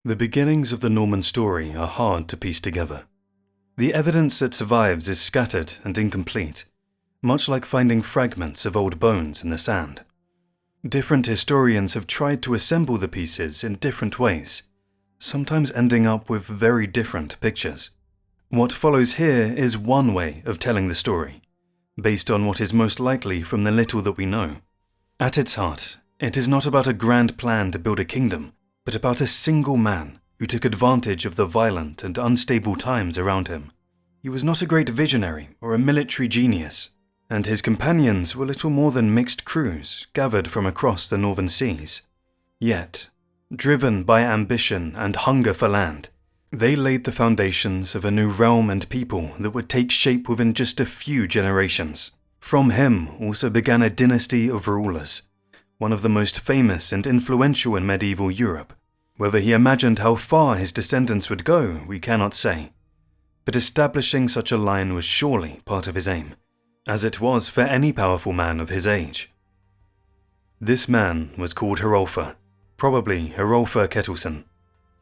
The beginnings of the Norman story are hard to piece together. The evidence that survives is scattered and incomplete, much like finding fragments of old bones in the sand. Different historians have tried to assemble the pieces in different ways, sometimes ending up with very different pictures. What follows here is one way of telling the story, based on what is most likely from the little that we know. At its heart, it is not about a grand plan to build a kingdom, but about a single man who took advantage of the violent and unstable times around him. He was not a great visionary or a military genius, and his companions were little more than mixed crews gathered from across the northern seas. Yet, driven by ambition and hunger for land, they laid the foundations of a new realm and people that would take shape within just a few generations. From him also began a dynasty of rulers, one of the most famous and influential in medieval Europe. Whether he imagined how far his descendants would go, we cannot say. But establishing such a line was surely part of his aim, as it was for any powerful man of his age. This man was called Hrolfr, probably Hrolfr Ketilsson.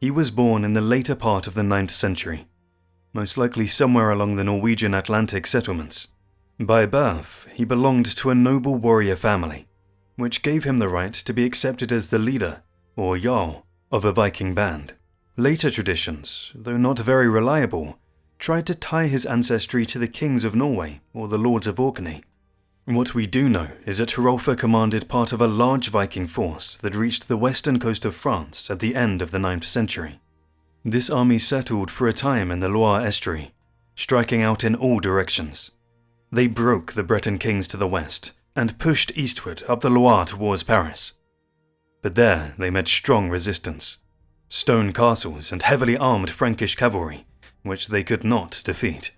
He was born in the later part of the 9th century, most likely somewhere along the Norwegian Atlantic settlements. By birth, he belonged to a noble warrior family, which gave him the right to be accepted as the leader, or jarl, of a Viking band. Later traditions, though not very reliable, tried to tie his ancestry to the kings of Norway or the lords of Orkney. What we do know is that Hrolfr commanded part of a large Viking force that reached the western coast of France at the end of the 9th century. This army settled for a time in the Loire estuary, striking out in all directions. They broke the Breton kings to the west and pushed eastward up the Loire towards Paris. But there they met strong resistance, stone castles and heavily armed Frankish cavalry, which they could not defeat.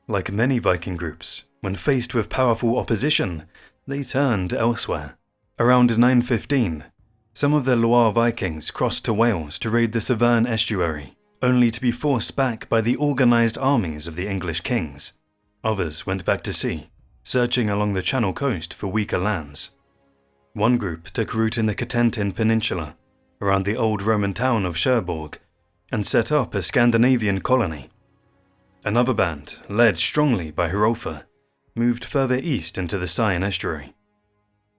Like many Viking groups, when faced with powerful opposition, they turned elsewhere. Around 915, some of the Loire Vikings crossed to Wales to raid the Severn estuary, only to be forced back by the organised armies of the English kings. Others went back to sea, searching along the Channel coast for weaker lands. One group took root in the Cotentin Peninsula, around the old Roman town of Cherbourg, and set up a Scandinavian colony. Another band, led strongly by Hrolfr, moved further east into the Seine estuary.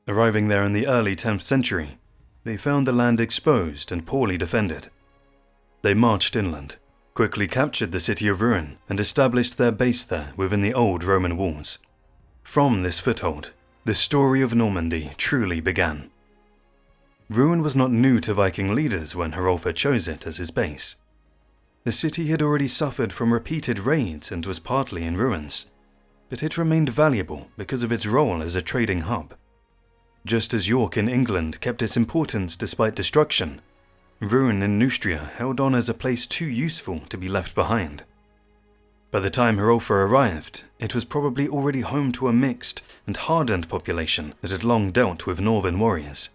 Arriving there in the early 10th century, they found the land exposed and poorly defended. They marched inland, quickly captured the city of Rouen, and established their base there within the old Roman walls. From this foothold, the story of Normandy truly began. Rouen was not new to Viking leaders when Hrolfr chose it as his base. The city had already suffered from repeated raids and was partly in ruins, but it remained valuable because of its role as a trading hub. Just as York in England kept its importance despite destruction, Rouen in Neustria held on as a place too useful to be left behind. By the time Hrolfr arrived, it was probably already home to a mixed and hardened population that had long dealt with northern warriors.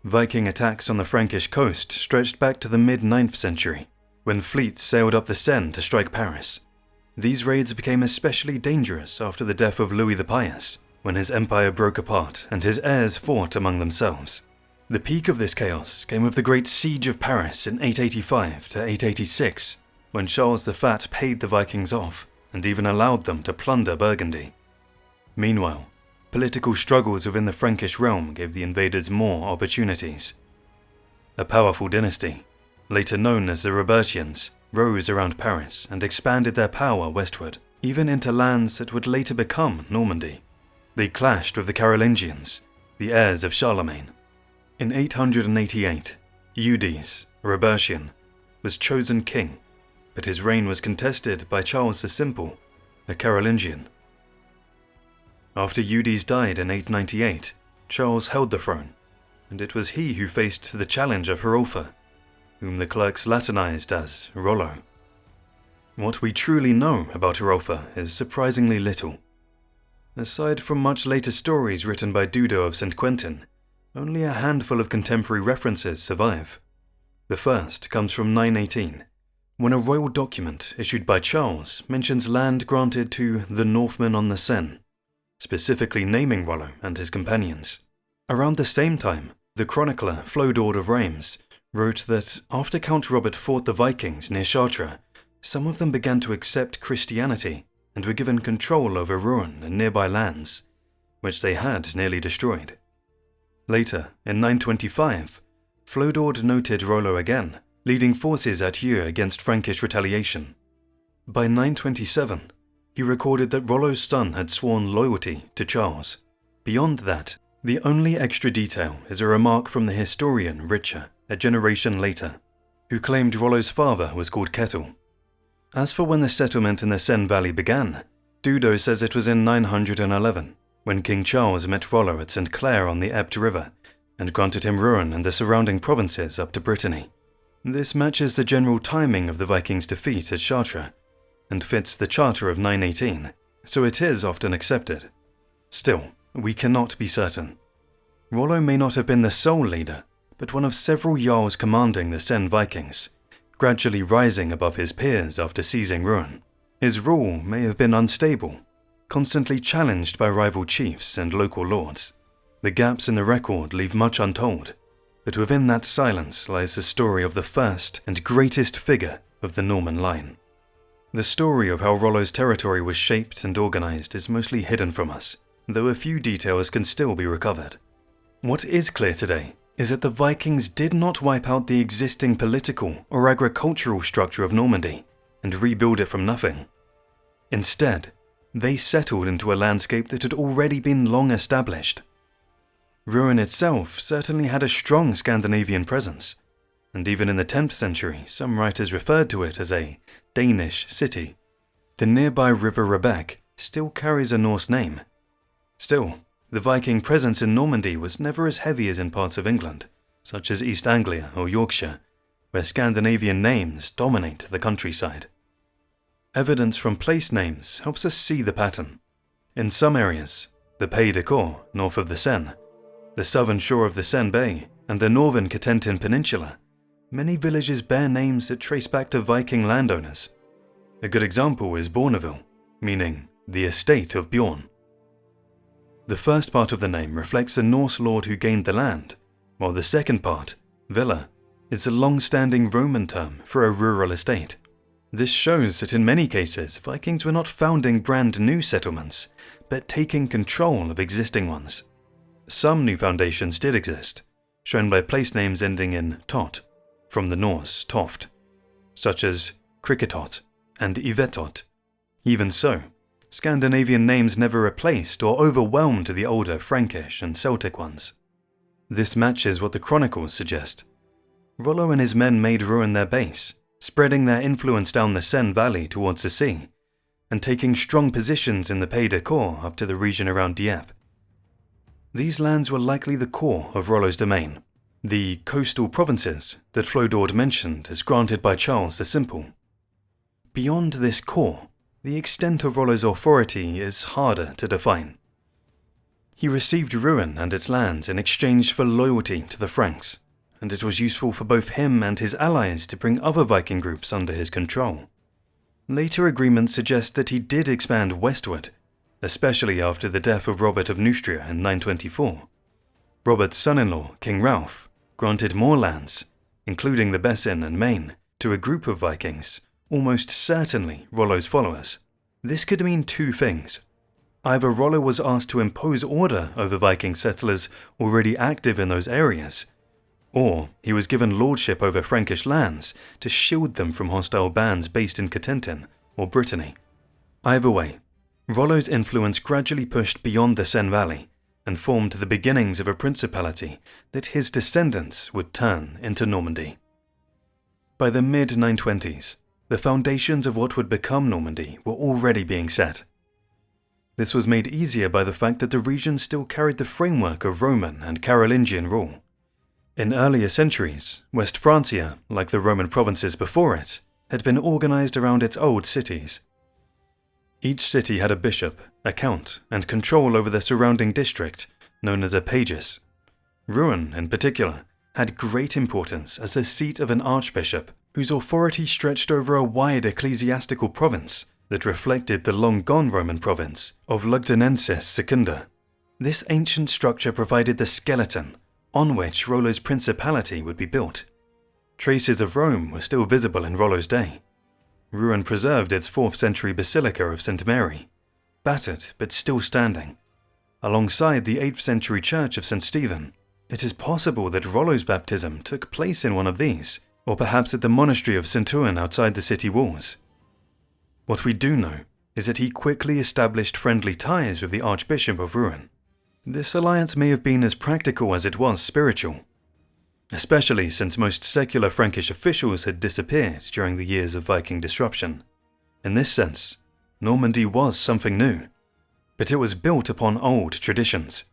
Viking attacks on the Frankish coast stretched back to the mid-9th century, when fleets sailed up the Seine to strike Paris. These raids became especially dangerous after the death of Louis the Pious, when his empire broke apart and his heirs fought among themselves. The peak of this chaos came with the Great Siege of Paris in 885 to 886, when Charles the Fat paid the Vikings off and even allowed them to plunder Burgundy. Meanwhile, political struggles within the Frankish realm gave the invaders more opportunities. A powerful dynasty, later known as the Robertians, rose around Paris and expanded their power westward, even into lands that would later become Normandy. They clashed with the Carolingians, the heirs of Charlemagne. In 888, Eudes, a Robertian, was chosen king, but his reign was contested by Charles the Simple, a Carolingian. After Eudes died in 898, Charles held the throne, and it was he who faced the challenge of Hrolfr, whom the clerks Latinized as Rollo. What we truly know about Hrolfr is surprisingly little. Aside from much later stories written by Dudo of St. Quentin, only a handful of contemporary references survive. The first comes from 918, when a royal document issued by Charles mentions land granted to the Northmen on the Seine, specifically naming Rollo and his companions. Around the same time, the chronicler Flodord of Reims wrote that after Count Robert fought the Vikings near Chartres, some of them began to accept Christianity and were given control over Rouen and nearby lands, which they had nearly destroyed. Later, in 925, Flodord noted Rollo again, leading forces at Anjhu against Frankish retaliation. By 927, he recorded that Rollo's son had sworn loyalty to Charles. Beyond that, the only extra detail is a remark from the historian Richer, a generation later, who claimed Rollo's father was called Kettle. As for when the settlement in the Seine Valley began, Dudo says it was in 911, when King Charles met Rollo at St. Clair on the Epte River and granted him Rouen and the surrounding provinces up to Brittany. This matches the general timing of the Vikings' defeat at Chartres, and fits the Charter of 918, so it is often accepted. Still, we cannot be certain. Rollo may not have been the sole leader, but one of several Jarls commanding the Seine Vikings, gradually rising above his peers after seizing Rouen. His rule may have been unstable, constantly challenged by rival chiefs and local lords. The gaps in the record leave much untold, but within that silence lies the story of the first and greatest figure of the Norman line. The story of how Rollo's territory was shaped and organized is mostly hidden from us, though a few details can still be recovered. What is clear today is that the Vikings did not wipe out the existing political or agricultural structure of Normandy and rebuild it from nothing. Instead, they settled into a landscape that had already been long established. Rouen itself certainly had a strong Scandinavian presence, and even in the 10th century some writers referred to it as a Danish city. The nearby River Rebec still carries a Norse name. Still, the Viking presence in Normandy was never as heavy as in parts of England, such as East Anglia or Yorkshire, where Scandinavian names dominate the countryside. Evidence from place names helps us see the pattern. In some areas, the Pays de Caux, north of the Seine, the southern shore of the Seine Bay, and the northern Cotentin Peninsula, many villages bear names that trace back to Viking landowners. A good example is Borneville, meaning the estate of Bjorn. The first part of the name reflects the Norse lord who gained the land, while the second part, villa, is a long-standing Roman term for a rural estate. This shows that in many cases Vikings were not founding brand new settlements, but taking control of existing ones. Some new foundations did exist, shown by place names ending in tot, from the Norse toft, such as Kriketot and Ivetot. Even so, Scandinavian names never replaced or overwhelmed the older Frankish and Celtic ones. This matches what the chronicles suggest. Rollo and his men made Rouen their base, spreading their influence down the Seine Valley towards the sea, and taking strong positions in the Pays de Caux up to the region around Dieppe. These lands were likely the core of Rollo's domain, the coastal provinces that Flodord mentioned as granted by Charles the Simple. Beyond this core, the extent of Rollo's authority is harder to define. He received Rouen and its lands in exchange for loyalty to the Franks, and it was useful for both him and his allies to bring other Viking groups under his control. Later agreements suggest that he did expand westward, especially after the death of Robert of Neustria in 924. Robert's son-in-law, King Ralph, granted more lands, including the Bessin and Maine, to a group of Vikings, almost certainly Rollo's followers. This could mean two things. Either Rollo was asked to impose order over Viking settlers already active in those areas, or he was given lordship over Frankish lands to shield them from hostile bands based in Cotentin or Brittany. Either way, Rollo's influence gradually pushed beyond the Seine Valley and formed the beginnings of a principality that his descendants would turn into Normandy. By the mid-920s, the foundations of what would become Normandy were already being set. This was made easier by the fact that the region still carried the framework of Roman and Carolingian rule. In earlier centuries, West Francia, like the Roman provinces before it, had been organized around its old cities. Each city had a bishop, a count, and control over the surrounding district, known as a pagus. Rouen, in particular, had great importance as the seat of an archbishop whose authority stretched over a wide ecclesiastical province that reflected the long-gone Roman province of Lugdunensis Secunda. This ancient structure provided the skeleton on which Rollo's principality would be built. Traces of Rome were still visible in Rollo's day. Rouen preserved its 4th century Basilica of St. Mary, battered but still standing, alongside the 8th century Church of St. Stephen. It is possible that Rollo's baptism took place in one of these, or perhaps at the monastery of St. Ouen outside the city walls. What we do know is that he quickly established friendly ties with the Archbishop of Rouen. This alliance may have been as practical as it was spiritual, especially since most secular Frankish officials had disappeared during the years of Viking disruption. In this sense, Normandy was something new, but it was built upon old traditions.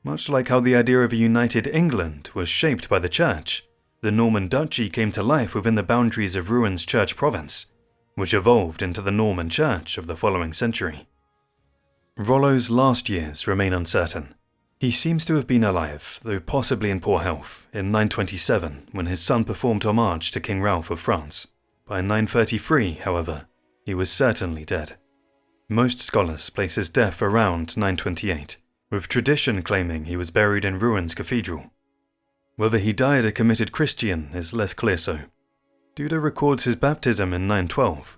Much like how the idea of a united England was shaped by the Church, the Norman duchy came to life within the boundaries of Rouen's Church province, which evolved into the Norman Church of the following century. Rollo's last years remain uncertain. He seems to have been alive, though possibly in poor health, in 927 when his son performed homage to King Ralph of France. By 933, however, he was certainly dead. Most scholars place his death around 928, with tradition claiming he was buried in Rouen's cathedral. Whether he died a committed Christian is less clear so. Dudo records his baptism in 912,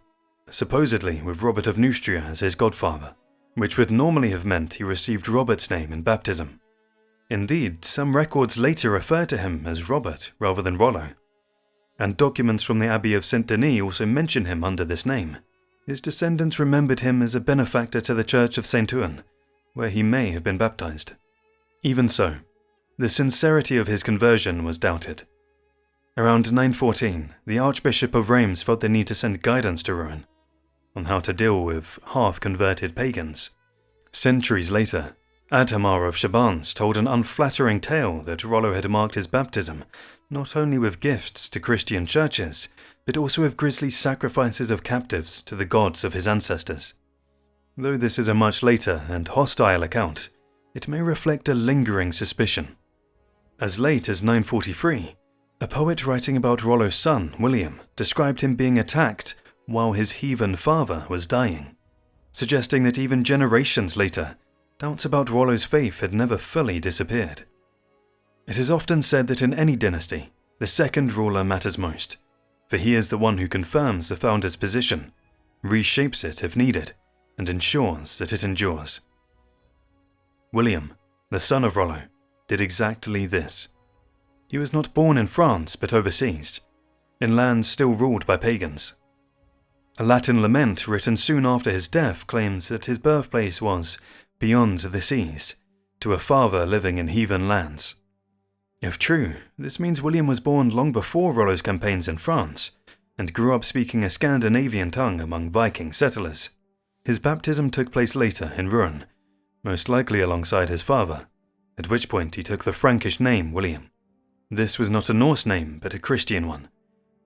supposedly with Robert of Neustria as his godfather, which would normally have meant he received Robert's name in baptism. Indeed, some records later refer to him as Robert rather than Rollo, and documents from the Abbey of Saint Denis also mention him under this name. His descendants remembered him as a benefactor to the Church of Saint Ouen, where he may have been baptized. Even so, the sincerity of his conversion was doubted. Around 914, the Archbishop of Reims felt the need to send guidance to Rouen on how to deal with half-converted pagans. Centuries later, Adhemar of Chabans told an unflattering tale that Rollo had marked his baptism not only with gifts to Christian churches, but also with grisly sacrifices of captives to the gods of his ancestors. Though this is a much later and hostile account, it may reflect a lingering suspicion. As late as 943, a poet writing about Rollo's son, William, described him being attacked while his heathen father was dying, suggesting that even generations later, doubts about Rollo's faith had never fully disappeared. It is often said that in any dynasty, the second ruler matters most, for he is the one who confirms the founder's position, reshapes it if needed, and ensures that it endures. William, the son of Rollo, did exactly this. He was not born in France but overseas, in lands still ruled by pagans. A Latin lament written soon after his death claims that his birthplace was beyond the seas, to a father living in heathen lands. If true, this means William was born long before Rollo's campaigns in France, and grew up speaking a Scandinavian tongue among Viking settlers. His baptism took place later in Rouen, most likely alongside his father, at which point he took the Frankish name William. This was not a Norse name but a Christian one,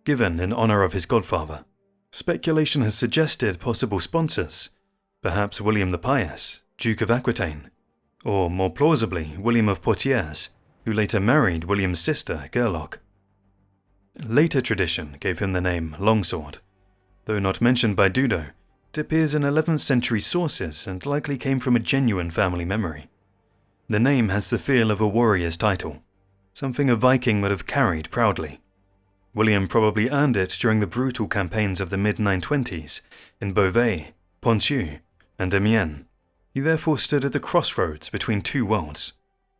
given in honor of his godfather. Speculation has suggested possible sponsors, perhaps William the Pious, Duke of Aquitaine, or more plausibly William of Poitiers, who later married William's sister Gerlock. Later tradition gave him the name Longsword, though not mentioned by Dudo. It appears in 11th century sources and likely came from a genuine family memory. The name has the feel of a warrior's title, something a Viking would have carried proudly. William probably earned it during the brutal campaigns of the mid-920s in Beauvais, Ponthieu, and Amiens. He therefore stood at the crossroads between two worlds,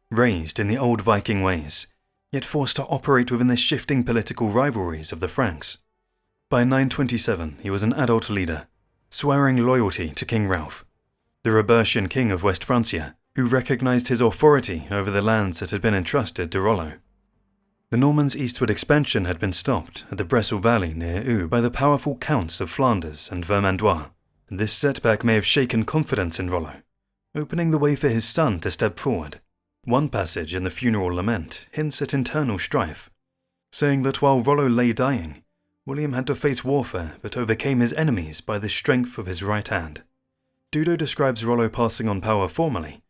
raised in the old Viking ways, yet forced to operate within the shifting political rivalries of the Franks. By 927, he was an adult leader, swearing loyalty to King Ralph, the Robertian king of West Francia, who recognized his authority over the lands that had been entrusted to Rollo. The Normans' eastward expansion had been stopped at the Bresle Valley near Eu by the powerful counts of Flanders and Vermandois. This setback may have shaken confidence in Rollo, opening the way for his son to step forward. One passage in the funeral lament hints at internal strife, saying that while Rollo lay dying, William had to face warfare but overcame his enemies by the strength of his right hand. Dudo describes Rollo passing on power formally,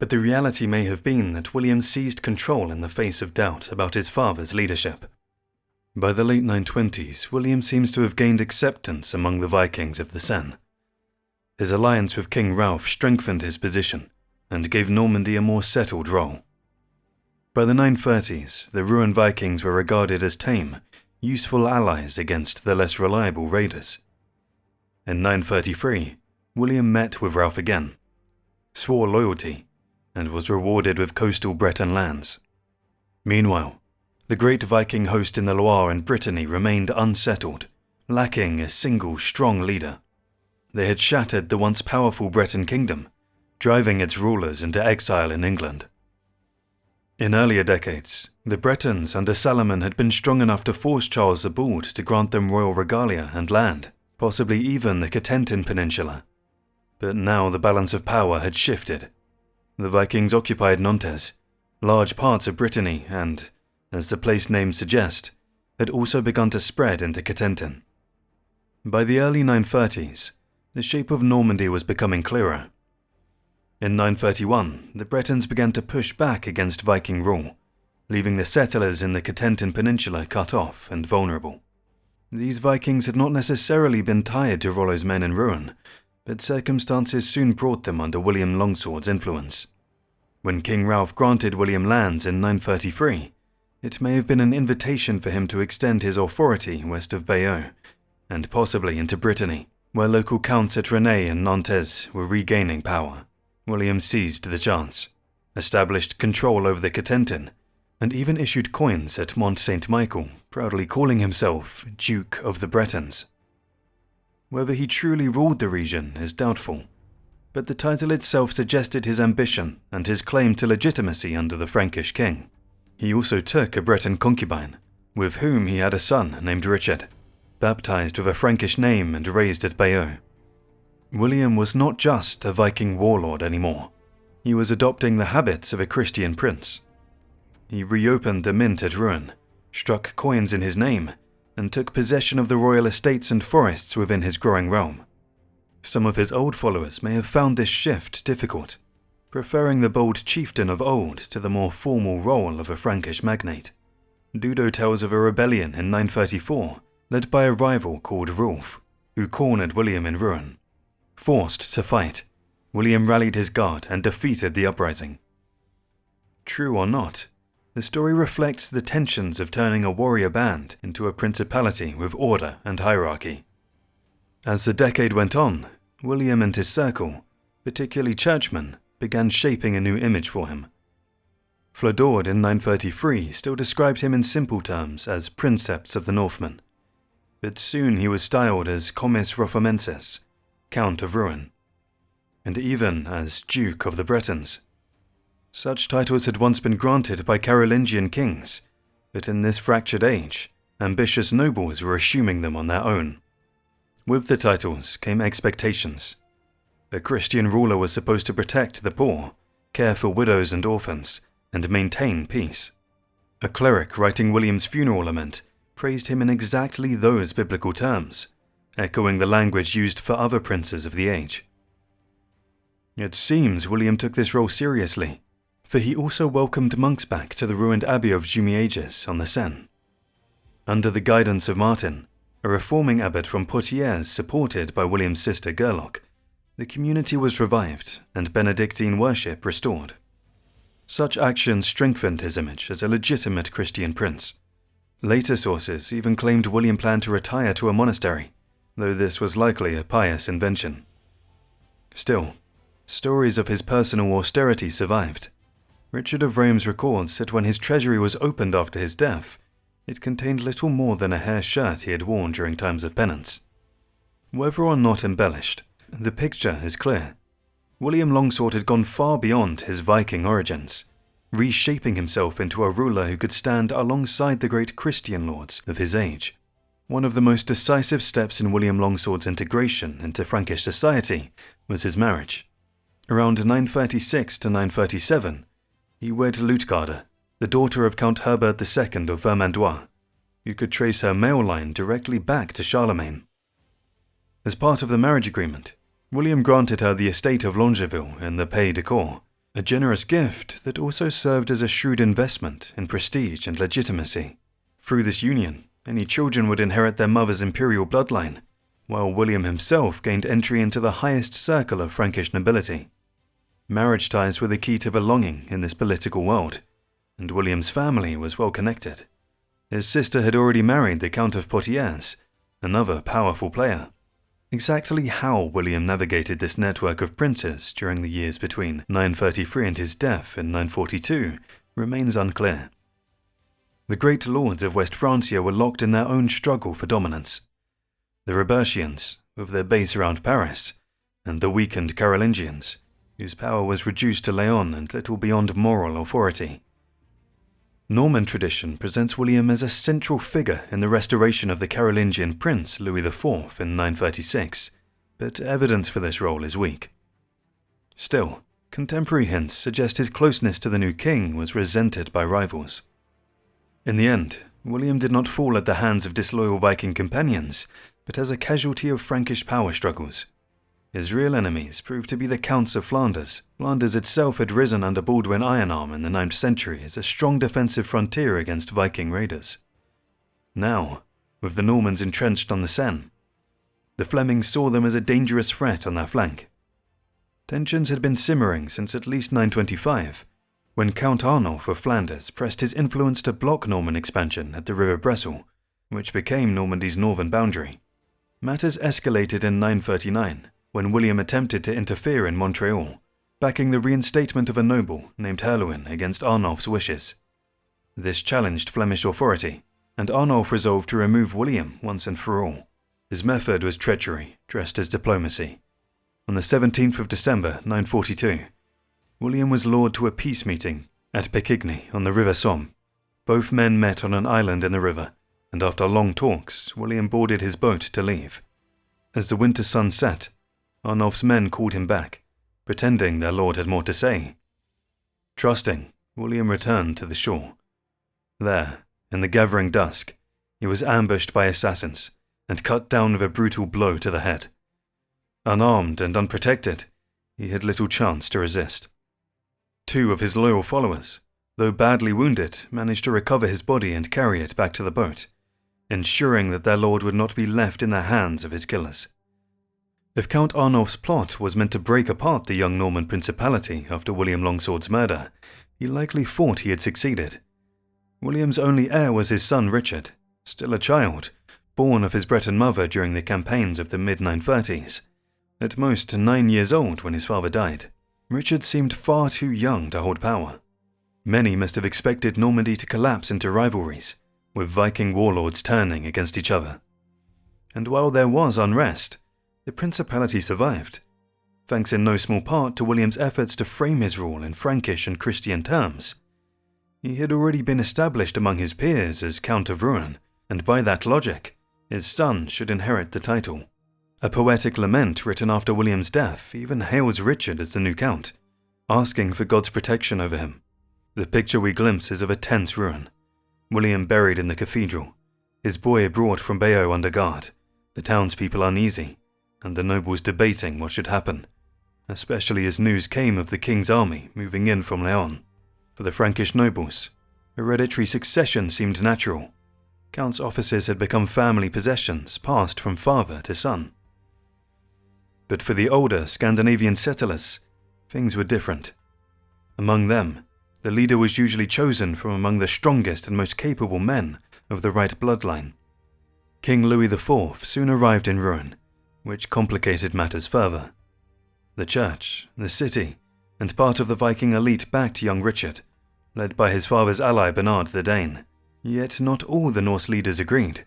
but the reality may have been that William seized control in the face of doubt about his father's leadership. By the late 920s, William seems to have gained acceptance among the Vikings of the Seine. His alliance with King Ralph strengthened his position and gave Normandy a more settled role. By the 930s, the Rouen Vikings were regarded as tame, useful allies against the less reliable raiders. In 933, William met with Ralph again, swore loyalty, and was rewarded with coastal Breton lands. Meanwhile, the great Viking host in the Loire and Brittany remained unsettled, lacking a single strong leader. They had shattered the once powerful Breton kingdom, driving its rulers into exile in England. In earlier decades, the Bretons under Salamon had been strong enough to force Charles the Bald to grant them royal regalia and land, possibly even the Cotentin Peninsula. But now the balance of power had shifted. The Vikings occupied Nantes, large parts of Brittany, and, as the place names suggest, had also begun to spread into Cotentin. By the early 930s, the shape of Normandy was becoming clearer. In 931, the Bretons began to push back against Viking rule, leaving the settlers in the Cotentin Peninsula cut off and vulnerable. These Vikings had not necessarily been tied to Rollo's men in ruin, but circumstances soon brought them under William Longsword's influence. When King Ralph granted William lands in 933, it may have been an invitation for him to extend his authority west of Bayeux, and possibly into Brittany, where local counts at Rennes and Nantes were regaining power. William seized the chance, established control over the Cotentin, and even issued coins at Mont Saint-Michel, proudly calling himself Duke of the Bretons. Whether he truly ruled the region is doubtful, but the title itself suggested his ambition and his claim to legitimacy under the Frankish king. He also took a Breton concubine, with whom he had a son named Richard, baptized with a Frankish name and raised at Bayeux. William was not just a Viking warlord anymore. He was adopting the habits of a Christian prince. He reopened the mint at Rouen, struck coins in his name, and took possession of the royal estates and forests within his growing realm. Some of his old followers may have found this shift difficult, preferring the bold chieftain of old to the more formal role of a Frankish magnate. Dudo tells of a rebellion in 934, led by a rival called Rolf, who cornered William in Rouen. Forced to fight, William rallied his guard and defeated the uprising. True or not, the story reflects the tensions of turning a warrior band into a principality with order and hierarchy. As the decade went on, William and his circle, particularly churchmen, began shaping a new image for him. Fladord in 933 still described him in simple terms as princeps of the Northmen, but soon he was styled as Commis Rofomensis, Count of Rouen, and even as Duke of the Bretons. Such titles had once been granted by Carolingian kings, but in this fractured age, ambitious nobles were assuming them on their own. With the titles came expectations. A Christian ruler was supposed to protect the poor, care for widows and orphans, and maintain peace. A cleric writing William's funeral lament praised him in exactly those biblical terms, echoing the language used for other princes of the age. It seems William took this role seriously, for he also welcomed monks back to the ruined abbey of Jumiages on the Seine. Under the guidance of Martin, a reforming abbot from Poitiers supported by William's sister Gerlock, the community was revived and Benedictine worship restored. Such actions strengthened his image as a legitimate Christian prince. Later sources even claimed William planned to retire to a monastery, though this was likely a pious invention. Still, stories of his personal austerity survived. Richard of Reims records that when his treasury was opened after his death, it contained little more than a hair shirt he had worn during times of penance. Whether or not embellished, the picture is clear. William Longsword had gone far beyond his Viking origins, reshaping himself into a ruler who could stand alongside the great Christian lords of his age. One of the most decisive steps in William Longsword's integration into Frankish society was his marriage. Around 936 to 937, he wed Lutgarde, the daughter of Count Herbert II of Vermandois, who could trace her male line directly back to Charlemagne. As part of the marriage agreement, William granted her the estate of Longeville in the Pays de Cour, a generous gift that also served as a shrewd investment in prestige and legitimacy. Through this union, any children would inherit their mother's imperial bloodline, while William himself gained entry into the highest circle of Frankish nobility. Marriage ties were the key to belonging in this political world, and William's family was well connected. His sister had already married the Count of Poitiers, another powerful player. Exactly how William navigated this network of princes during the years between 933 and his death in 942 remains unclear. The great lords of West Francia were locked in their own struggle for dominance. The Robertians, with their base around Paris, and the weakened Carolingians, whose power was reduced to Leon and little beyond moral authority. Norman tradition presents William as a central figure in the restoration of the Carolingian prince Louis IV in 936, but evidence for this role is weak. Still, contemporary hints suggest his closeness to the new king was resented by rivals. In the end, William did not fall at the hands of disloyal Viking companions, but as a casualty of Frankish power struggles. His real enemies proved to be the Counts of Flanders. Flanders itself had risen under Baldwin Ironarm in the 9th century as a strong defensive frontier against Viking raiders. Now, with the Normans entrenched on the Seine, the Flemings saw them as a dangerous threat on their flank. Tensions had been simmering since at least 925, when Count Arnulf of Flanders pressed his influence to block Norman expansion at the River Bresle, which became Normandy's northern boundary. Matters escalated in 939, when William attempted to interfere in Montreal, backing the reinstatement of a noble named Herluin against Arnulf's wishes. This challenged Flemish authority, and Arnulf resolved to remove William once and for all. His method was treachery, dressed as diplomacy. On the 17th of December 942, William was lured to a peace meeting at Picquigny on the River Somme. Both men met on an island in the river, and after long talks, William boarded his boat to leave. As the winter sun set, Arnulf's men called him back, pretending their lord had more to say. Trusting, William returned to the shore. There, in the gathering dusk, he was ambushed by assassins and cut down with a brutal blow to the head. Unarmed and unprotected, he had little chance to resist. 2 of his loyal followers, though badly wounded, managed to recover his body and carry it back to the boat, ensuring that their lord would not be left in the hands of his killers. If Count Arnulf's plot was meant to break apart the young Norman principality after William Longsword's murder, he likely thought he had succeeded. William's only heir was his son Richard, still a child, born of his Breton mother during the campaigns of the mid-930s. At most 9 years old when his father died, Richard seemed far too young to hold power. Many must have expected Normandy to collapse into rivalries, with Viking warlords turning against each other. And while there was unrest, the principality survived, thanks in no small part to William's efforts to frame his rule in Frankish and Christian terms. He had already been established among his peers as Count of Rouen, and by that logic, his son should inherit the title. A poetic lament written after William's death even hails Richard as the new count, asking for God's protection over him. The picture we glimpse is of a tense Rouen. William buried in the cathedral, his boy brought from Bayeux under guard, the townspeople uneasy, and the nobles debating what should happen, especially as news came of the king's army moving in from Leon. For the Frankish nobles, hereditary succession seemed natural. Counts' offices had become family possessions passed from father to son. But for the older Scandinavian settlers, things were different. Among them, the leader was usually chosen from among the strongest and most capable men of the right bloodline. King Louis IV soon arrived in Rouen, which complicated matters further. The church, the city, and part of the Viking elite backed young Richard, led by his father's ally Bernard the Dane. Yet not all the Norse leaders agreed.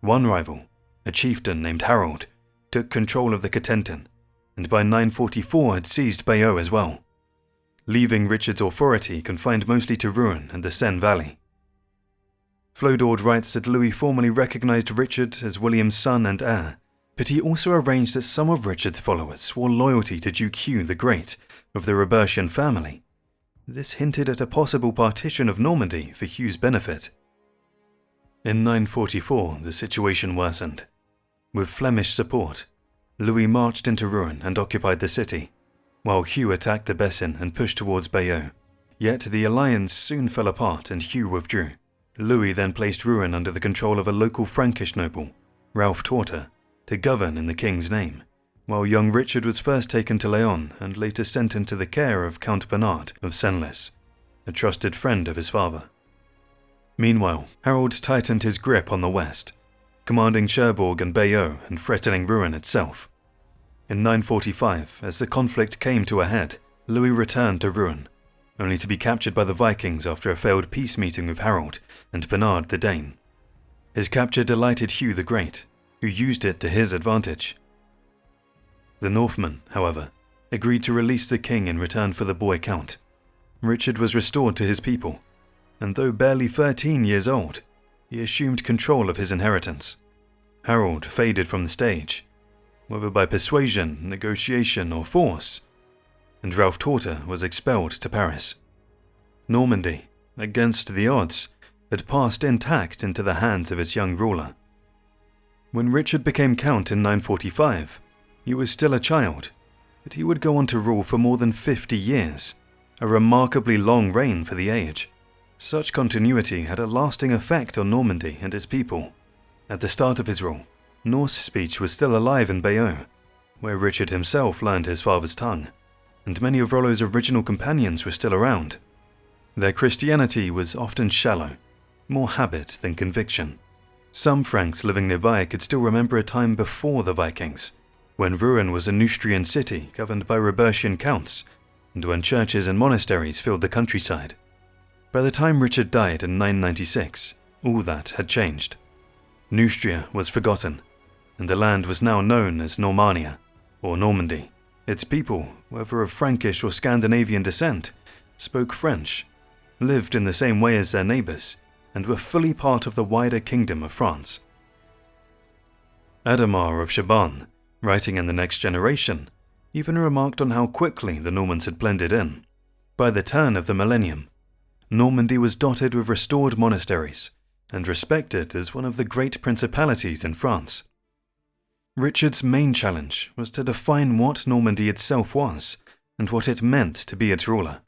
One rival, a chieftain named Harold, took control of the Cotentin, and by 944 had seized Bayeux as well, leaving Richard's authority confined mostly to Rouen and the Seine Valley. Flodord writes that Louis formally recognized Richard as William's son and heir, but he also arranged that some of Richard's followers swore loyalty to Duke Hugh the Great of the Robertian family. This hinted at a possible partition of Normandy for Hugh's benefit. In 944, the situation worsened. With Flemish support, Louis marched into Rouen and occupied the city, while Hugh attacked the Bessin and pushed towards Bayeux. Yet the alliance soon fell apart and Hugh withdrew. Louis then placed Rouen under the control of a local Frankish noble, Ralph Torter, to govern in the king's name, while young Richard was first taken to Leon and later sent into the care of Count Bernard of Senlis, a trusted friend of his father. Meanwhile, Harold tightened his grip on the west, commanding Cherbourg and Bayeux and threatening Rouen itself. In 945, as the conflict came to a head, Louis returned to Rouen, only to be captured by the Vikings after a failed peace meeting with Harold and Bernard the Dane. His capture delighted Hugh the Great, who used it to his advantage. The Northmen, however, agreed to release the king in return for the boy count. Richard was restored to his people, and though barely 13 years old, he assumed control of his inheritance. Harold faded from the stage, whether by persuasion, negotiation, or force, and Ralph Torter was expelled to Paris. Normandy, against the odds, had passed intact into the hands of its young ruler. When Richard became count in 945, he was still a child, but he would go on to rule for more than 50 years, a remarkably long reign for the age. Such continuity had a lasting effect on Normandy and its people. At the start of his rule, Norse speech was still alive in Bayeux, where Richard himself learned his father's tongue, and many of Rollo's original companions were still around. Their Christianity was often shallow, more habit than conviction. Some Franks living nearby could still remember a time before the Vikings, when Rouen was a Neustrian city governed by Robertian counts, and when churches and monasteries filled the countryside. By the time Richard died in 996, all that had changed. Neustria was forgotten, and the land was now known as Normannia, or Normandy. Its people, whether of Frankish or Scandinavian descent, spoke French, lived in the same way as their neighbours, and were fully part of the wider kingdom of France. Adhemar of Chabannes, writing in the next generation, even remarked on how quickly the Normans had blended in. By the turn of the millennium, Normandy was dotted with restored monasteries, and respected as one of the great principalities in France. Richard's main challenge was to define what Normandy itself was, and what it meant to be its ruler.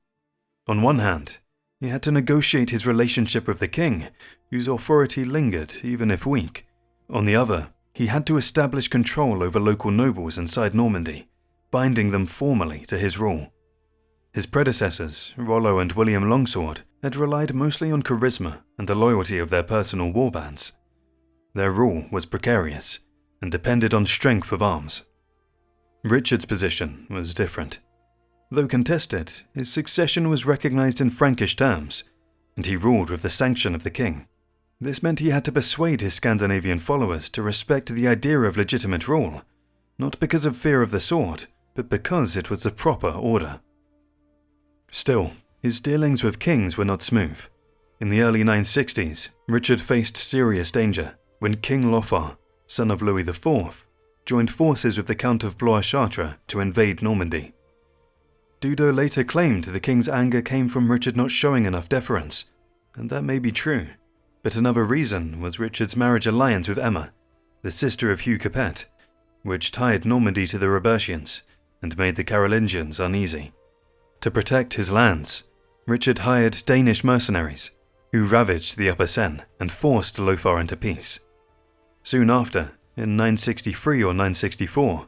On one hand, he had to negotiate his relationship with the king, whose authority lingered even if weak. On the other, he had to establish control over local nobles inside Normandy, binding them formally to his rule. His predecessors, Rollo and William Longsword, had relied mostly on charisma and the loyalty of their personal warbands. Their rule was precarious, and depended on strength of arms. Richard's position was different. Though contested, his succession was recognized in Frankish terms, and he ruled with the sanction of the king. This meant he had to persuade his Scandinavian followers to respect the idea of legitimate rule, not because of fear of the sword, but because it was the proper order. Still, his dealings with kings were not smooth. In the early 960s, Richard faced serious danger when King Lothar, son of Louis IV, joined forces with the Count of Blois-Chartres to invade Normandy. Dudo later claimed the king's anger came from Richard not showing enough deference, and that may be true. But another reason was Richard's marriage alliance with Emma, the sister of Hugh Capet, which tied Normandy to the Robertians and made the Carolingians uneasy. To protect his lands, Richard hired Danish mercenaries, who ravaged the Upper Seine and forced Lothar into peace. Soon after, in 963 or 964,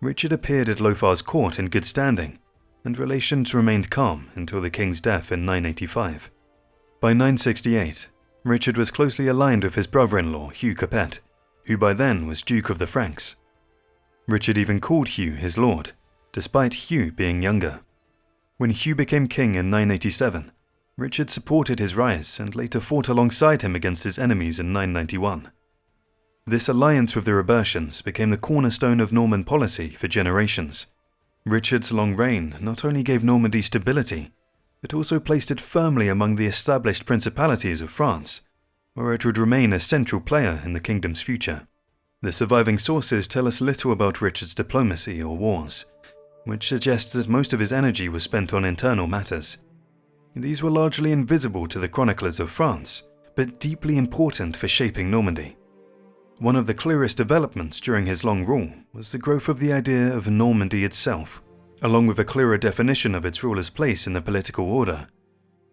Richard appeared at Lothar's court in good standing, and relations remained calm until the king's death in 985. By 968, Richard was closely aligned with his brother-in-law Hugh Capet, who by then was Duke of the Franks. Richard even called Hugh his lord, despite Hugh being younger. When Hugh became king in 987, Richard supported his rise and later fought alongside him against his enemies in 991. This alliance with the Robertians became the cornerstone of Norman policy for generations. Richard's long reign not only gave Normandy stability, but also placed it firmly among the established principalities of France, where it would remain a central player in the kingdom's future. The surviving sources tell us little about Richard's diplomacy or wars, which suggests that most of his energy was spent on internal matters. These were largely invisible to the chroniclers of France, but deeply important for shaping Normandy. One of the clearest developments during his long rule was the growth of the idea of Normandy itself, along with a clearer definition of its ruler's place in the political order.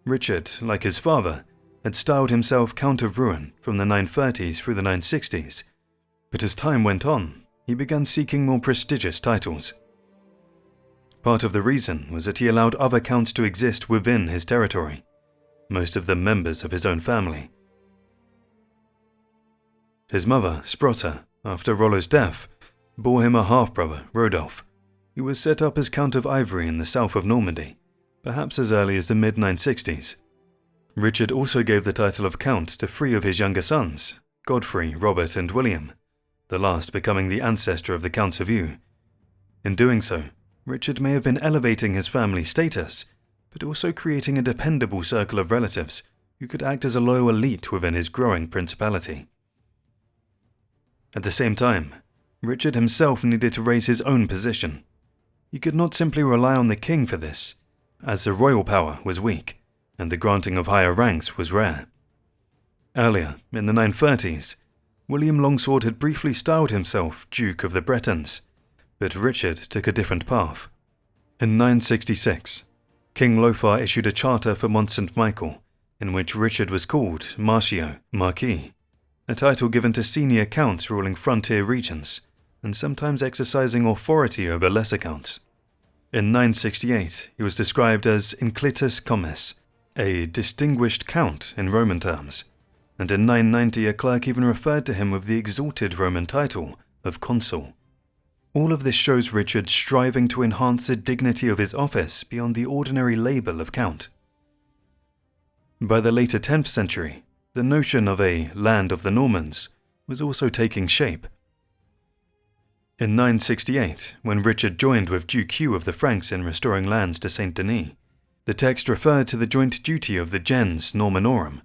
Richard, like his father, had styled himself Count of Rouen from the 930s through the 960s, but as time went on, he began seeking more prestigious titles. Part of the reason was that he allowed other counts to exist within his territory, most of them members of his own family, His mother, Sprotta, after Rollo's death, bore him a half-brother, Rodolph, who was set up as Count of Ivory in the south of Normandy, perhaps as early as the mid-960s. Richard also gave the title of Count to 3 of his younger sons, Godfrey, Robert, and William, the last becoming the ancestor of the Counts of Eu. In doing so, Richard may have been elevating his family status, but also creating a dependable circle of relatives who could act as a loyal elite within his growing principality. At the same time, Richard himself needed to raise his own position. He could not simply rely on the king for this, as the royal power was weak, and the granting of higher ranks was rare. Earlier, in the 930s, William Longsword had briefly styled himself Duke of the Bretons, but Richard took a different path. In 966, King Lothar issued a charter for Mont St. Michael, in which Richard was called Marchio, Marquis, a title given to senior counts ruling frontier regions, and sometimes exercising authority over lesser counts. In 968, he was described as Inclitus Commis, a distinguished count in Roman terms, and in 990 a clerk even referred to him with the exalted Roman title of consul. All of this shows Richard striving to enhance the dignity of his office beyond the ordinary label of count. By the later 10th century, the notion of a land of the Normans was also taking shape. In 968, when Richard joined with Duke Hugh of the Franks in restoring lands to Saint Denis, the text referred to the joint duty of the gens Normanorum,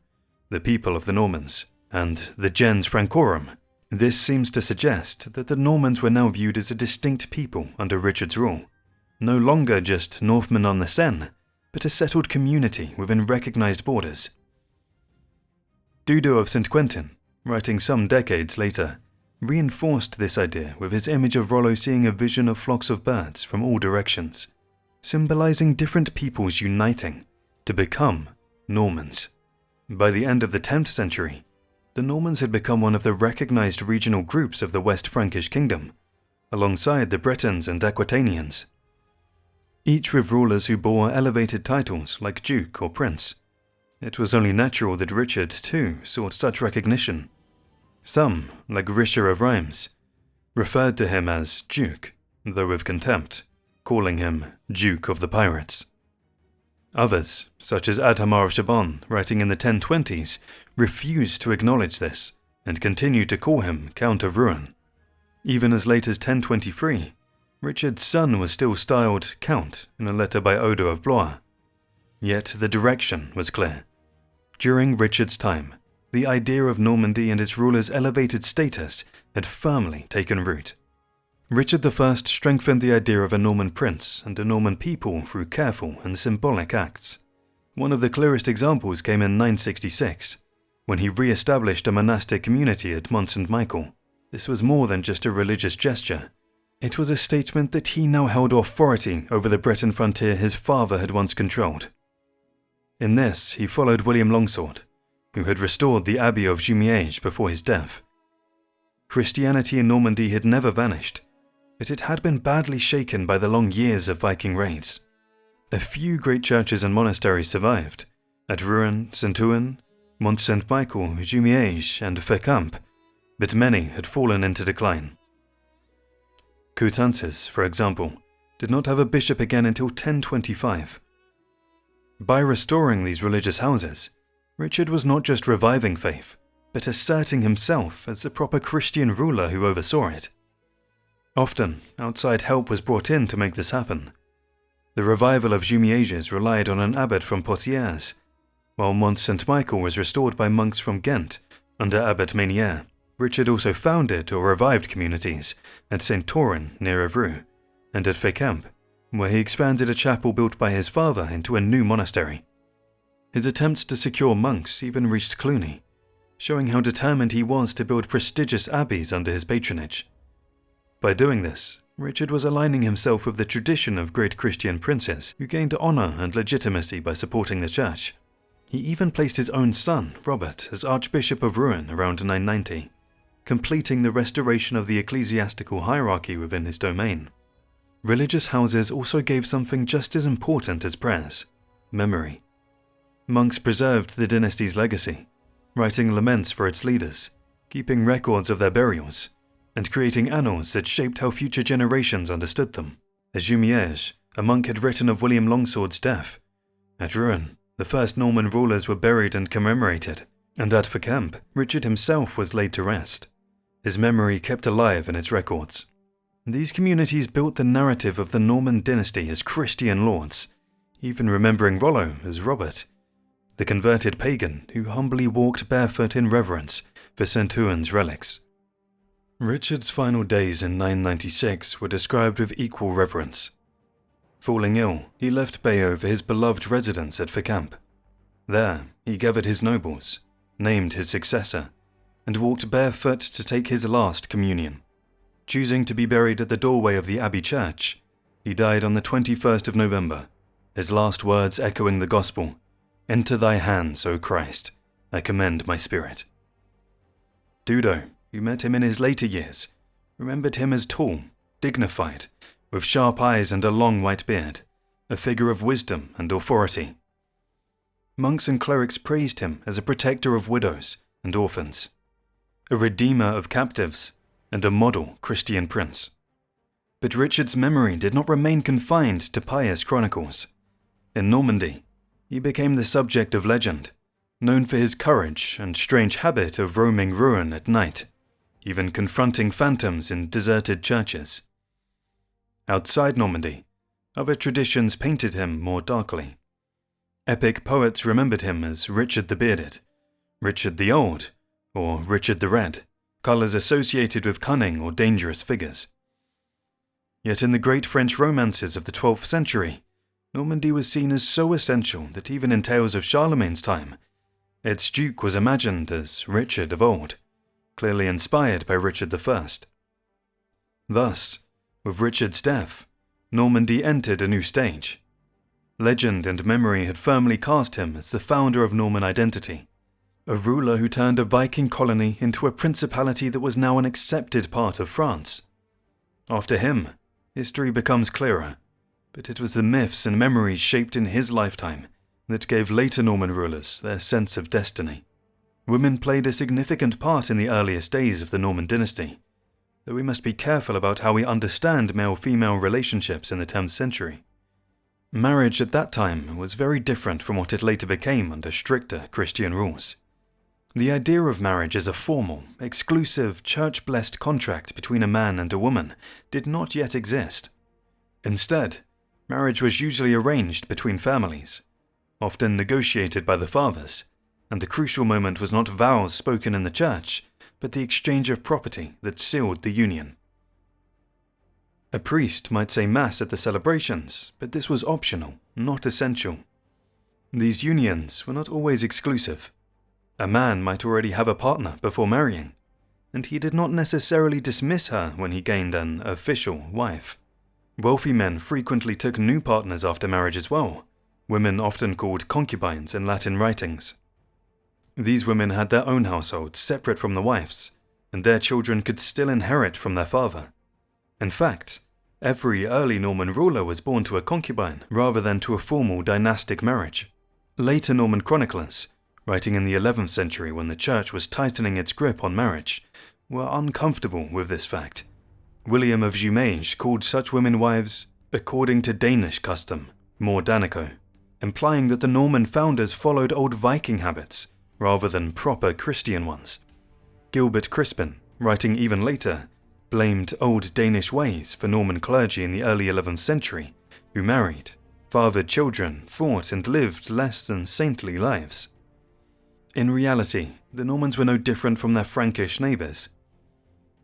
the people of the Normans, and the gens Francorum. This seems to suggest that the Normans were now viewed as a distinct people under Richard's rule, no longer just Northmen on the Seine, but a settled community within recognized borders. Dudo of St. Quentin, writing some decades later, reinforced this idea with his image of Rollo seeing a vision of flocks of birds from all directions, symbolizing different peoples uniting to become Normans. By the end of the 10th century, the Normans had become one of the recognized regional groups of the West Frankish kingdom, alongside the Bretons and Aquitanians, each with rulers who bore elevated titles like Duke or Prince. It was only natural that Richard, too, sought such recognition. Some, like Risher of Reims, referred to him as Duke, though with contempt, calling him Duke of the Pirates. Others, such as Adhamar of Chabon, writing in the 1020s, refused to acknowledge this and continued to call him Count of Rouen. Even as late as 1023, Richard's son was still styled Count in a letter by Odo of Blois. Yet the direction was clear. During Richard's time, the idea of Normandy and its rulers' elevated status had firmly taken root. Richard I strengthened the idea of a Norman prince and a Norman people through careful and symbolic acts. One of the clearest examples came in 966, when he re-established a monastic community at Mont St. Michael. This was more than just a religious gesture. It was a statement that he now held authority over the Breton frontier his father had once controlled. In this, he followed William Longsword, who had restored the Abbey of Jumièges before his death. Christianity in Normandy had never vanished, but it had been badly shaken by the long years of Viking raids. A few great churches and monasteries survived, at Rouen, Saint-Ouen, Mont St. Michael, Jumièges, and Fécamp, but many had fallen into decline. Coutances, for example, did not have a bishop again until 1025. By restoring these religious houses, Richard was not just reviving faith, but asserting himself as the proper Christian ruler who oversaw it. Often, outside help was brought in to make this happen. The revival of Jumièges relied on an abbot from Poitiers, while Mont St. Michael was restored by monks from Ghent under Abbot Meunier. Richard also founded or revived communities at St. Taurin near Evreux and at Fécamp, where he expanded a chapel built by his father into a new monastery. His attempts to secure monks even reached Cluny, showing how determined he was to build prestigious abbeys under his patronage. By doing this, Richard was aligning himself with the tradition of great Christian princes who gained honor and legitimacy by supporting the church. He even placed his own son, Robert, as Archbishop of Rouen around 990, completing the restoration of the ecclesiastical hierarchy within his domain. Religious houses also gave something just as important as prayers: memory. Monks preserved the dynasty's legacy, writing laments for its leaders, keeping records of their burials, and creating annals that shaped how future generations understood them. At Jumièges, a monk had written of William Longsword's death. At Rouen, the first Norman rulers were buried and commemorated, and at Fécamp, Richard himself was laid to rest, his memory kept alive in its records. These communities built the narrative of the Norman dynasty as Christian lords, even remembering Rollo as Robert, the converted pagan who humbly walked barefoot in reverence for St. Owen's relics. Richard's final days in 996 were described with equal reverence. Falling ill, he left Bayeux for his beloved residence at Fécamp. There, he gathered his nobles, named his successor, and walked barefoot to take his last communion. Choosing to be buried at the doorway of the Abbey Church, he died on the 21st of November, his last words echoing the Gospel, "Into thy hands, O Christ, I commend my spirit." Dudo, who met him in his later years, remembered him as tall, dignified, with sharp eyes and a long white beard, a figure of wisdom and authority. Monks and clerics praised him as a protector of widows and orphans, a redeemer of captives, and a model Christian prince. But Richard's memory did not remain confined to pious chronicles. In Normandy, he became the subject of legend, known for his courage and strange habit of roaming Rouen at night, even confronting phantoms in deserted churches. Outside Normandy, other traditions painted him more darkly. Epic poets remembered him as Richard the Bearded, Richard the Old, or Richard the Red, colours associated with cunning or dangerous figures. Yet in the great French romances of the 12th century, Normandy was seen as so essential that even in tales of Charlemagne's time, its duke was imagined as Richard of old, clearly inspired by Richard I. Thus, with Richard's death, Normandy entered a new stage. Legend and memory had firmly cast him as the founder of Norman identity, a ruler who turned a Viking colony into a principality that was now an accepted part of France. After him, history becomes clearer, but it was the myths and memories shaped in his lifetime that gave later Norman rulers their sense of destiny. Women played a significant part in the earliest days of the Norman dynasty, though we must be careful about how we understand male-female relationships in the 10th century. Marriage at that time was very different from what it later became under stricter Christian rules. The idea of marriage as a formal, exclusive, church-blessed contract between a man and a woman did not yet exist. Instead, marriage was usually arranged between families, often negotiated by the fathers, and the crucial moment was not vows spoken in the church, but the exchange of property that sealed the union. A priest might say mass at the celebrations, but this was optional, not essential. These unions were not always exclusive. A man might already have a partner before marrying, and he did not necessarily dismiss her when he gained an official wife. Wealthy men frequently took new partners after marriage as well, women often called concubines in Latin writings. These women had their own households separate from the wife's, and their children could still inherit from their father. In fact, every early Norman ruler was born to a concubine rather than to a formal dynastic marriage. Later Norman chroniclers, writing in the 11th century when the church was tightening its grip on marriage, were uncomfortable with this fact. William of Jumièges called such women wives, according to Danish custom, more Danico, implying that the Norman founders followed old Viking habits rather than proper Christian ones. Gilbert Crispin, writing even later, blamed old Danish ways for Norman clergy in the early 11th century, who married, fathered children, fought and lived less than saintly lives. In reality, the Normans were no different from their Frankish neighbours.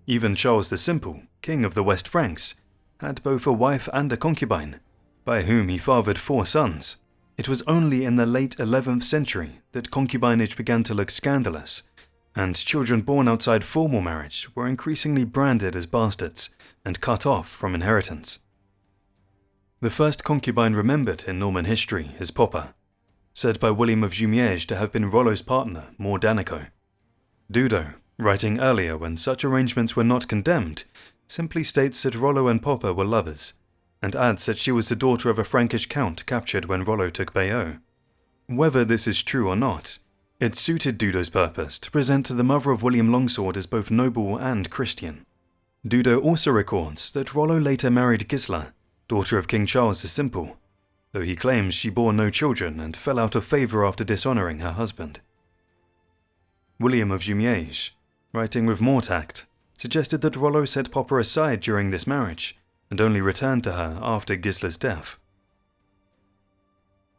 Even Charles the Simple, king of the West Franks, had both a wife and a concubine, by whom he fathered 4 sons. It was only in the late 11th century that concubinage began to look scandalous, and children born outside formal marriage were increasingly branded as bastards and cut off from inheritance. The first concubine remembered in Norman history is Poppa, said by William of Jumièges to have been Rollo's partner, more Danico. Dudo, writing earlier when such arrangements were not condemned, simply states that Rollo and Poppa were lovers, and adds that she was the daughter of a Frankish count captured when Rollo took Bayeux. Whether this is true or not, It suited Dudo's purpose to present the mother of William Longsword as both noble and Christian. Dudo also records that Rollo later married Gisla, daughter of King Charles the Simple, though he claims she bore no children and fell out of favour after dishonouring her husband. William of Jumièges, writing with more tact, suggested that Rollo set Popper aside during this marriage and only returned to her after Gisla's death.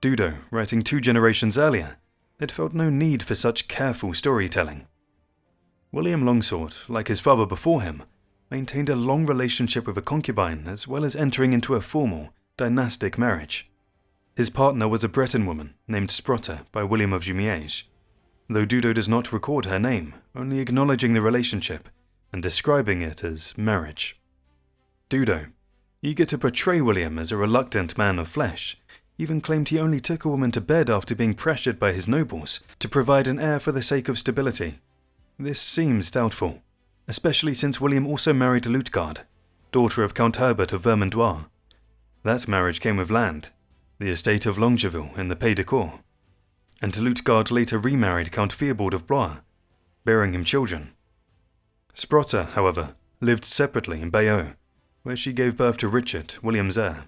Dudo, writing 2 generations earlier, had felt no need for such careful storytelling. William Longsword, like his father before him, maintained a long relationship with a concubine as well as entering into a formal, dynastic marriage. His partner was a Breton woman named Sprotta by William of Jumièges, though Dudo does not record her name, only acknowledging the relationship and describing it as marriage. Dudo, eager to portray William as a reluctant man of flesh, even claimed he only took a woman to bed after being pressured by his nobles to provide an heir for the sake of stability. This seems doubtful, especially since William also married Luitgard, daughter of Count Herbert of Vermandois. That marriage came with land, the estate of Longueville in the Pays de Cour, and Luitgard later remarried Count Theobald of Blois, bearing him children. Sprotta, however, lived separately in Bayeux, where she gave birth to Richard, William's heir.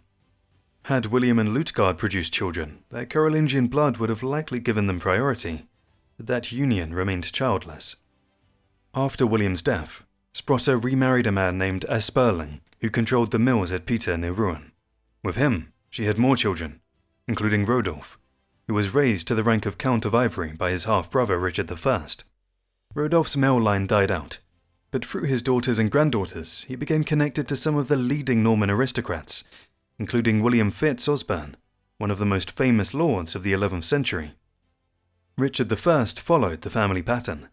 Had William and Luitgard produced children, their Carolingian blood would have likely given them priority, but that union remained childless. After William's death, Sprotta remarried a man named Esperling, who controlled the mills at Pita near Rouen. With him, she had more children, including Rodolphe, who was raised to the rank of Count of Ivory by his half-brother Richard I. Rodolphe's male line died out, but through his daughters and granddaughters he became connected to some of the leading Norman aristocrats, including William Fitz Osbern, one of the most famous lords of the 11th century. Richard I followed the family pattern.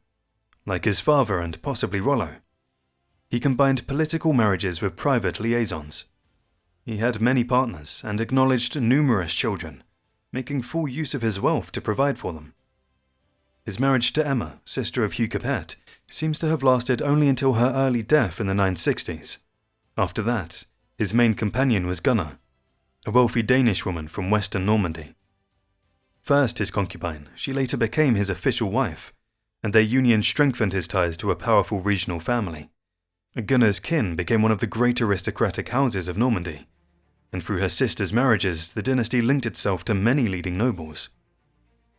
Like his father and possibly Rollo, he combined political marriages with private liaisons. He had many partners and acknowledged numerous children, making full use of his wealth to provide for them. His marriage to Emma, sister of Hugh Capet, seems to have lasted only until her early death in the 960s. After that, his main companion was Gunnar, a wealthy Danish woman from western Normandy. First his concubine, she later became his official wife, and their union strengthened his ties to a powerful regional family. Gunnar's kin became one of the great aristocratic houses of Normandy, and through her sister's marriages the dynasty linked itself to many leading nobles.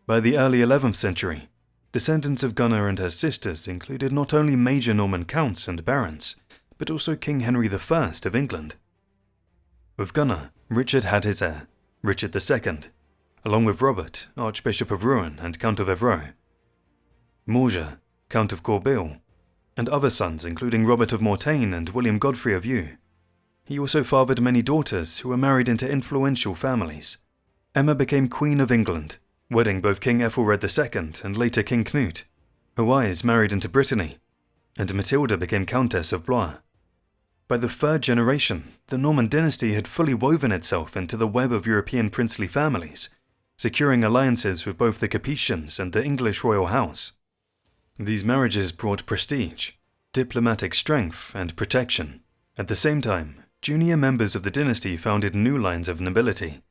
By the early 11th century, descendants of Gunnar and her sisters included not only major Norman counts and barons, but also King Henry I of England. With Gunnar, Richard had his heir, Richard II, along with Robert, Archbishop of Rouen and Count of Evreux, Morger, Count of Corbeil, and other sons including Robert of Mortain and William Godfrey of Eu. He also fathered many daughters who were married into influential families. Emma became Queen of England, wedding both King Ethelred II and later King Knut. Her wives married into Brittany, and Matilda became Countess of Blois. By the 3rd generation, the Norman dynasty had fully woven itself into the web of European princely families, securing alliances with both the Capetians and the English royal house. These marriages brought prestige, diplomatic strength, and protection. At the same time, junior members of the dynasty founded new lines of nobility,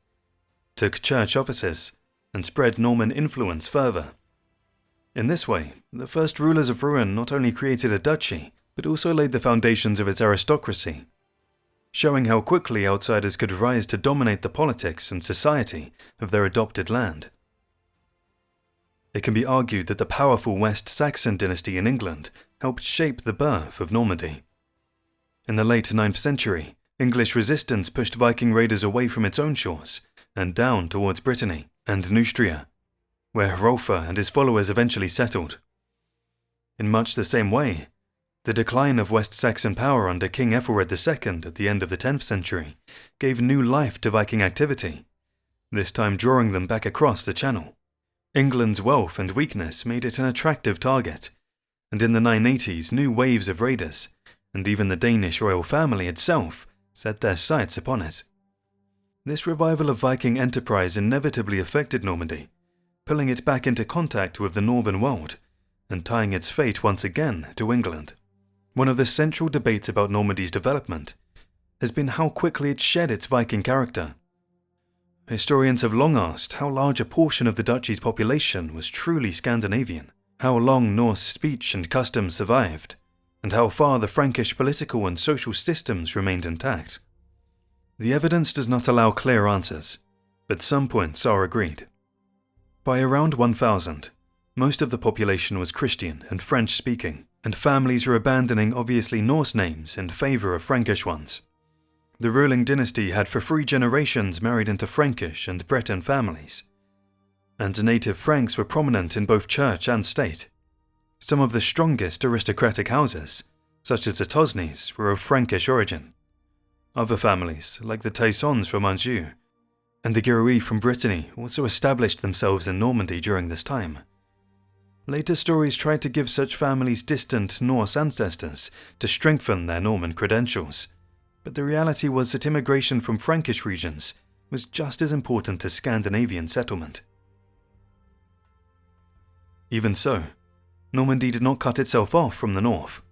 took church offices, and spread Norman influence further. In this way, the first rulers of Rouen not only created a duchy, but also laid the foundations of its aristocracy, showing how quickly outsiders could rise to dominate the politics and society of their adopted land. It can be argued that the powerful West Saxon dynasty in England helped shape the birth of Normandy. In the late 9th century, English resistance pushed Viking raiders away from its own shores and down towards Brittany and Neustria, where Hrolfr and his followers eventually settled. In much the same way, the decline of West Saxon power under King Ethelred II at the end of the 10th century gave new life to Viking activity, this time drawing them back across the Channel. England's wealth and weakness made it an attractive target, and in the 980s new waves of raiders, and even the Danish royal family itself, set their sights upon it. This revival of Viking enterprise inevitably affected Normandy, pulling it back into contact with the northern world, and tying its fate once again to England. One of the central debates about Normandy's development has been how quickly it shed its Viking character. Historians have long asked how large a portion of the duchy's population was truly Scandinavian, how long Norse speech and customs survived, and how far the Frankish political and social systems remained intact. The evidence does not allow clear answers, but some points are agreed. By around 1000, most of the population was Christian and French-speaking, and families were abandoning obviously Norse names in favour of Frankish ones. The ruling dynasty had for 3 generations married into Frankish and Breton families, and native Franks were prominent in both church and state. Some of the strongest aristocratic houses, such as the Tosnes, were of Frankish origin. Other families, like the Taissons from Anjhu and the Girouis from Brittany, also established themselves in Normandy during this time. Later stories tried to give such families distant Norse ancestors to strengthen their Norman credentials, but the reality was that immigration from Frankish regions was just as important as Scandinavian settlement. Even so, Normandy did not cut itself off from the north.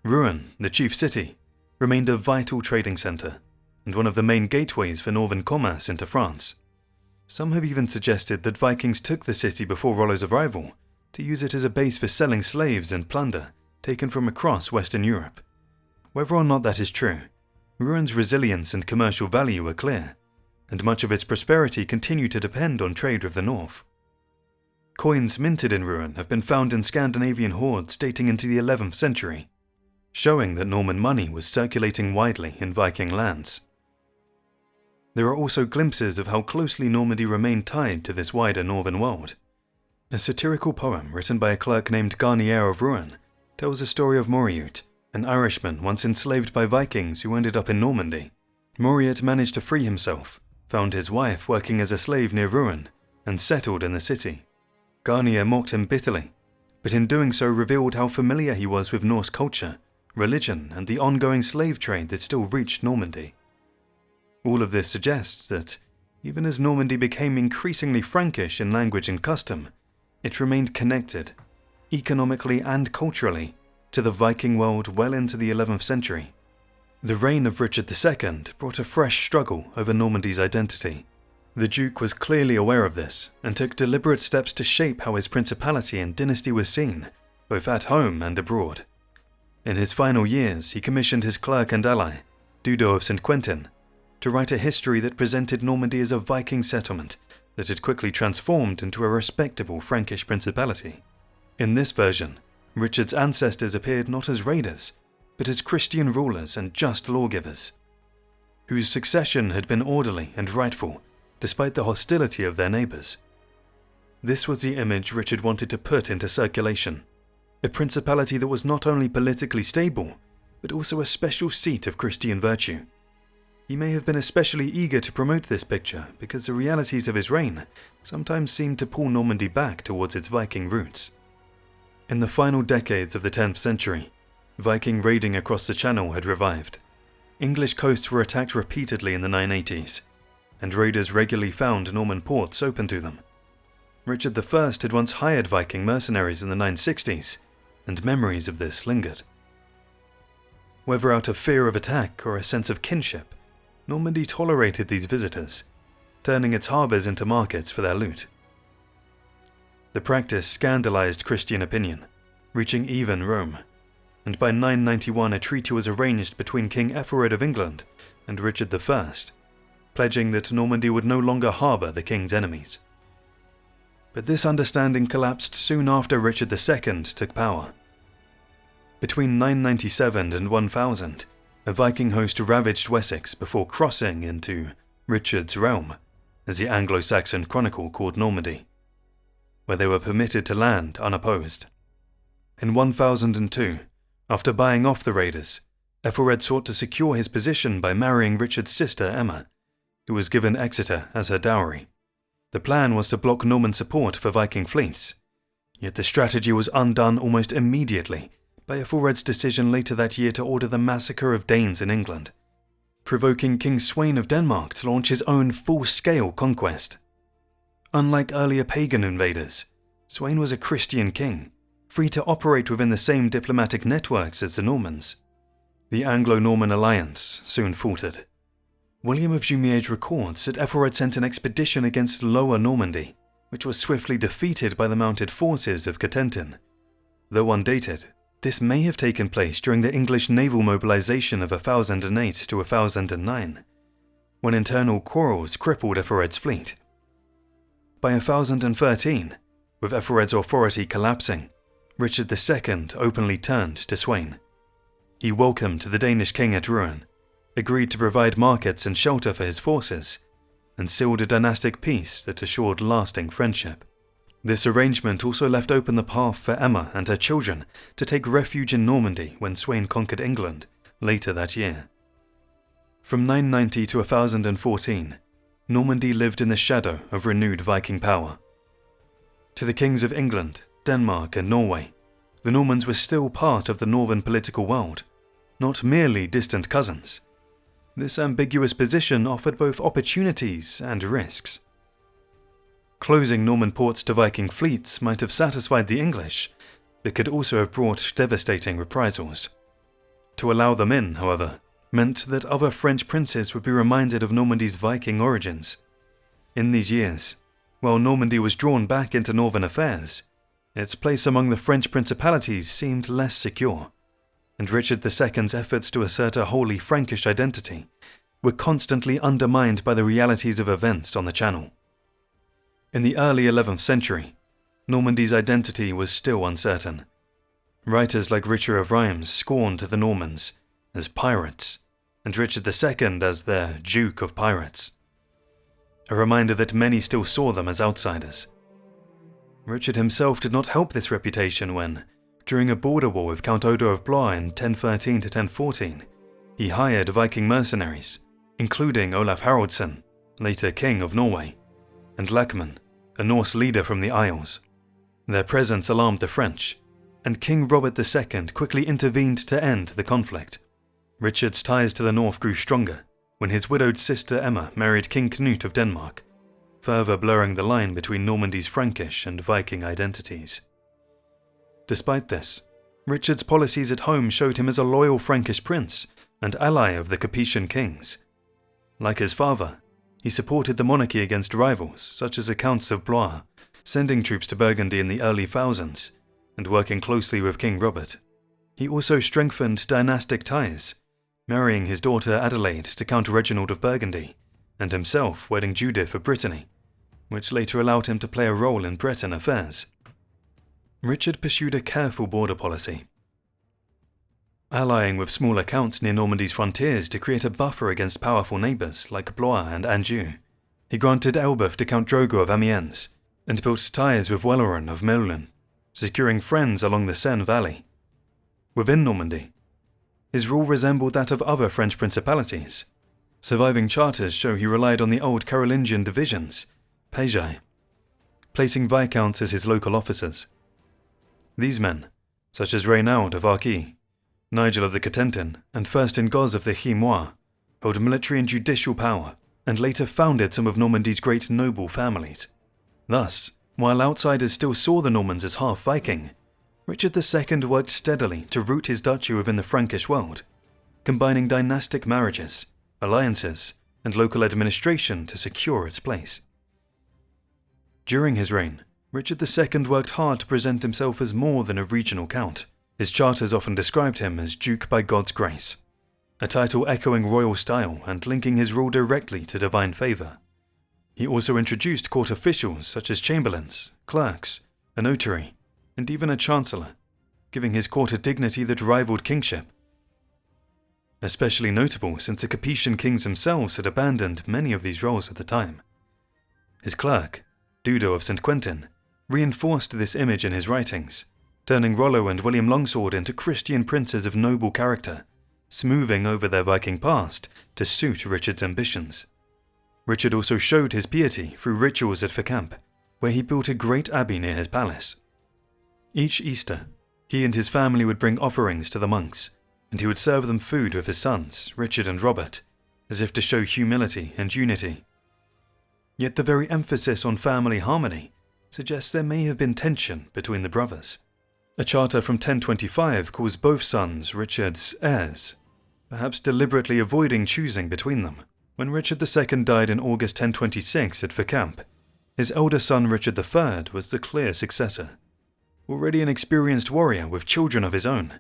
Rouen, the chief city, remained a vital trading centre and one of the main gateways for northern commerce into France. Some have even suggested that Vikings took the city before Rollo's arrival to use it as a base for selling slaves and plunder taken from across Western Europe. Whether or not that is true, Rouen's resilience and commercial value are clear, and much of its prosperity continued to depend on trade with the north. Coins minted in Rouen have been found in Scandinavian hoards dating into the 11th century, showing that Norman money was circulating widely in Viking lands. There are also glimpses of how closely Normandy remained tied to this wider northern world. A satirical poem written by a clerk named Garnier of Rouen tells a story of Moriut, an Irishman once enslaved by Vikings who ended up in Normandy. Moriut managed to free himself, found his wife working as a slave near Rouen, and settled in the city. Garnier mocked him bitterly, but in doing so revealed how familiar he was with Norse culture, religion, and the ongoing slave trade that still reached Normandy. All of this suggests that, even as Normandy became increasingly Frankish in language and custom, it remained connected, economically and culturally, to the Viking world well into the 11th century. The reign of Richard II brought a fresh struggle over Normandy's identity. The Duke was clearly aware of this and took deliberate steps to shape how his principality and dynasty was seen, both at home and abroad. In his final years, he commissioned his clerk and ally, Dudo of St. Quentin, to write a history that presented Normandy as a Viking settlement that had quickly transformed into a respectable Frankish principality. In this version, Richard's ancestors appeared not as raiders, but as Christian rulers and just lawgivers, whose succession had been orderly and rightful, despite the hostility of their neighbours. This was the image Richard wanted to put into circulation, a principality that was not only politically stable, but also a special seat of Christian virtue. He may have been especially eager to promote this picture because the realities of his reign sometimes seemed to pull Normandy back towards its Viking roots. In the final decades of the 10th century, Viking raiding across the Channel had revived. English coasts were attacked repeatedly in the 980s, and raiders regularly found Norman ports open to them. Richard I had once hired Viking mercenaries in the 960s, and memories of this lingered. Whether out of fear of attack or a sense of kinship, Normandy tolerated these visitors, turning its harbours into markets for their loot. The practice scandalized Christian opinion, reaching even Rome, and by 991 a treaty was arranged between King Ethelred of England and Richard I, pledging that Normandy would no longer harbour the king's enemies. But this understanding collapsed soon after Richard II took power. Between 997 and 1000, a Viking host ravaged Wessex before crossing into Richard's realm, as the Anglo-Saxon Chronicle called Normandy, where they were permitted to land unopposed. In 1002, after buying off the raiders, Ethelred sought to secure his position by marrying Richard's sister Emma, who was given Exeter as her dowry. The plan was to block Norman support for Viking fleets, yet the strategy was undone almost immediately by Ethelred's decision later that year to order the massacre of Danes in England, provoking King Sweyn of Denmark to launch his own full-scale conquest. Unlike earlier pagan invaders, Sweyn was a Christian king, free to operate within the same diplomatic networks as the Normans. The Anglo-Norman alliance soon faltered. William of Jumièges records that Ethelred sent an expedition against Lower Normandy, which was swiftly defeated by the mounted forces of Cotentin. Though undated, this may have taken place during the English naval mobilization of 1008 to 1009, when internal quarrels crippled Ethelred's fleet. By 1013, with Ethelred's authority collapsing, Richard II openly turned to Sweyn. He welcomed the Danish king at Rouen, agreed to provide markets and shelter for his forces, and sealed a dynastic peace that assured lasting friendship. This arrangement also left open the path for Emma and her children to take refuge in Normandy when Sweyn conquered England later that year. From 990 to 1014, Normandy lived in the shadow of renewed Viking power. To the kings of England, Denmark and Norway, the Normans were still part of the northern political world, not merely distant cousins. This ambiguous position offered both opportunities and risks. Closing Norman ports to Viking fleets might have satisfied the English, but could also have brought devastating reprisals. To allow them in, however, meant that other French princes would be reminded of Normandy's Viking origins. In these years, while Normandy was drawn back into northern affairs, its place among the French principalities seemed less secure, and Richard II's efforts to assert a wholly Frankish identity were constantly undermined by the realities of events on the Channel. In the early 11th century, Normandy's identity was still uncertain. Writers like Richard of Rheims scorned the Normans as pirates, and Richard II as their Duke of Pirates, a reminder that many still saw them as outsiders. Richard himself did not help this reputation when, during a border war with Count Odo of Blois in 1013 to 1014, he hired Viking mercenaries, including Olaf Haraldsson, later King of Norway, and Lackman, a Norse leader from the Isles. Their presence alarmed the French, and King Robert II quickly intervened to end the conflict. Richard's ties to the north grew stronger when his widowed sister Emma married King Knut of Denmark, further blurring the line between Normandy's Frankish and Viking identities. Despite this, Richard's policies at home showed him as a loyal Frankish prince and ally of the Capetian kings. Like his father, he supported the monarchy against rivals such as the Counts of Blois, sending troops to Burgundy in the early thousands, and working closely with King Robert. He also strengthened dynastic ties, marrying his daughter Adelaide to Count Reginald of Burgundy, and himself wedding Judith of Brittany, which later allowed him to play a role in Breton affairs. Richard pursued a careful border policy, allying with smaller counts near Normandy's frontiers to create a buffer against powerful neighbours like Blois and Anjou. He granted Elbeuf to Count Drogo of Amiens, and built ties with Welleran of Melun, securing friends along the Seine Valley. Within Normandy, his rule resembled that of other French principalities. Surviving charters show he relied on the old Carolingian divisions, pages, placing viscounts as his local officers. These men, such as Reynaud of Arquis, Nigel of the Cotentin, and Furstengoz of the Chimois, held military and judicial power, and later founded some of Normandy's great noble families. Thus, while outsiders still saw the Normans as half Viking, Richard II worked steadily to root his duchy within the Frankish world, combining dynastic marriages, alliances, and local administration to secure its place. During his reign, Richard II worked hard to present himself as more than a regional count. His charters often described him as Duke by God's grace, a title echoing royal style and linking his rule directly to divine favour. He also introduced court officials such as chamberlains, clerks, a notary, and even a chancellor, giving his court a dignity that rivaled kingship. Especially notable since the Capetian kings themselves had abandoned many of these roles at the time. His clerk, Dudo of St. Quentin, reinforced this image in his writings, turning Rollo and William Longsword into Christian princes of noble character, smoothing over their Viking past to suit Richard's ambitions. Richard also showed his piety through rituals at Fécamp, where he built a great abbey near his palace. Each Easter, he and his family would bring offerings to the monks, and he would serve them food with his sons, Richard and Robert, as if to show humility and unity. Yet the very emphasis on family harmony suggests there may have been tension between the brothers. A charter from 1025 calls both sons Richard's heirs, perhaps deliberately avoiding choosing between them. When Richard II died in August 1026 at Verkamp, his elder son Richard III was the clear successor. Already an experienced warrior with children of his own,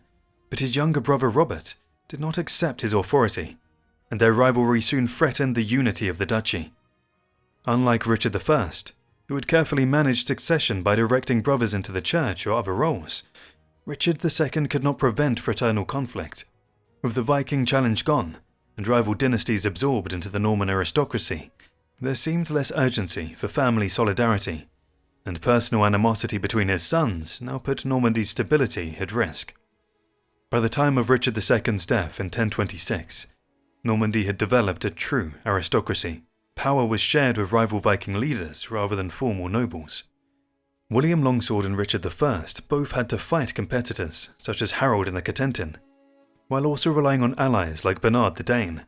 but his younger brother Robert did not accept his authority, and their rivalry soon threatened the unity of the duchy. Unlike Richard I, who had carefully managed succession by directing brothers into the church or other roles, Richard II could not prevent fraternal conflict. With the Viking challenge gone, and rival dynasties absorbed into the Norman aristocracy, there seemed less urgency for family solidarity, and personal animosity between his sons now put Normandy's stability at risk. By the time of Richard II's death in 1026, Normandy had developed a true aristocracy. Power was shared with rival Viking leaders rather than formal nobles. William Longsword and Richard I both had to fight competitors such as Harold and the Cotentin, while also relying on allies like Bernard the Dane.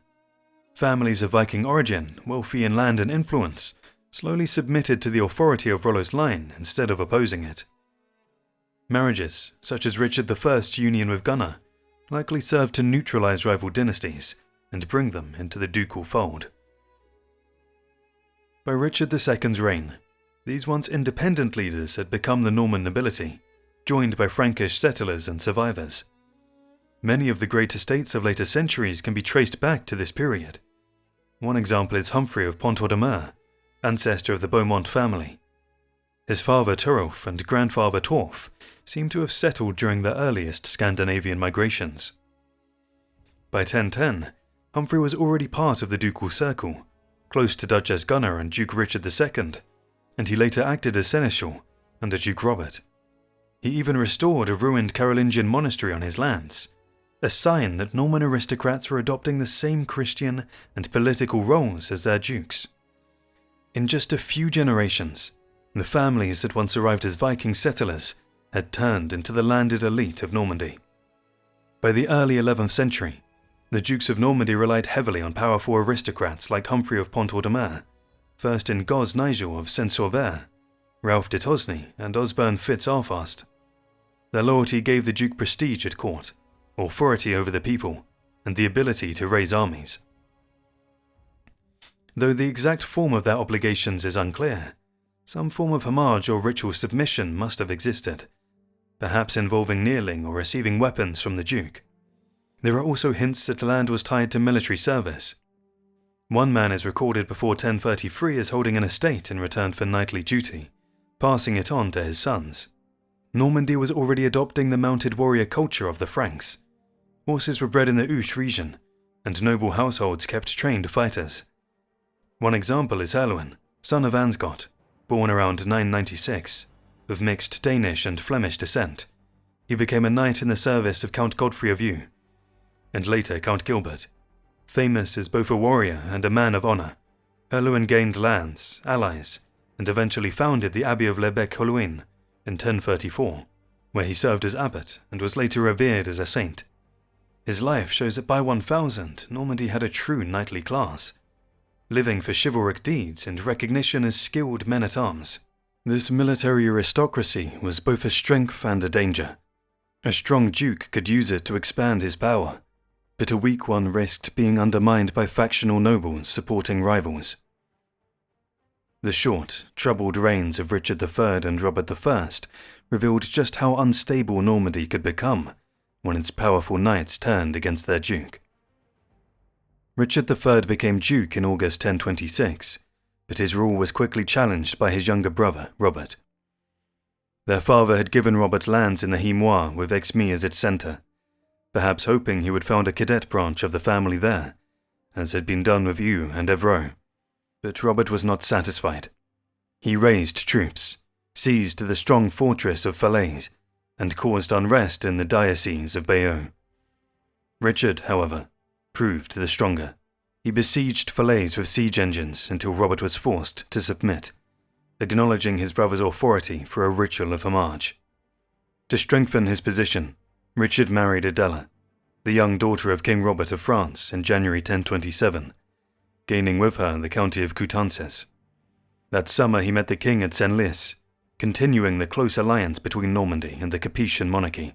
Families of Viking origin, wealthy in land and influence, slowly submitted to the authority of Rollo's line instead of opposing it. Marriages, such as Richard I's union with Gunnar, likely served to neutralize rival dynasties and bring them into the ducal fold. By Richard II's reign, these once independent leaders had become the Norman nobility, joined by Frankish settlers and survivors. Many of the great estates of later centuries can be traced back to this period. One example is Humphrey of Pont-Audemer, ancestor of the Beaumont family. His father Turulf and grandfather Torf seem to have settled during the earliest Scandinavian migrations. By 1010, Humphrey was already part of the ducal circle, close to Duchess Gunnar and Duke Richard II, and he later acted as seneschal under Duke Robert. He even restored a ruined Carolingian monastery on his lands, a sign that Norman aristocrats were adopting the same Christian and political roles as their dukes. In just a few generations, the families that once arrived as Viking settlers had turned into the landed elite of Normandy. By the early 11th century, the Dukes of Normandy relied heavily on powerful aristocrats like Humphrey of Pont-Audemer, first in Gos Nigel of Saint-Sauveur, Ralph de Tosny and Osbern Fitz-Arfast. Their loyalty gave the Duke prestige at court, authority over the people, and the ability to raise armies. Though the exact form of their obligations is unclear, some form of homage or ritual submission must have existed, perhaps involving kneeling or receiving weapons from the Duke. There are also hints that the land was tied to military service. One man is recorded before 1033 as holding an estate in return for knightly duty, passing it on to his sons. Normandy was already adopting the mounted warrior culture of the Franks. Horses were bred in the Ouche region, and noble households kept trained fighters. One example is Herluin, son of Ansgot, born around 996, of mixed Danish and Flemish descent. He became a knight in the service of Count Godfrey of Eu, and later Count Gilbert. Famous as both a warrior and a man of honour, Herluin gained lands, allies, and eventually founded the Abbey of Le Bec-Holuin in 1034, where he served as abbot and was later revered as a saint. His life shows that by 1000, Normandy had a true knightly class, living for chivalric deeds and recognition as skilled men-at-arms. This military aristocracy was both a strength and a danger. A strong duke could use it to expand his power, but a weak one risked being undermined by factional nobles supporting rivals. The short, troubled reigns of Richard III and Robert I revealed just how unstable Normandy could become when its powerful knights turned against their duke. Richard III became duke in August 1026, but his rule was quickly challenged by his younger brother, Robert. Their father had given Robert lands in the Himois with Exmy as its centre, perhaps hoping he would found a cadet branch of the family there, as had been done with Eu and Evreux. But Robert was not satisfied. He raised troops, seized the strong fortress of Falaise, and caused unrest in the diocese of Bayeux. Richard, however, proved the stronger. He besieged Falaise with siege engines until Robert was forced to submit, acknowledging his brother's authority for a ritual of homage. To strengthen his position, Richard married Adela, the young daughter of King Robert of France, in January 1027, gaining with her the county of Coutances. That summer he met the king at Senlis, continuing the close alliance between Normandy and the Capetian monarchy.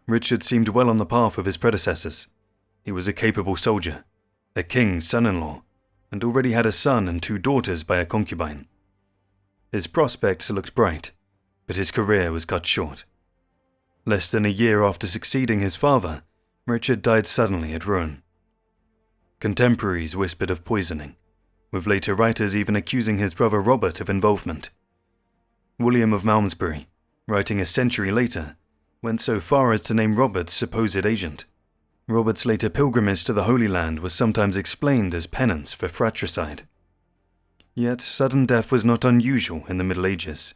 Richard seemed well on the path of his predecessors. He was a capable soldier, a king's son-in-law, and already had a son and 2 daughters by a concubine. His prospects looked bright, but his career was cut short. Less than a year after succeeding his father, Richard died suddenly at Rouen. Contemporaries whispered of poisoning, with later writers even accusing his brother Robert of involvement. William of Malmesbury, writing a century later, went so far as to name Robert's supposed agent. Robert's later pilgrimage to the Holy Land was sometimes explained as penance for fratricide. Yet sudden death was not unusual in the Middle Ages.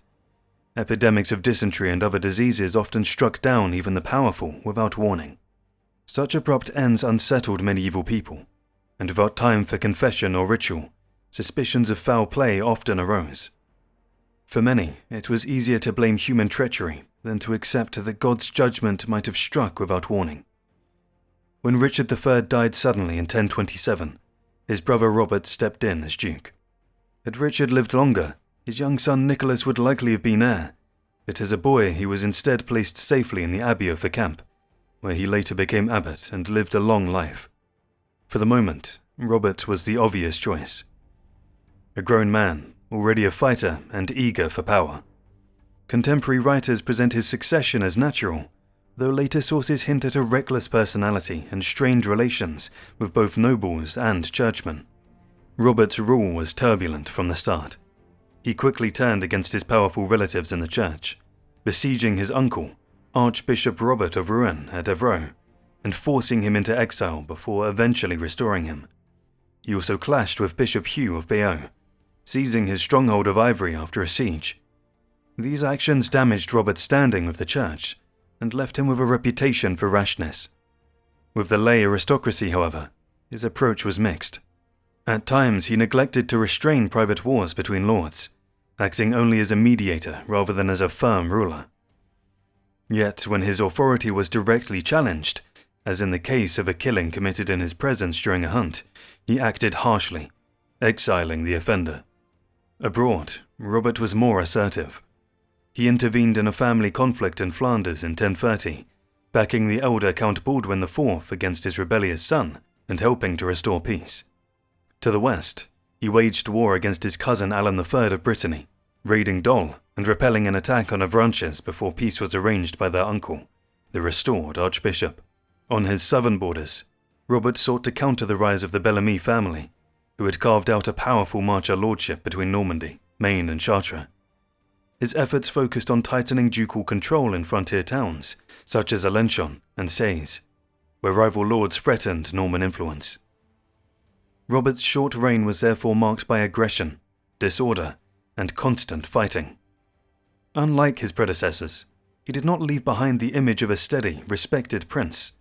Epidemics of dysentery and other diseases often struck down even the powerful without warning. Such abrupt ends unsettled medieval people, and without time for confession or ritual, suspicions of foul play often arose. For many, it was easier to blame human treachery than to accept that God's judgment might have struck without warning. When Richard III died suddenly in 1027, his brother Robert stepped in as Duke. Had Richard lived longer, his young son Nicholas would likely have been heir, but as a boy he was instead placed safely in the Abbey of Vercamp, where he later became abbot and lived a long life. For the moment, Robert was the obvious choice. A grown man, already a fighter and eager for power. Contemporary writers present his succession as natural, though later sources hint at a reckless personality and strained relations with both nobles and churchmen. Robert's rule was turbulent from the start. He quickly turned against his powerful relatives in the church, besieging his uncle, Archbishop Robert of Rouen at Evreux, and forcing him into exile before eventually restoring him. He also clashed with Bishop Hugh of Bayeux, seizing his stronghold of Ivry after a siege. These actions damaged Robert's standing with the church, and left him with a reputation for rashness. With the lay aristocracy, however, his approach was mixed. At times he neglected to restrain private wars between lords, acting only as a mediator rather than as a firm ruler. Yet when his authority was directly challenged, as in the case of a killing committed in his presence during a hunt, he acted harshly, exiling the offender. Abroad, Robert was more assertive. He intervened in a family conflict in Flanders in 1030, backing the elder Count Baldwin IV against his rebellious son and helping to restore peace. To the west, he waged war against his cousin Alan III of Brittany, raiding Dol and repelling an attack on Avranches before peace was arranged by their uncle, the restored archbishop. On his southern borders, Robert sought to counter the rise of the Bellamy family, who had carved out a powerful marcher lordship between Normandy, Maine and Chartres. His efforts focused on tightening ducal control in frontier towns, such as Alençon and Sées, where rival lords threatened Norman influence. Robert's short reign was therefore marked by aggression, disorder, and constant fighting. Unlike his predecessors, he did not leave behind the image of a steady, respected prince.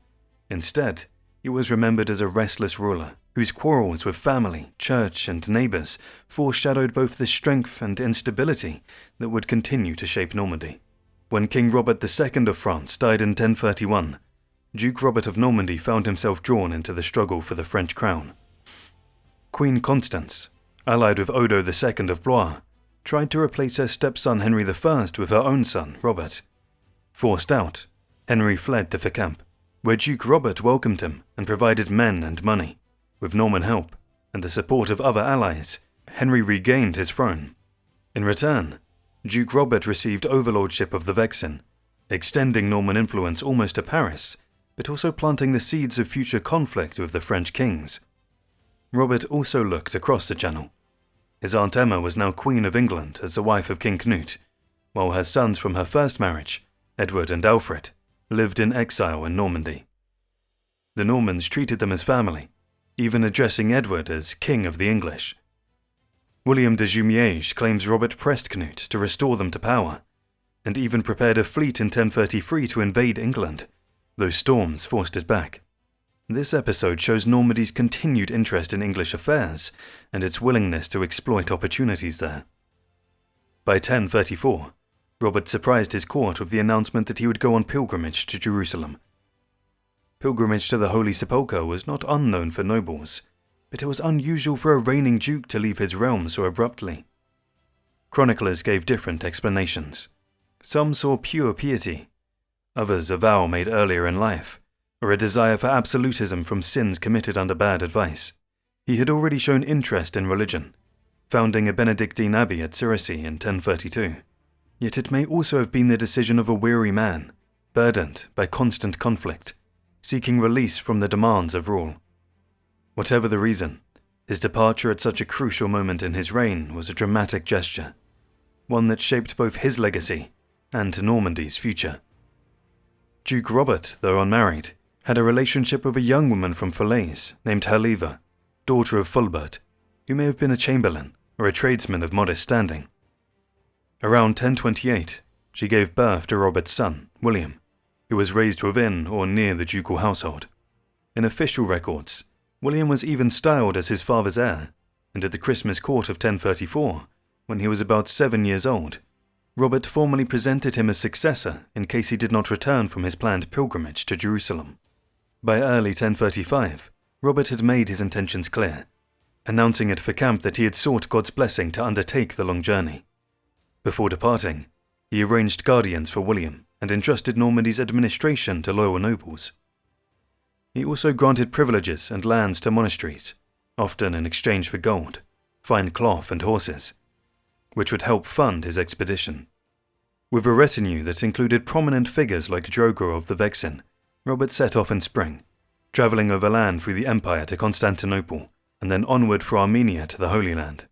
Instead, he was remembered as a restless ruler whose quarrels with family, church, and neighbours foreshadowed both the strength and instability that would continue to shape Normandy. When King Robert II of France died in 1031, Duke Robert of Normandy found himself drawn into the struggle for the French crown. Queen Constance, allied with Odo II of Blois, tried to replace her stepson Henry I with her own son, Robert. Forced out, Henry fled to Vercamp, where Duke Robert welcomed him and provided men and money. With Norman help and the support of other allies, Henry regained his throne. In return, Duke Robert received overlordship of the Vexin, extending Norman influence almost to Paris, but also planting the seeds of future conflict with the French kings. Robert also looked across the Channel. His Aunt Emma was now Queen of England as the wife of King Canute, while her sons from her first marriage, Edward and Alfred, lived in exile in Normandy. The Normans treated them as family, even addressing Edward as King of the English. William de Jumièges claims Robert pressed Canute to restore them to power, and even prepared a fleet in 1033 to invade England, though storms forced it back. This episode shows Normandy's continued interest in English affairs and its willingness to exploit opportunities there. By 1034, Robert surprised his court with the announcement that he would go on pilgrimage to Jerusalem. Pilgrimage to the Holy Sepulchre was not unknown for nobles, but it was unusual for a reigning duke to leave his realm so abruptly. Chroniclers gave different explanations. Some saw pure piety, others a vow made earlier in life, or a desire for absolutism from sins committed under bad advice. He had already shown interest in religion, founding a Benedictine abbey at Cerisy in 1032. Yet it may also have been the decision of a weary man, burdened by constant conflict, seeking release from the demands of rule. Whatever the reason, his departure at such a crucial moment in his reign was a dramatic gesture, one that shaped both his legacy and Normandy's future. Duke Robert, though unmarried, had a relationship with a young woman from Falaise named Herleva, daughter of Fulbert, who may have been a chamberlain or a tradesman of modest standing. Around 1028, she gave birth to Robert's son, William, who was raised within or near the ducal household. In official records, William was even styled as his father's heir, and at the Christmas court of 1034, when he was about 7 years old, Robert formally presented him as successor in case he did not return from his planned pilgrimage to Jerusalem. By early 1035, Robert had made his intentions clear, announcing at Fécamp that he had sought God's blessing to undertake the long journey. Before departing, he arranged guardians for William and entrusted Normandy's administration to loyal nobles. He also granted privileges and lands to monasteries, often in exchange for gold, fine cloth and horses, which would help fund his expedition. With a retinue that included prominent figures like Drogo of the Vexin, Robert set off in spring, travelling overland through the empire to Constantinople and then onward through Armenia to the Holy Land.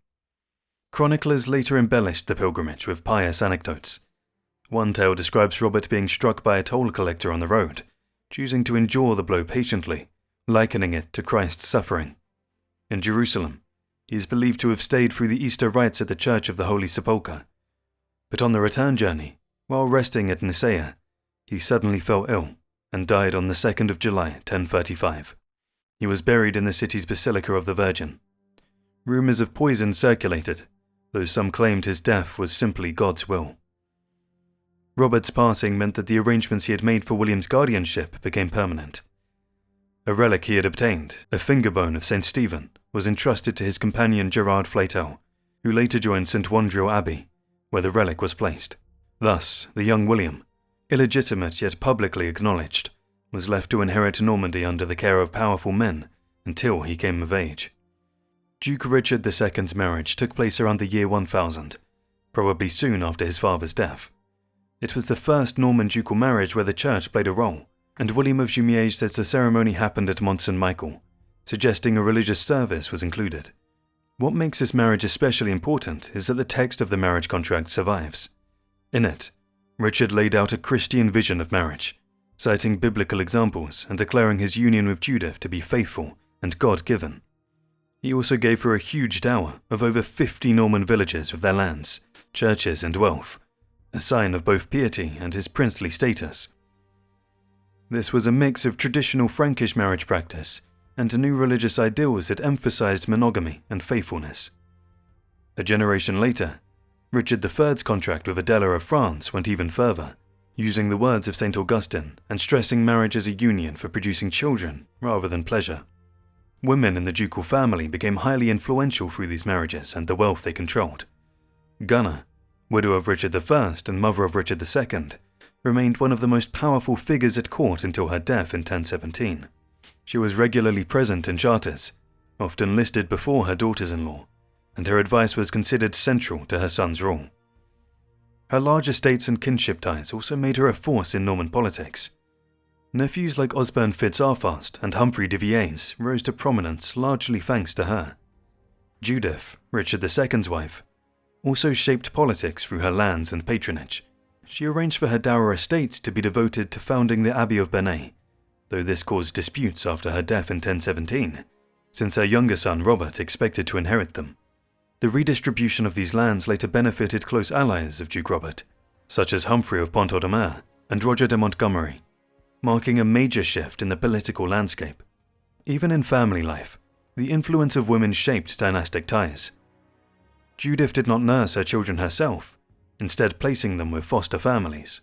Chroniclers later embellished the pilgrimage with pious anecdotes. One tale describes Robert being struck by a toll collector on the road, choosing to endure the blow patiently, likening it to Christ's suffering. In Jerusalem, he is believed to have stayed through the Easter rites at the Church of the Holy Sepulchre. But on the return journey, while resting at Nicaea, he suddenly fell ill and died on the 2nd of July, 1035. He was buried in the city's Basilica of the Virgin. Rumours of poison circulated, though some claimed his death was simply God's will. Robert's passing meant that the arrangements he had made for William's guardianship became permanent. A relic he had obtained, a finger bone of St. Stephen, was entrusted to his companion Gerard Fleitel, who later joined St. Wandril Abbey, where the relic was placed. Thus, the young William, illegitimate yet publicly acknowledged, was left to inherit Normandy under the care of powerful men until he came of age. Duke Richard II's marriage took place around the year 1000, probably soon after his father's death. It was the first Norman ducal marriage where the church played a role, and William of Jumièges says the ceremony happened at Mont Saint-Michel, suggesting a religious service was included. What makes this marriage especially important is that the text of the marriage contract survives. In it, Richard laid out a Christian vision of marriage, citing biblical examples and declaring his union with Judith to be faithful and God-given. He also gave her a huge dower of over 50 Norman villages with their lands, churches and wealth, a sign of both piety and his princely status. This was a mix of traditional Frankish marriage practice and new religious ideals that emphasized monogamy and faithfulness. A generation later, Richard III's contract with Adela of France went even further, using the words of St. Augustine and stressing marriage as a union for producing children rather than pleasure. Women in the ducal family became highly influential through these marriages and the wealth they controlled. Gunna, widow of Richard I and mother of Richard II, remained one of the most powerful figures at court until her death in 1017. She was regularly present in charters, often listed before her daughters-in-law, and her advice was considered central to her son's rule. Her large estates and kinship ties also made her a force in Norman politics. Nephews like Osbern Fitz-Arfast and Humphrey de Viers rose to prominence largely thanks to her. Judith, Richard II's wife, also shaped politics through her lands and patronage. She arranged for her dower estates to be devoted to founding the Abbey of Bernay, though this caused disputes after her death in 1017, since her younger son Robert expected to inherit them. The redistribution of these lands later benefited close allies of Duke Robert, such as Humphrey of Pont-Audemer and Roger de Montgomery, marking a major shift in the political landscape. Even in family life, the influence of women shaped dynastic ties. Judith did not nurse her children herself, instead placing them with foster families.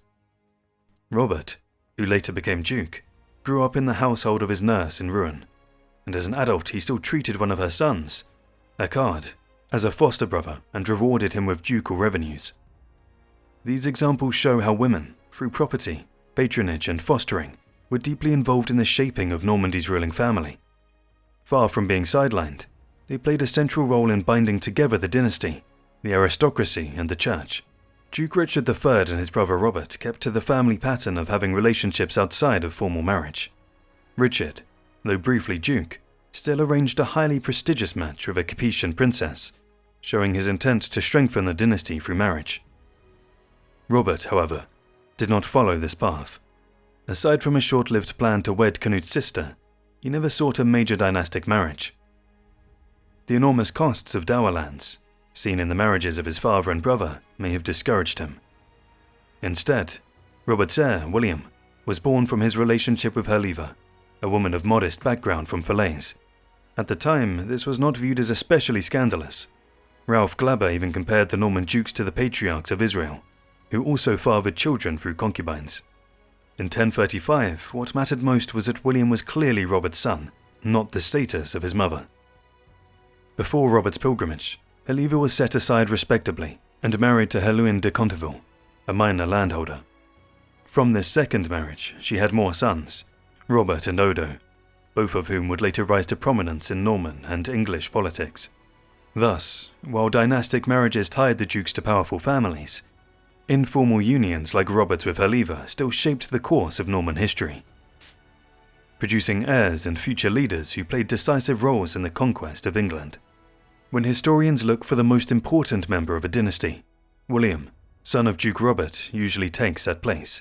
Robert, who later became Duke, grew up in the household of his nurse in Rouen, and as an adult he still treated one of her sons, Eckhard, as a foster brother and rewarded him with ducal revenues. These examples show how women, through property, patronage and fostering, were deeply involved in the shaping of Normandy's ruling family. Far from being sidelined, They played a central role in binding together the dynasty, the aristocracy, and the church. Duke Richard III and his brother Robert kept to the family pattern of having relationships outside of formal marriage. Richard, though briefly Duke, still arranged a highly prestigious match with a Capetian princess, showing his intent to strengthen the dynasty through marriage. Robert, however, did not follow this path. Aside from a short-lived plan to wed Canute's sister, he never sought a major dynastic marriage. The enormous costs of dower lands, seen in the marriages of his father and brother, may have discouraged him. Instead, Robert's heir, William, was born from his relationship with Herleva, a woman of modest background from Falaise. At the time, this was not viewed as especially scandalous. Ralph Glaber even compared the Norman dukes to the patriarchs of Israel, who also fathered children through concubines. In 1035, what mattered most was that William was clearly Robert's son, not the status of his mother. Before Robert's pilgrimage, Herleva was set aside respectably and married to Herluin de Conteville, a minor landholder. From this second marriage, she had more sons, Robert and Odo, both of whom would later rise to prominence in Norman and English politics. Thus, while dynastic marriages tied the dukes to powerful families, informal unions like Robert's with Herleva still shaped the course of Norman history, producing heirs and future leaders who played decisive roles in the conquest of England. When historians look for the most important member of a dynasty, William, son of Duke Robert, usually takes that place.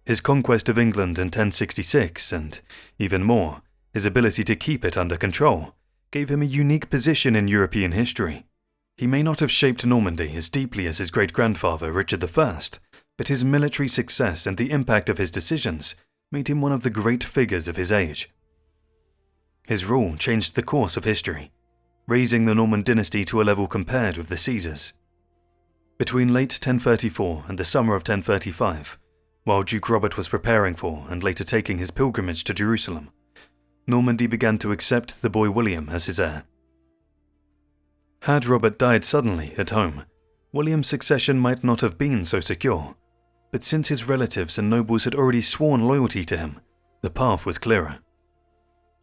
His conquest of England in 1066, and even more, his ability to keep it under control, gave him a unique position in European history. He may not have shaped Normandy as deeply as his great-grandfather Richard I, but his military success and the impact of his decisions made him one of the great figures of his age. His rule changed the course of history, raising the Norman dynasty to a level compared with the Caesars. Between late 1034 and the summer of 1035, while Duke Robert was preparing for and later taking his pilgrimage to Jerusalem, Normandy began to accept the boy William as his heir. Had Robert died suddenly at home, William's succession might not have been so secure, but since his relatives and nobles had already sworn loyalty to him, the path was clearer.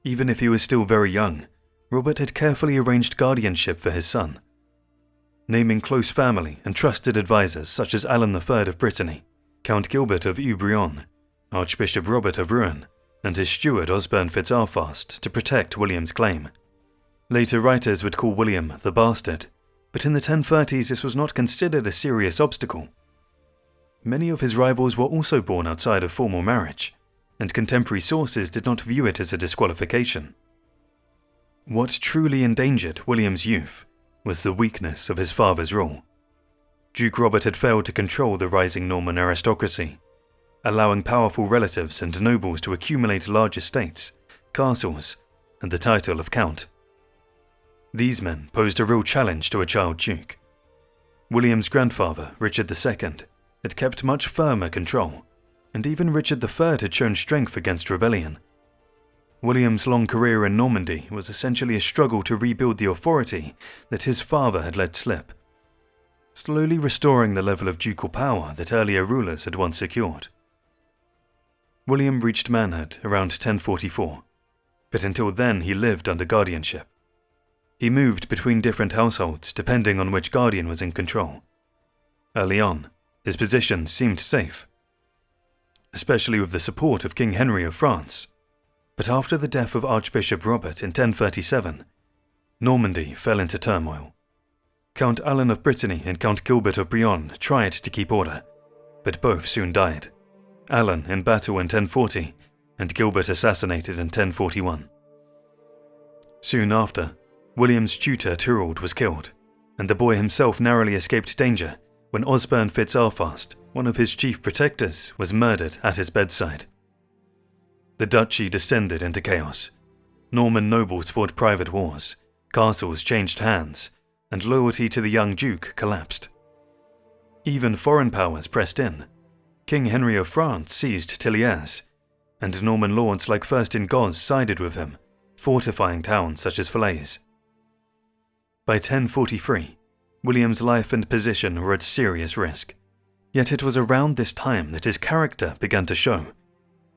Even if he was still very young, Robert had carefully arranged guardianship for his son, naming close family and trusted advisors such as Alan III of Brittany, Count Gilbert of Aubryon, Archbishop Robert of Rouen, and his steward Osbern Fitzalfast to protect William's claim. Later writers would call William the Bastard, but in the 1030s this was not considered a serious obstacle. Many of his rivals were also born outside of formal marriage, and contemporary sources did not view it as a disqualification. What truly endangered William's youth was the weakness of his father's rule. Duke Robert had failed to control the rising Norman aristocracy, allowing powerful relatives and nobles to accumulate large estates, castles, and the title of Count. These men posed a real challenge to a child duke. William's grandfather, Richard II, had kept much firmer control, and even Richard III had shown strength against rebellion. William's long career in Normandy was essentially a struggle to rebuild the authority that his father had let slip, slowly restoring the level of ducal power that earlier rulers had once secured. William reached manhood around 1044, but until then he lived under guardianship. He moved between different households depending on which guardian was in control. Early on, his position seemed safe, especially with the support of King Henry of France. But after the death of Archbishop Robert in 1037, Normandy fell into turmoil. Count Alan of Brittany and Count Gilbert of Brionne tried to keep order, but both soon died. Alan in battle in 1040, and Gilbert assassinated in 1041. Soon after, William's tutor Turald was killed, and the boy himself narrowly escaped danger when Osbern Fitzalfast, one of his chief protectors, was murdered at his bedside. The duchy descended into chaos. Norman nobles fought private wars, castles changed hands, and loyalty to the young duke collapsed. Even foreign powers pressed in. King Henry of France seized Tillières, and Norman lords like Fürsten sided with him, fortifying towns such as Falaise. By 1043, William's life and position were at serious risk. Yet it was around this time that his character began to show.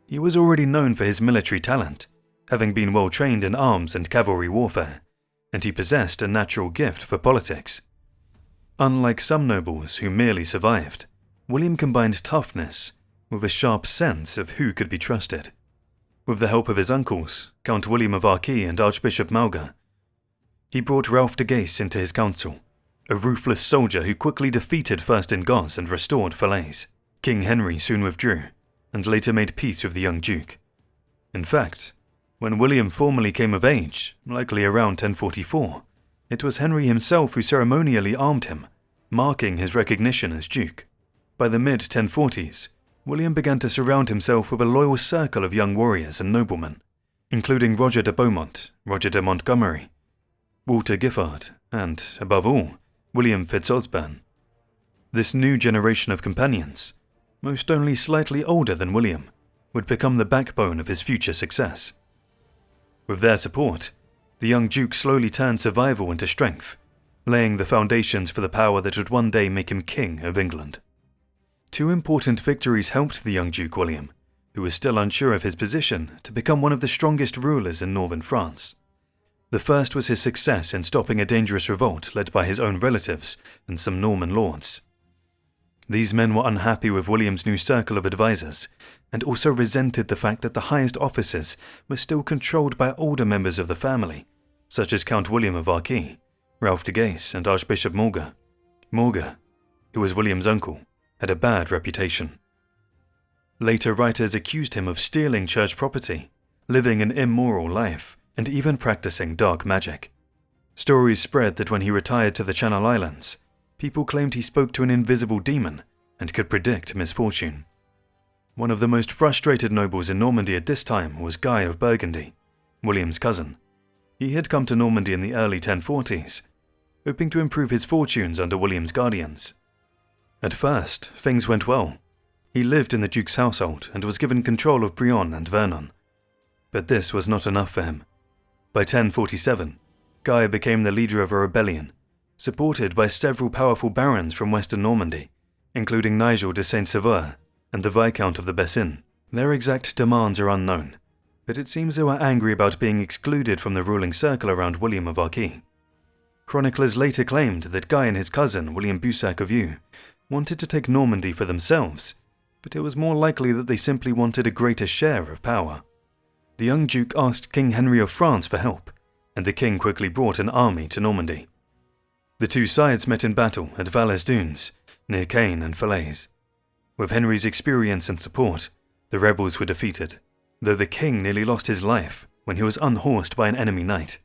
He was already known for his military talent, having been well trained in arms and cavalry warfare, and he possessed a natural gift for politics. Unlike some nobles who merely survived, William combined toughness with a sharp sense of who could be trusted. With the help of his uncles, Count William of Arques and Archbishop Maelga, he brought Ralph de Gace into his council, a ruthless soldier who quickly defeated Furstengoz and restored Falaise. King Henry soon withdrew, and later made peace with the young duke. In fact, when William formally came of age, likely around 1044, it was Henry himself who ceremonially armed him, marking his recognition as duke. By the mid-1040s, William began to surround himself with a loyal circle of young warriors and noblemen, including Roger de Beaumont, Roger de Montgomery, Walter Giffard, and, above all, William Fitz-Osbern. This new generation of companions, most only slightly older than William, would become the backbone of his future success. With their support, the young duke slowly turned survival into strength, laying the foundations for the power that would one day make him King of England. Two important victories helped the young Duke William, who was still unsure of his position, to become one of the strongest rulers in northern France. The first was his success in stopping a dangerous revolt led by his own relatives and some Norman lords. These men were unhappy with William's new circle of advisors, and also resented the fact that the highest offices were still controlled by older members of the family, such as Count William of Arques, Ralph de Gace, and Archbishop Maelga. Maelga, who was William's uncle, had a bad reputation. Later writers accused him of stealing church property, living an immoral life, and even practicing dark magic. Stories spread that when he retired to the Channel Islands, people claimed he spoke to an invisible demon and could predict misfortune. One of the most frustrated nobles in Normandy at this time was Guy of Burgundy, William's cousin. He had come to Normandy in the early 1040s, hoping to improve his fortunes under William's guardians. At first, things went well. He lived in the Duke's household and was given control of Brionne and Vernon. But this was not enough for him. By 1047, Guy became the leader of a rebellion, supported by several powerful barons from western Normandy, including Nigel de Saint-Sauveur and the Viscount of the Bessin. Their exact demands are unknown, but it seems they were angry about being excluded from the ruling circle around William of Arques. Chroniclers later claimed that Guy and his cousin, William Boussac of Eu, wanted to take Normandy for themselves, but it was more likely that they simply wanted a greater share of power. The young duke asked King Henry of France for help, and the king quickly brought an army to Normandy. The two sides met in battle at Val Dunes, near Caen and Falaise. With Henry's experience and support, the rebels were defeated, though the king nearly lost his life when he was unhorsed by an enemy knight.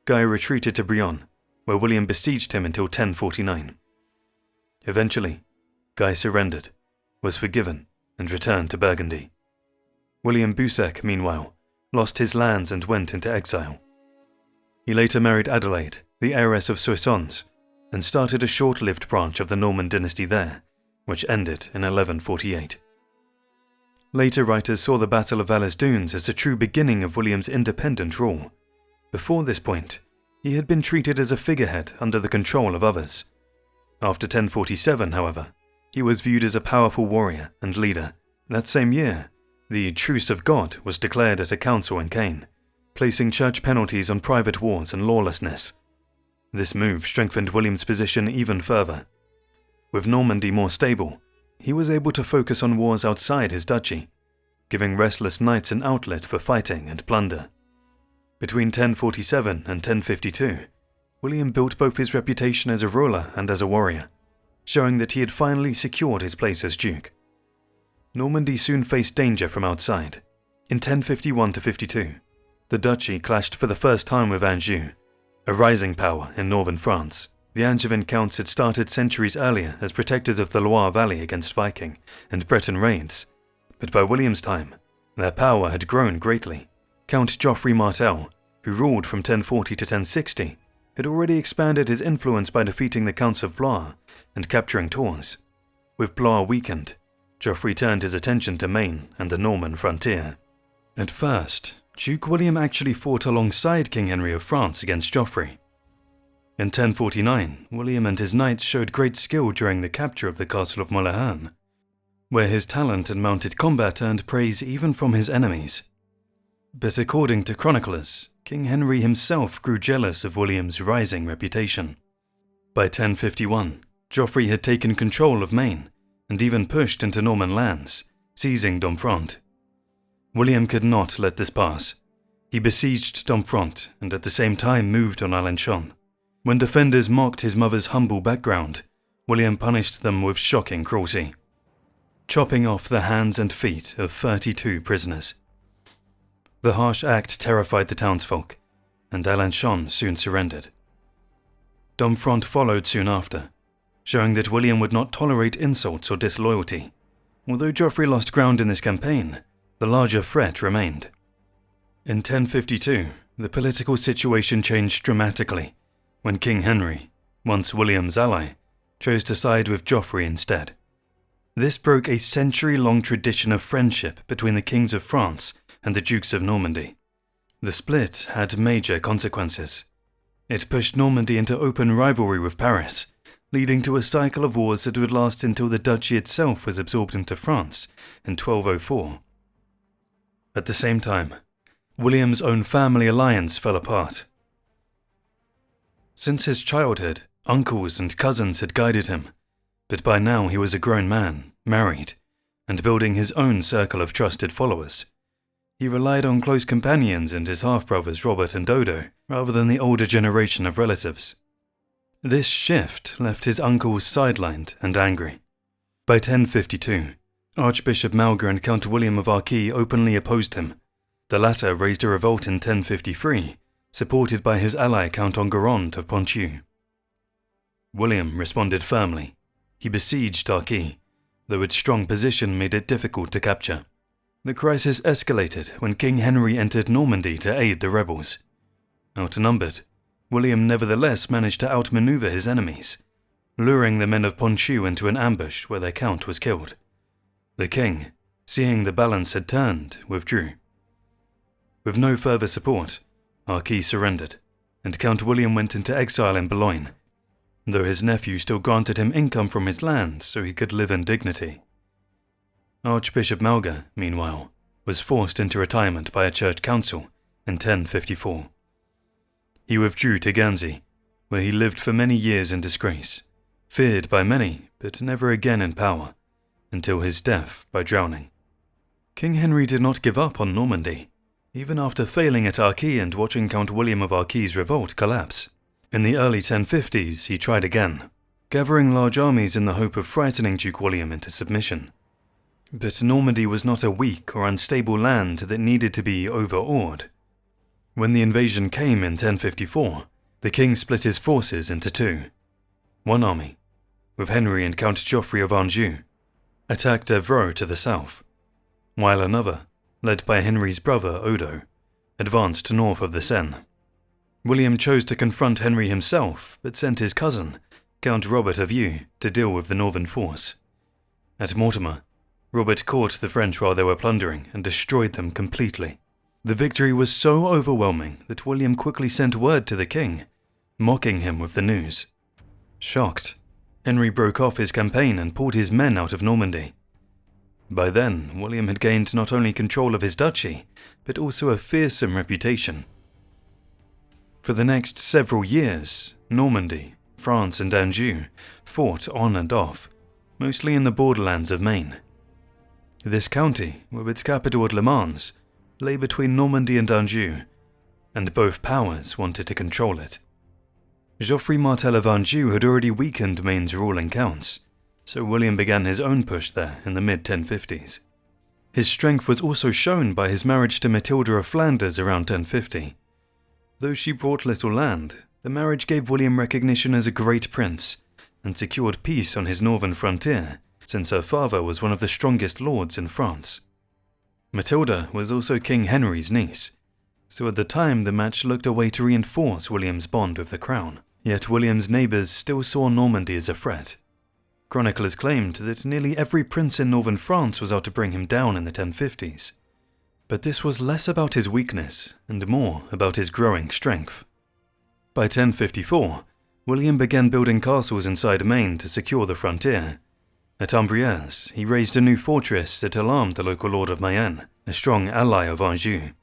Guy retreated to Brionne, where William besieged him until 1049. Eventually, Guy surrendered, was forgiven, and returned to Burgundy. William Boussac, meanwhile, lost his lands and went into exile. He later married Adelaide, the heiress of Soissons, and started a short-lived branch of the Norman dynasty there, which ended in 1148. Later writers saw the Battle of Val Dunes as the true beginning of William's independent rule. Before this point, he had been treated as a figurehead under the control of others. After 1047, however, he was viewed as a powerful warrior and leader. That same year, the Truce of God was declared at a council in Caen, placing church penalties on private wars and lawlessness. This move strengthened William's position even further. With Normandy more stable, he was able to focus on wars outside his duchy, giving restless knights an outlet for fighting and plunder. Between 1047 and 1052, William built both his reputation as a ruler and as a warrior, showing that he had finally secured his place as duke. Normandy soon faced danger from outside. In 1051–52, the duchy clashed for the first time with Anjhu, a rising power in northern France. The Angevin counts had started centuries earlier as protectors of the Loire Valley against Viking and Breton raids, but by William's time, their power had grown greatly. Count Geoffrey Martel, who ruled from 1040 to 1060, had already expanded his influence by defeating the Counts of Blois and capturing Tours. With Blois weakened, Geoffrey turned his attention to Maine and the Norman frontier. At first, Duke William actually fought alongside King Henry of France against Geoffrey. In 1049, William and his knights showed great skill during the capture of the castle of Moléherne, where his talent in mounted combat earned praise even from his enemies. But according to chroniclers, King Henry himself grew jealous of William's rising reputation. By 1051, Geoffrey had taken control of Maine and even pushed into Norman lands, seizing Domfront. William could not let this pass. He besieged Domfront and at the same time moved on Alençon. When defenders mocked his mother's humble background, William punished them with shocking cruelty, chopping off the hands and feet of 32 prisoners. The harsh act terrified the townsfolk, and Alençon soon surrendered. Domfront followed soon after, showing that William would not tolerate insults or disloyalty. Although Geoffrey lost ground in this campaign, the larger threat remained. In 1052, the political situation changed dramatically when King Henry, once William's ally, chose to side with Geoffrey instead. This broke a century-long tradition of friendship between the kings of France and the dukes of Normandy. The split had major consequences. It pushed Normandy into open rivalry with Paris, leading to a cycle of wars that would last until the duchy itself was absorbed into France in 1204. At the same time, William's own family alliance fell apart. Since his childhood, uncles and cousins had guided him, but by now he was a grown man, married, and building his own circle of trusted followers. He relied on close companions and his half-brothers Robert and Odo, rather than the older generation of relatives. This shift left his uncles sidelined and angry. By 1052, Archbishop Malga and Count William of Arquis openly opposed him. The latter raised a revolt in 1053, supported by his ally Count Enguerrand of Ponthieu. William responded firmly. He besieged Arquis, though its strong position made it difficult to capture. The crisis escalated when King Henry entered Normandy to aid the rebels. Outnumbered, William nevertheless managed to outmaneuver his enemies, luring the men of Ponthieu into an ambush where their count was killed. The king, seeing the balance had turned, withdrew. With no further support, Arquis surrendered, and Count William went into exile in Boulogne, though his nephew still granted him income from his land so he could live in dignity. Archbishop Malga, meanwhile, was forced into retirement by a church council in 1054. He withdrew to Guernsey, where he lived for many years in disgrace, feared by many but never again in power, until his death by drowning. King Henry did not give up on Normandy, even after failing at Arquis and watching Count William of Arquis' revolt collapse. In the early 1050s, he tried again, gathering large armies in the hope of frightening Duke William into submission. But Normandy was not a weak or unstable land that needed to be overawed. When the invasion came in 1054, the king split his forces into two. One army, with Henry and Count Geoffrey of Anjou, attacked Evreux to the south, while another, led by Henry's brother Odo, advanced north of the Seine. William chose to confront Henry himself, but sent his cousin, Count Robert of Eu, to deal with the northern force. At Mortimer, Robert caught the French while they were plundering and destroyed them completely. The victory was so overwhelming that William quickly sent word to the king, mocking him with the news. Shocked, Henry broke off his campaign and pulled his men out of Normandy. By then, William had gained not only control of his duchy, but also a fearsome reputation. For the next several years, Normandy, France and Anjou fought on and off, mostly in the borderlands of Maine. This county, with its capital at Le Mans, lay between Normandy and Anjou, and both powers wanted to control it. Geoffrey Martel of Anjou had already weakened Maine's ruling counts, so William began his own push there in the mid-1050s. His strength was also shown by his marriage to Matilda of Flanders around 1050. Though she brought little land, the marriage gave William recognition as a great prince, and secured peace on his northern frontier, since her father was one of the strongest lords in France. Matilda was also King Henry's niece, so at the time the match looked a way to reinforce William's bond with the crown. Yet William's neighbours still saw Normandy as a threat. Chroniclers claimed that nearly every prince in northern France was out to bring him down in the 1050s. But this was less about his weakness and more about his growing strength. By 1054, William began building castles inside Maine to secure the frontier. At Ambrières, he raised a new fortress that alarmed the local lord of Mayenne, a strong ally of Anjou.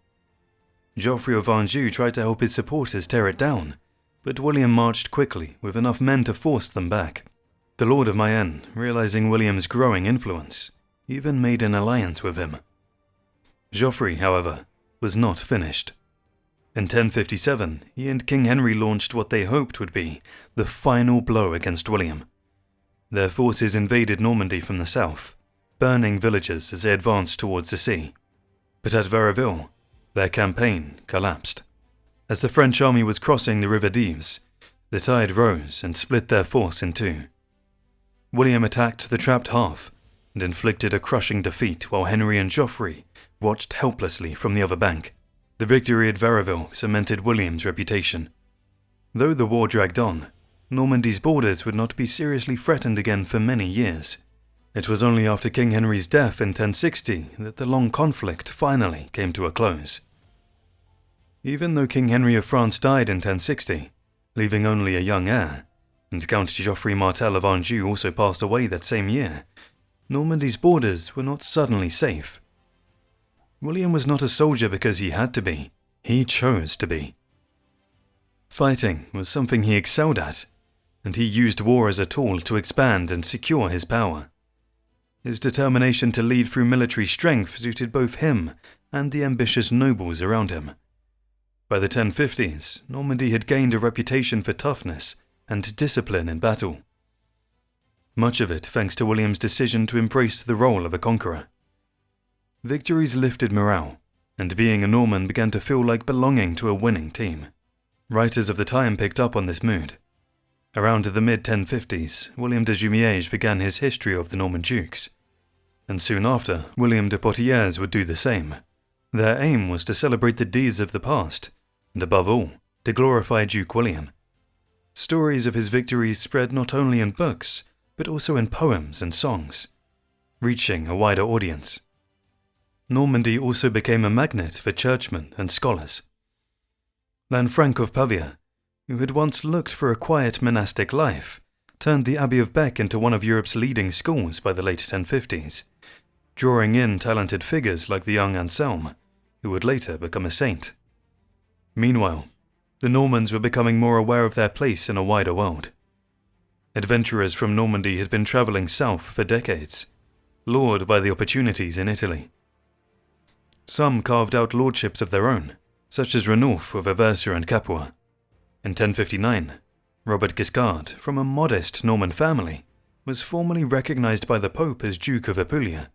Geoffrey of Anjou tried to help his supporters tear it down, but William marched quickly with enough men to force them back. The Lord of Mayenne, realizing William's growing influence, even made an alliance with him. Geoffrey, however, was not finished. In 1057, he and King Henry launched what they hoped would be the final blow against William. Their forces invaded Normandy from the south, burning villages as they advanced towards the sea. But at Varaville, their campaign collapsed. As the French army was crossing the River Dives, the tide rose and split their force in two. William attacked the trapped half and inflicted a crushing defeat while Henry and Geoffrey watched helplessly from the other bank. The victory at Varaville cemented William's reputation. Though the war dragged on, Normandy's borders would not be seriously threatened again for many years. It was only after King Henry's death in 1060 that the long conflict finally came to a close. Even though King Henry of France died in 1060, leaving only a young heir, and Count Geoffrey Martel of Anjou also passed away that same year, Normandy's borders were not suddenly safe. William was not a soldier because he had to be, he chose to be. Fighting was something he excelled at, and he used war as a tool to expand and secure his power. His determination to lead through military strength suited both him and the ambitious nobles around him. By the 1050s, Normandy had gained a reputation for toughness and discipline in battle. Much of it thanks to William's decision to embrace the role of a conqueror. Victories lifted morale, and being a Norman began to feel like belonging to a winning team. Writers of the time picked up on this mood. Around the mid-1050s, William de Jumièges began his history of the Norman dukes, and soon after, William de Poitiers would do the same. Their aim was to celebrate the deeds of the past, and above all, to glorify Duke William. Stories of his victories spread not only in books, but also in poems and songs, reaching a wider audience. Normandy also became a magnet for churchmen and scholars. Lanfranc of Pavia, who had once looked for a quiet monastic life, turned the Abbey of Bec into one of Europe's leading schools by the late 1050s, drawing in talented figures like the young Anselm, who would later become a saint. Meanwhile, the Normans were becoming more aware of their place in a wider world. Adventurers from Normandy had been travelling south for decades, lured by the opportunities in Italy. Some carved out lordships of their own, such as Ranulf of Aversa and Capua. In 1059, Robert Guiscard, from a modest Norman family, was formally recognized by the Pope as Duke of Apulia.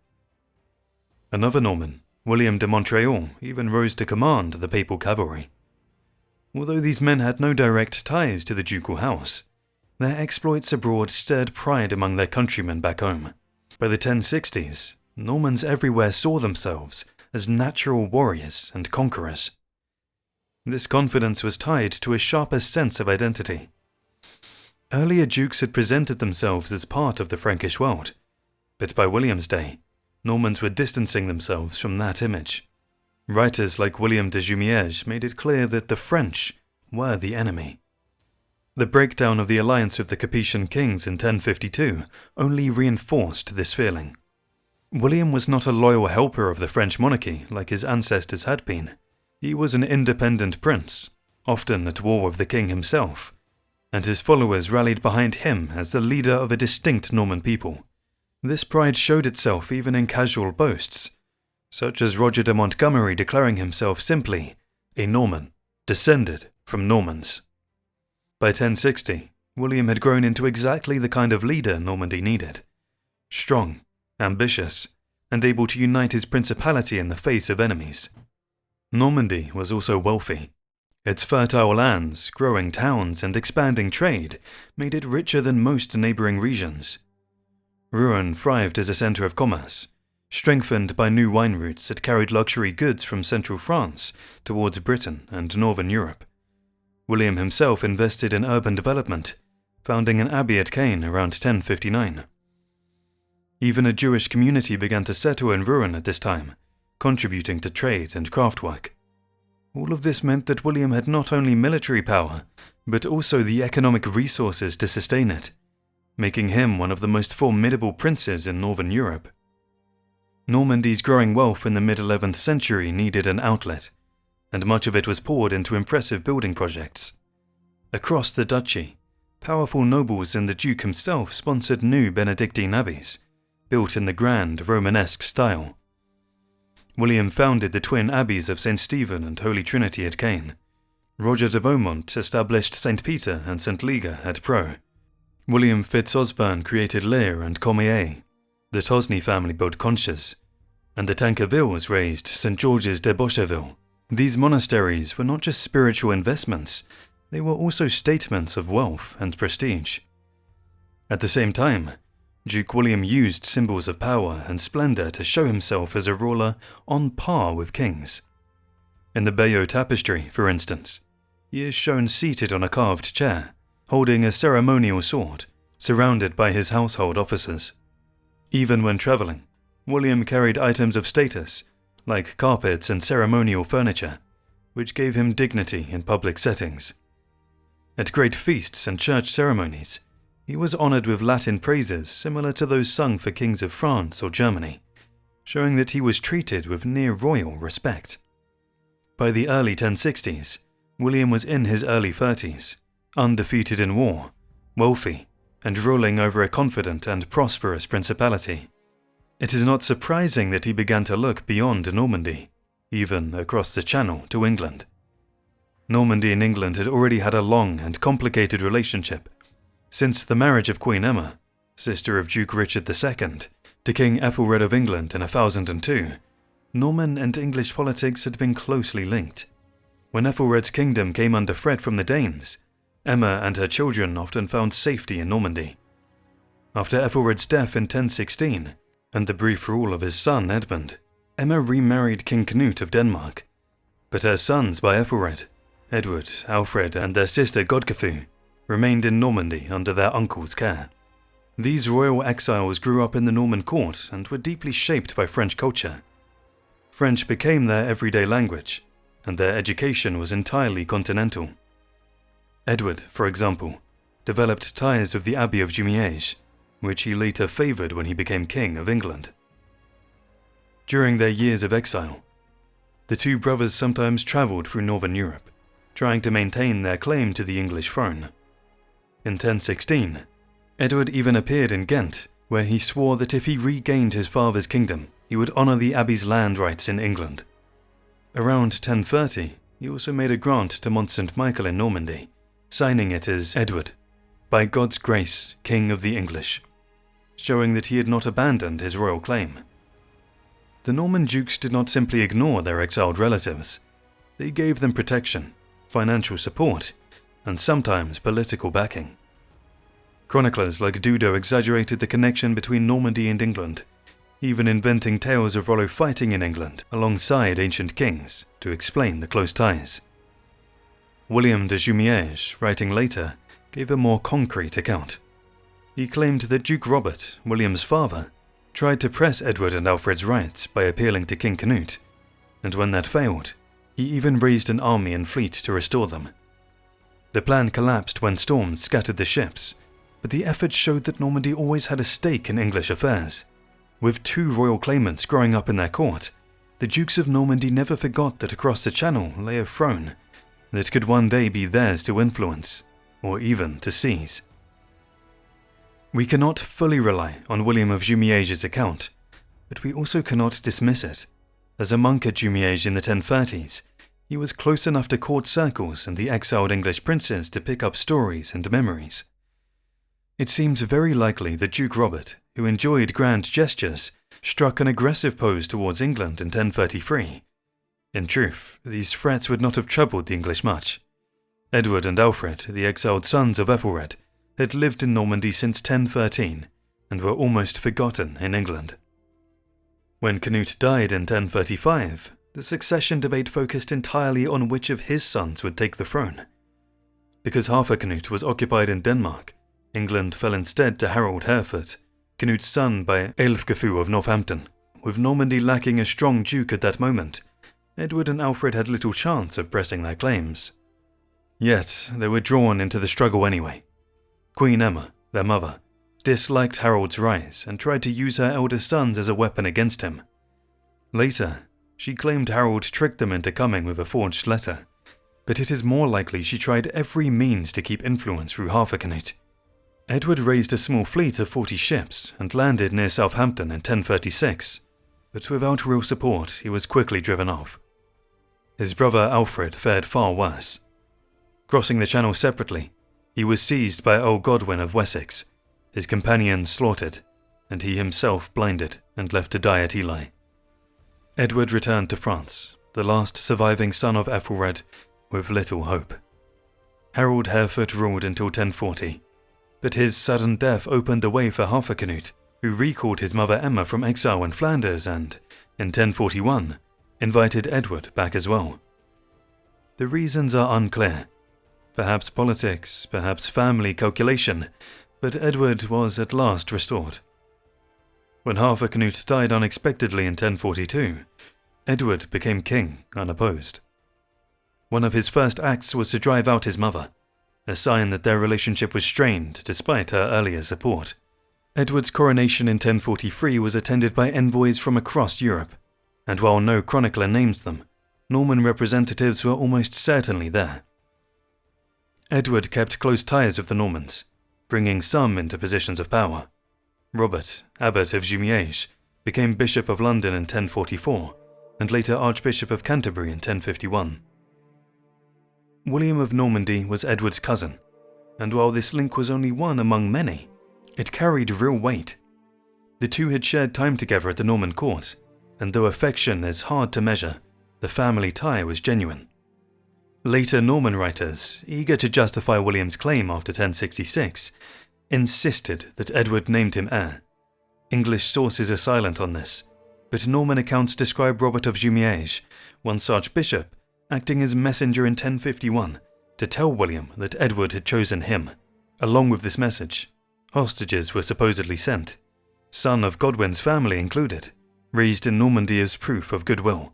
Another Norman, William de Montreal, even rose to command the papal cavalry. Although these men had no direct ties to the ducal house, their exploits abroad stirred pride among their countrymen back home. By the 1060s, Normans everywhere saw themselves as natural warriors and conquerors. This confidence was tied to a sharper sense of identity. Earlier dukes had presented themselves as part of the Frankish world, but by William's day, Normans were distancing themselves from that image. Writers like William de Jumièges made it clear that the French were the enemy. The breakdown of the alliance with the Capetian kings in 1052 only reinforced this feeling. William was not a loyal helper of the French monarchy like his ancestors had been. He was an independent prince, often at war with the king himself, and his followers rallied behind him as the leader of a distinct Norman people. This pride showed itself even in casual boasts, such as Roger de Montgomery declaring himself simply a Norman, descended from Normans. By 1060, William had grown into exactly the kind of leader Normandy needed. Strong, ambitious, and able to unite his principality in the face of enemies. Normandy was also wealthy. Its fertile lands, growing towns, and expanding trade made it richer than most neighbouring regions. Rouen thrived as a centre of commerce, strengthened by new wine routes that carried luxury goods from central France towards Britain and northern Europe. William himself invested in urban development, founding an abbey at Caen around 1059. Even a Jewish community began to settle in Rouen at this time, contributing to trade and craftwork. All of this meant that William had not only military power, but also the economic resources to sustain it, making him one of the most formidable princes in northern Europe. Normandy's growing wealth in the mid-11th century needed an outlet. and much of it was poured into impressive building projects. Across the duchy, powerful nobles and the Duke himself sponsored new Benedictine abbeys, built in the grand Romanesque style. William founded the twin abbeys of St. Stephen and Holy Trinity at Caen. Roger de Beaumont established St. Peter and St. Lega at Pro. William Fitz-Osbern created Lear and Cormier. The Tosny family built Conches, and the Tankervilles raised St. George's de Bocherville. These monasteries were not just spiritual investments, they were also statements of wealth and prestige. At the same time, Duke William used symbols of power and splendour to show himself as a ruler on par with kings. In the Bayeux tapestry, for instance, he is shown seated on a carved chair, holding a ceremonial sword, surrounded by his household officers. Even when travelling, William carried items of status, like carpets and ceremonial furniture, which gave him dignity in public settings. At great feasts and church ceremonies, he was honoured with Latin praises similar to those sung for kings of France or Germany, showing that he was treated with near-royal respect. By the early 1060s, William was in his early 30s, undefeated in war, wealthy, and ruling over a confident and prosperous principality. It is not surprising that he began to look beyond Normandy, even across the Channel to England. Normandy and England had already had a long and complicated relationship. Since the marriage of Queen Emma, sister of Duke Richard II, to King Ethelred of England in 1002, Norman and English politics had been closely linked. When Ethelred's kingdom came under threat from the Danes, Emma and her children often found safety in Normandy. After Ethelred's death in 1016, and the brief rule of his son Edmund, Emma remarried King Canute of Denmark, but her sons by Ethelred, Edward, Alfred, and their sister Godkathu, remained in Normandy under their uncle's care. These royal exiles grew up in the Norman court and were deeply shaped by French culture. French became their everyday language, and their education was entirely continental. Edward, for example, developed ties with the Abbey of Jumièges, which he later favoured when he became King of England. During their years of exile, the two brothers sometimes travelled through northern Europe, trying to maintain their claim to the English throne. In 1016, Edward even appeared in Ghent, where he swore that if he regained his father's kingdom, he would honour the Abbey's land rights in England. Around 1030, he also made a grant to Mont St. Michael in Normandy, signing it as Edward, by God's grace, King of the English, showing that he had not abandoned his royal claim. The Norman dukes did not simply ignore their exiled relatives. They gave them protection, financial support, and sometimes political backing. Chroniclers like Dudo exaggerated the connection between Normandy and England, even inventing tales of Rollo fighting in England alongside ancient kings to explain the close ties. William de Jumièges, writing later, gave a more concrete account. He claimed that Duke Robert, William's father, tried to press Edward and Alfred's rights by appealing to King Canute, and when that failed, he even raised an army and fleet to restore them. The plan collapsed when storms scattered the ships, but the effort showed that Normandy always had a stake in English affairs. With two royal claimants growing up in their court, the Dukes of Normandy never forgot that across the Channel lay a throne that could one day be theirs to influence, or even to seize. We cannot fully rely on William of Jumièges' account, but we also cannot dismiss it. As a monk at Jumièges in the 1030s, he was close enough to court circles and the exiled English princes to pick up stories and memories. It seems very likely that Duke Robert, who enjoyed grand gestures, struck an aggressive pose towards England in 1033. In truth, these threats would not have troubled the English much. Edward and Alfred, the exiled sons of Ethelred, had lived in Normandy since 1013 and were almost forgotten in England. When Canute died in 1035, the succession debate focused entirely on which of his sons would take the throne. Because half of Canute was occupied in Denmark, England fell instead to Harold Hereford, Canute's son by Aelfgafu of Northampton. With Normandy lacking a strong duke at that moment, Edward and Alfred had little chance of pressing their claims. Yet, they were drawn into the struggle anyway. Queen Emma, their mother, disliked Harold's rise and tried to use her eldest sons as a weapon against him. Later, She claimed Harold tricked them into coming with a forged letter, but it is more likely she tried every means to keep influence through Harthacnut. Edward raised a small fleet of 40 ships and landed near Southampton in 1036, but without real support he was quickly driven off. His brother Alfred fared far worse. Crossing the Channel separately, he was seized by Earl Godwin of Wessex, his companions slaughtered, and he himself blinded and left to die at Ely. Edward returned to France, the last surviving son of Ethelred, with little hope. Harold Harefoot ruled until 1040, but his sudden death opened the way for Harthacnut, who recalled his mother Emma from exile in Flanders and, in 1041, invited Edward back as well. The reasons are unclear. Perhaps politics, perhaps family calculation, but Edward was at last restored. When Harthacnut died unexpectedly in 1042, Edward became king unopposed. One of his first acts was to drive out his mother, a sign that their relationship was strained despite her earlier support. Edward's coronation in 1043 was attended by envoys from across Europe, and while no chronicler names them, Norman representatives were almost certainly there. Edward kept close ties with the Normans, bringing some into positions of power. Robert, Abbot of Jumièges, became Bishop of London in 1044, and later Archbishop of Canterbury in 1051. William of Normandy was Edward's cousin, and while this link was only one among many, it carried real weight. The two had shared time together at the Norman court, and though affection is hard to measure, the family tie was genuine. Later Norman writers, eager to justify William's claim after 1066, insisted that Edward named him heir. English sources are silent on this, but Norman accounts describe Robert of Jumièges, once archbishop, acting as messenger in 1051 to tell William that Edward had chosen him. Along with this message, hostages were supposedly sent, son of Godwin's family included, raised in Normandy as proof of goodwill.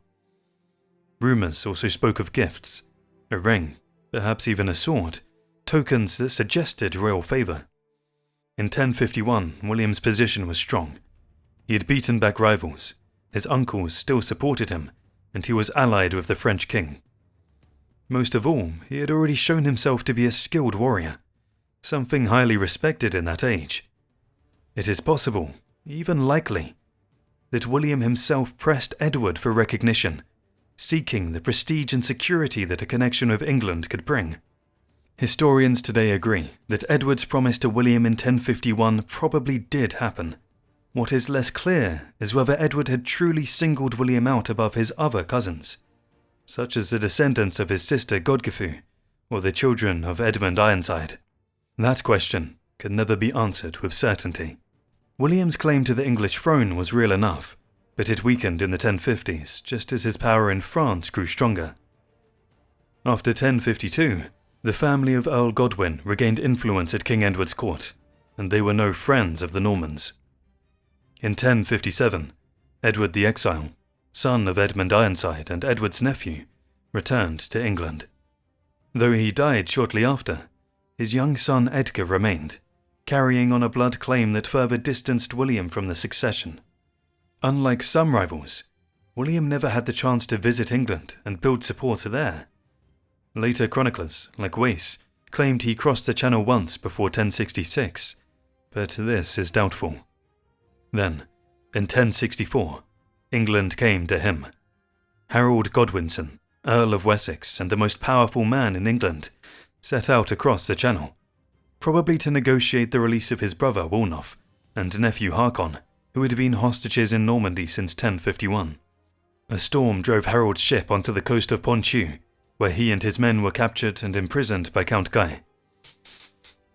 Rumours also spoke of gifts, a ring, perhaps even a sword, tokens that suggested royal favour. In 1051, William's position was strong. He had beaten back rivals, his uncles still supported him, and he was allied with the French king. Most of all, he had already shown himself to be a skilled warrior, something highly respected in that age. It is possible, even likely, that William himself pressed Edward for recognition, seeking the prestige and security that a connection with England could bring. Historians today agree that Edward's promise to William in 1051 probably did happen. What is less clear is whether Edward had truly singled William out above his other cousins, such as the descendants of his sister Godgifu, or the children of Edmund Ironside. That question can never be answered with certainty. William's claim to the English throne was real enough, but it weakened in the 1050s just as his power in France grew stronger. After 1052, the family of Earl Godwin regained influence at King Edward's court, and they were no friends of the Normans. In 1057, Edward the Exile, son of Edmund Ironside and Edward's nephew, returned to England. Though he died shortly after, his young son Edgar remained, carrying on a blood claim that further distanced William from the succession. Unlike some rivals, William never had the chance to visit England and build support there. Later chroniclers, like Wace, claimed he crossed the Channel once before 1066, but this is doubtful. Then, in 1064, England came to him. Harold Godwinson, Earl of Wessex and the most powerful man in England, set out across the Channel, probably to negotiate the release of his brother Wulnoth and nephew Harkon, who had been hostages in Normandy since 1051. A storm drove Harold's ship onto the coast of Ponthieu, where he and his men were captured and imprisoned by Count Guy.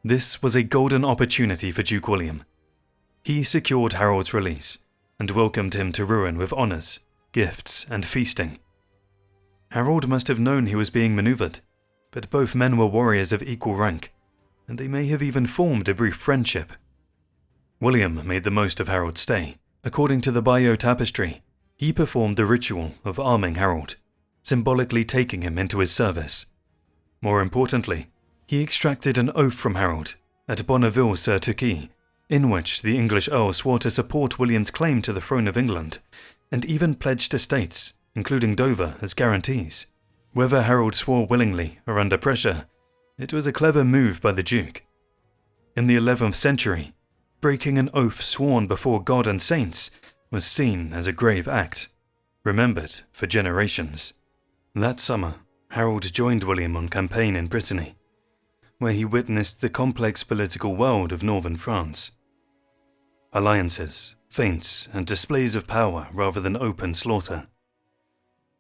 This was a golden opportunity for Duke William. He secured Harold's release and welcomed him to Rouen with honours, gifts, and feasting. Harold must have known he was being manoeuvred, but both men were warriors of equal rank, and they may have even formed a brief friendship. William made the most of Harold's stay. According to the Bayeux tapestry, he performed the ritual of arming Harold, symbolically taking him into his service. More importantly, he extracted an oath from Harold at Bonneville-sur-Touquet, in which the English Earl swore to support William's claim to the throne of England, and even pledged estates including Dover, as guarantees. Whether Harold swore willingly or under pressure, it was a clever move by the Duke. In the 11th century, breaking an oath sworn before God and saints was seen as a grave act, remembered for generations. That summer, Harold joined William on campaign in Brittany, where he witnessed the complex political world of northern France. Alliances, feints, and displays of power rather than open slaughter.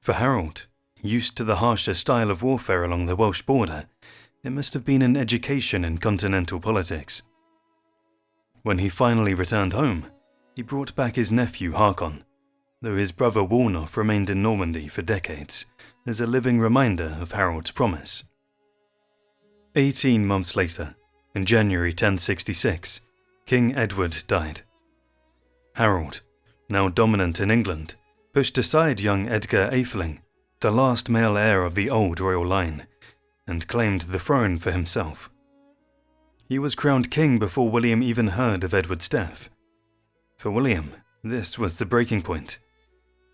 For Harold, used to the harsher style of warfare along the Welsh border, it must have been an education in continental politics. When he finally returned home, he brought back his nephew Hakon, though his brother Wulnoth remained in Normandy for decades, as a living reminder of Harold's promise. 18 months later, in January 1066, King Edward died. Harold, now dominant in England, pushed aside young Edgar Atheling, the last male heir of the old royal line, and claimed the throne for himself. He was crowned king before William even heard of Edward's death. For William, this was the breaking point.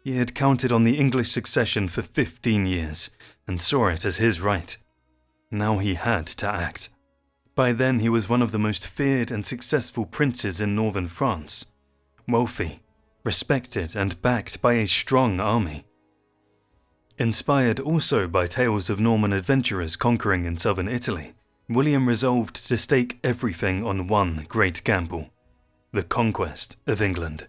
He had counted on the English succession for 15 years and saw it as his right. Now he had to act. By then he was one of the most feared and successful princes in northern France, wealthy, respected and backed by a strong army. Inspired also by tales of Norman adventurers conquering in southern Italy, William resolved to stake everything on one great gamble: the conquest of England.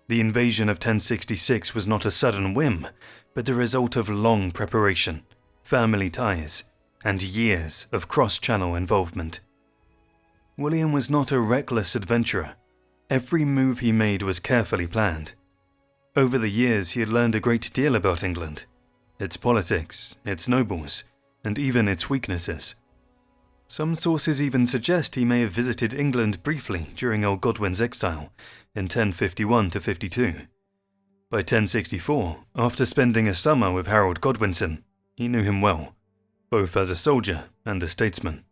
The invasion of 1066 was not a sudden whim, but the result of long preparation, family ties, and years of cross-channel involvement. William was not a reckless adventurer. Every move he made was carefully planned. Over the years he had learned a great deal about England, its politics, its nobles, and even its weaknesses. Some sources even suggest he may have visited England briefly during Earl Godwin's exile in 1051–52. By 1064, after spending a summer with Harold Godwinson, he knew him well, both as a soldier and a statesman.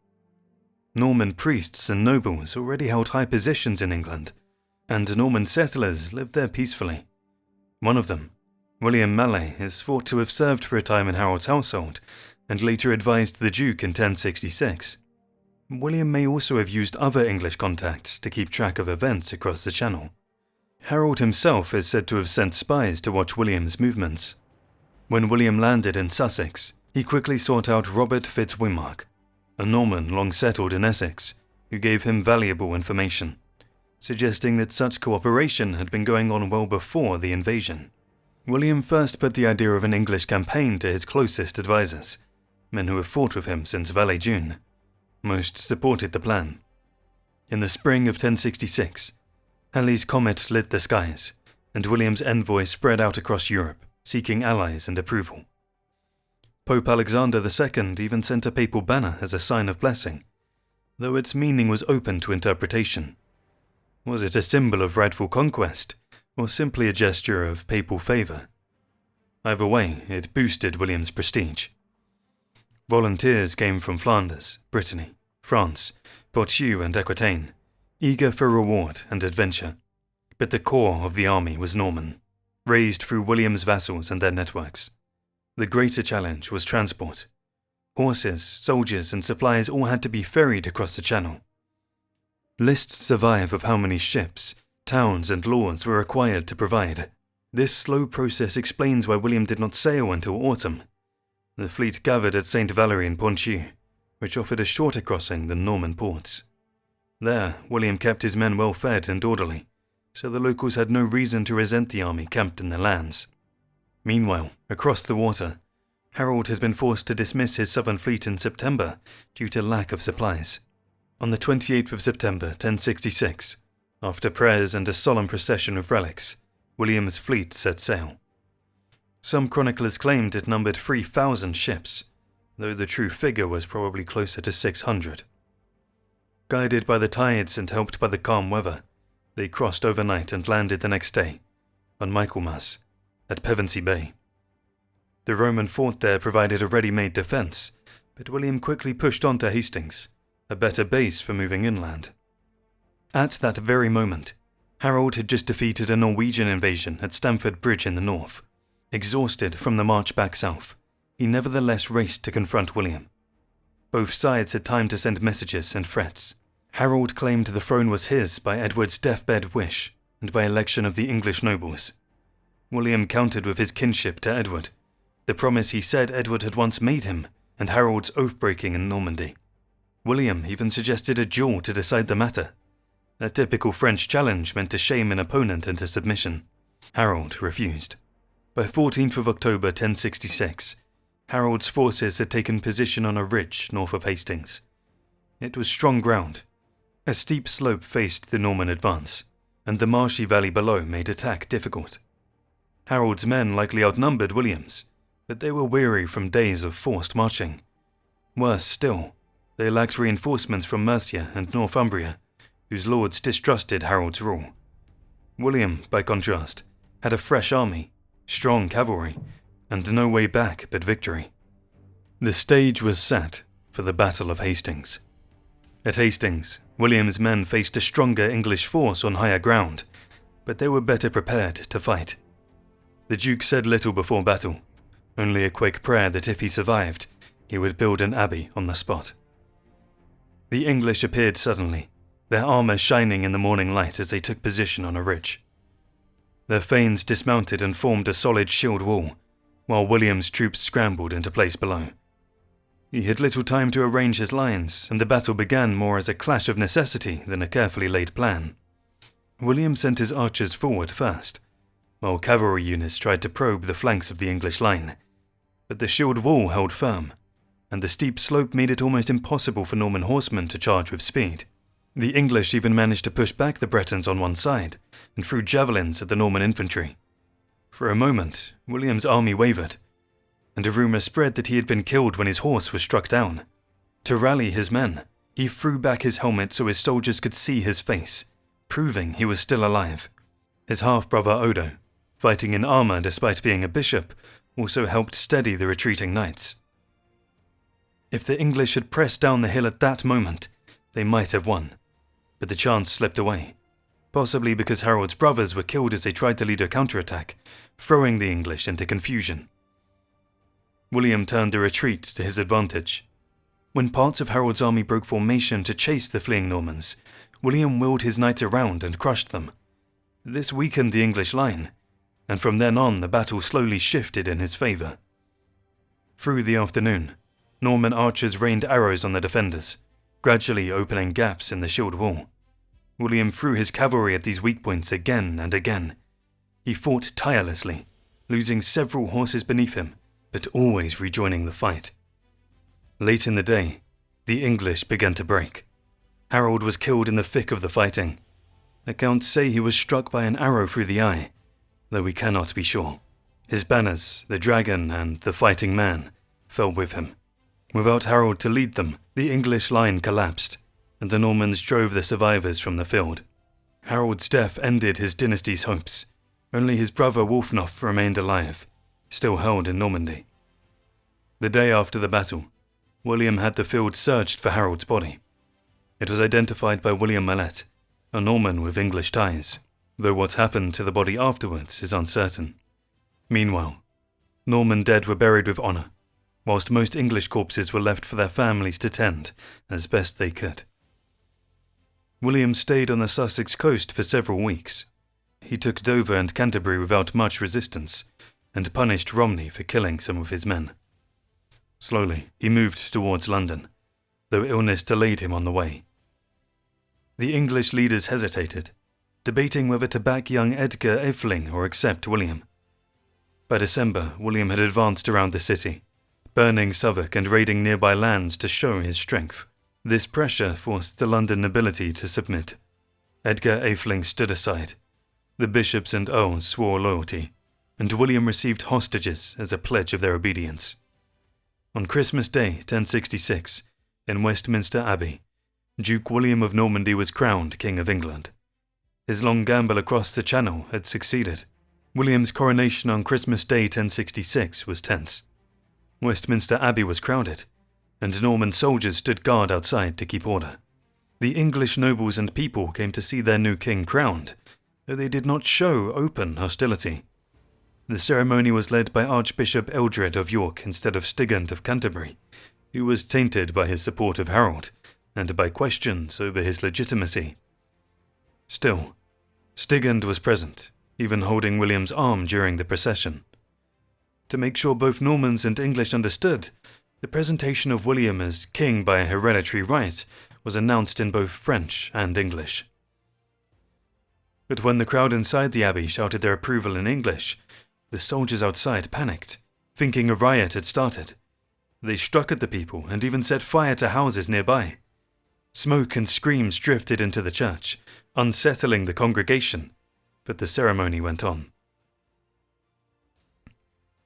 Norman priests and nobles already held high positions in England, and Norman settlers lived there peacefully. One of them, William Mallet, is thought to have served for a time in Harold's household and later advised the Duke in 1066. William may also have used other English contacts to keep track of events across the Channel. Harold himself is said to have sent spies to watch William's movements. When William landed in Sussex, he quickly sought out Robert Fitzwimmark, a Norman long settled in Essex, who gave him valuable information, suggesting that such cooperation had been going on well before the invasion. William first put the idea of an English campaign to his closest advisors, men who have fought with him since Val Dunes. Most supported the plan. In the spring of 1066, Halley's comet lit the skies, and William's envoy spread out across Europe, seeking allies and approval. Pope Alexander II even sent a papal banner as a sign of blessing, though its meaning was open to interpretation. Was it a symbol of rightful conquest, or simply a gesture of papal favour? Either way, it boosted William's prestige. Volunteers came from Flanders, Brittany, France, Poitou and Aquitaine, eager for reward and adventure. But the core of the army was Norman, raised through William's vassals and their networks. The greater challenge was transport. Horses, soldiers and supplies all had to be ferried across the Channel. Lists survive of how many ships, towns and lords were required to provide. This slow process explains why William did not sail until autumn. The fleet gathered at St. Valery in Ponthieu, which offered a shorter crossing than Norman ports. There, William kept his men well fed and orderly, so the locals had no reason to resent the army camped in their lands. Meanwhile, across the water, Harold had been forced to dismiss his southern fleet in September due to lack of supplies. On the 28th of September 1066, after prayers and a solemn procession of relics, William's fleet set sail. Some chroniclers claimed it numbered 3,000 ships, though the true figure was probably closer to 600. Guided by the tides and helped by the calm weather, they crossed overnight and landed the next day, on Michaelmas, at Pevensey Bay. The Roman fort there provided a ready-made defence, but William quickly pushed on to Hastings, a better base for moving inland. At that very moment, Harold had just defeated a Norwegian invasion at Stamford Bridge in the north, Exhausted from the march back south, he nevertheless raced to confront William. Both sides had time to send messages and threats. Harold claimed the throne was his by Edward's deathbed wish and by election of the English nobles. William countered with his kinship to Edward, the promise he said Edward had once made him, and Harold's oath-breaking in Normandy. William even suggested a duel to decide the matter. A typical French challenge meant to shame an opponent into submission. Harold refused. By 14th of October 1066, Harold's forces had taken position on a ridge north of Hastings. It was strong ground. A steep slope faced the Norman advance, and the marshy valley below made attack difficult. Harold's men likely outnumbered William's, but they were weary from days of forced marching. Worse still, they lacked reinforcements from Mercia and Northumbria, whose lords distrusted Harold's rule. William, by contrast, had a fresh army, strong cavalry, and no way back but victory. The stage was set for the Battle of Hastings. At Hastings, William's men faced a stronger English force on higher ground, but they were better prepared to fight. The Duke said little before battle, only a quick prayer that if he survived, he would build an abbey on the spot. The English appeared suddenly, their armour shining in the morning light as they took position on a ridge. Their thanes dismounted and formed a solid shield wall, while William's troops scrambled into place below. He had little time to arrange his lines, and the battle began more as a clash of necessity than a carefully laid plan. William sent his archers forward first, while cavalry units tried to probe the flanks of the English line. But the shield wall held firm, and the steep slope made it almost impossible for Norman horsemen to charge with speed. The English even managed to push back the Bretons on one side, and threw javelins at the Norman infantry. For a moment, William's army wavered, and a rumour spread that he had been killed when his horse was struck down. To rally his men, he threw back his helmet so his soldiers could see his face, proving he was still alive. His half-brother Odo, fighting in armour despite being a bishop, also helped steady the retreating knights. If the English had pressed down the hill at that moment, they might have won, but the chance slipped away, possibly because Harold's brothers were killed as they tried to lead a counterattack, throwing the English into confusion. William turned the retreat to his advantage. When parts of Harold's army broke formation to chase the fleeing Normans, William wheeled his knights around and crushed them. This weakened the English line, and from then on the battle slowly shifted in his favour. Through the afternoon, Norman archers rained arrows on the defenders, gradually opening gaps in the shield wall. William threw his cavalry at these weak points again and again. He fought tirelessly, losing several horses beneath him, but always rejoining the fight. Late in the day, the English began to break. Harold was killed in the thick of the fighting. Accounts say he was struck by an arrow through the eye, though we cannot be sure. His banners, the dragon and the fighting man, fell with him. Without Harold to lead them, the English line collapsed, and the Normans drove the survivors from the field. Harold's death ended his dynasty's hopes. Only his brother Wulfnoth remained alive, still held in Normandy. The day after the battle, William had the field searched for Harold's body. It was identified by William Mallet, a Norman with English ties, though what happened to the body afterwards is uncertain. Meanwhile, Norman dead were buried with honour, whilst most English corpses were left for their families to tend as best they could. William stayed on the Sussex coast for several weeks. He took Dover and Canterbury without much resistance, and punished Romney for killing some of his men. Slowly, he moved towards London, though illness delayed him on the way. The English leaders hesitated, debating whether to back young Edgar Atheling or accept William. By December, William had advanced around the city, burning Southwark and raiding nearby lands to show his strength. This pressure forced the London nobility to submit. Edgar Atheling stood aside. The bishops and earls swore loyalty, and William received hostages as a pledge of their obedience. On Christmas Day, 1066, in Westminster Abbey, Duke William of Normandy was crowned King of England. His long gambol across the Channel had succeeded. William's coronation on Christmas Day 1066 was tense. Westminster Abbey was crowded, and Norman soldiers stood guard outside to keep order. The English nobles and people came to see their new king crowned, though they did not show open hostility. The ceremony was led by Archbishop Eldred of York instead of Stigand of Canterbury, who was tainted by his support of Harold and by questions over his legitimacy. Still, Stigand was present, even holding William's arm during the procession. To make sure both Normans and English understood, the presentation of William as king by hereditary right was announced in both French and English. But when the crowd inside the abbey shouted their approval in English, the soldiers outside panicked, thinking a riot had started. They struck at the people and even set fire to houses nearby. Smoke and screams drifted into the church, unsettling the congregation, but the ceremony went on.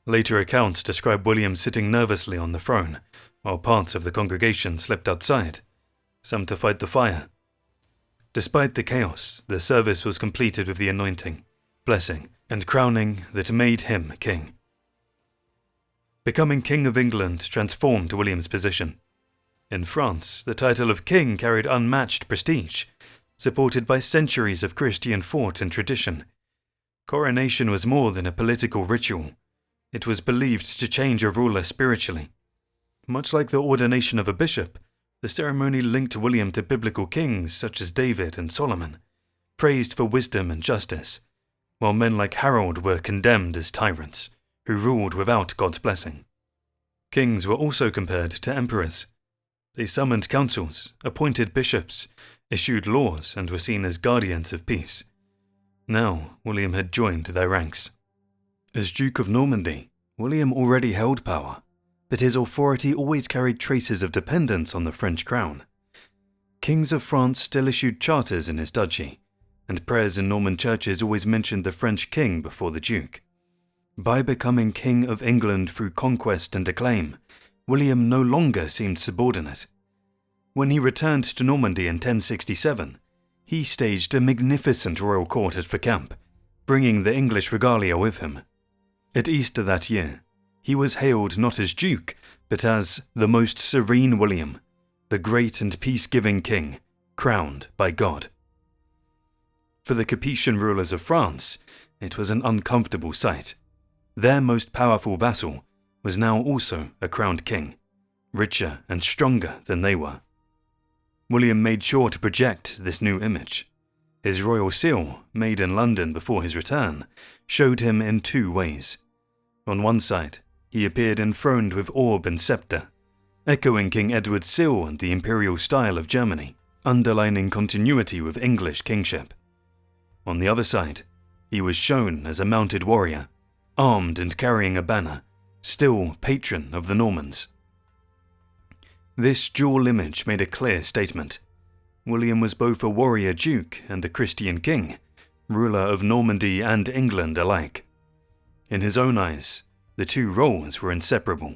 Later accounts describe William sitting nervously on the throne, while parts of the congregation slept outside, some to fight the fire. Despite the chaos, the service was completed with the anointing, blessing, and crowning that made him king. Becoming King of England transformed William's position. In France, the title of king carried unmatched prestige, supported by centuries of Christian thought and tradition. Coronation was more than a political ritual. It was believed to change a ruler spiritually. Much like the ordination of a bishop, the ceremony linked William to biblical kings such as David and Solomon, praised for wisdom and justice, while men like Harold were condemned as tyrants, who ruled without God's blessing. Kings were also compared to emperors. They summoned councils, appointed bishops, issued laws, and were seen as guardians of peace. Now, William had joined their ranks. As Duke of Normandy, William already held power, but his authority always carried traces of dependence on the French crown. Kings of France still issued charters in his duchy, and prayers in Norman churches always mentioned the French king before the Duke. By becoming King of England through conquest and acclaim, William no longer seemed subordinate. When he returned to Normandy in 1067, he staged a magnificent royal court at Vercamp, bringing the English regalia with him. At Easter that year, he was hailed not as Duke, but as the most serene William, the great and peace-giving king, crowned by God. For the Capetian rulers of France, it was an uncomfortable sight. Their most powerful vassal was now also a crowned king, richer and stronger than they were. William made sure to project this new image. His royal seal, made in London before his return, showed him in two ways. On one side, he appeared enthroned with orb and scepter, echoing King Edward's seal and the imperial style of Germany, underlining continuity with English kingship. On the other side, he was shown as a mounted warrior, armed and carrying a banner, still patron of the Normans. This dual image made a clear statement. William was both a warrior duke and a Christian king, ruler of Normandy and England alike. In his own eyes, the two roles were inseparable.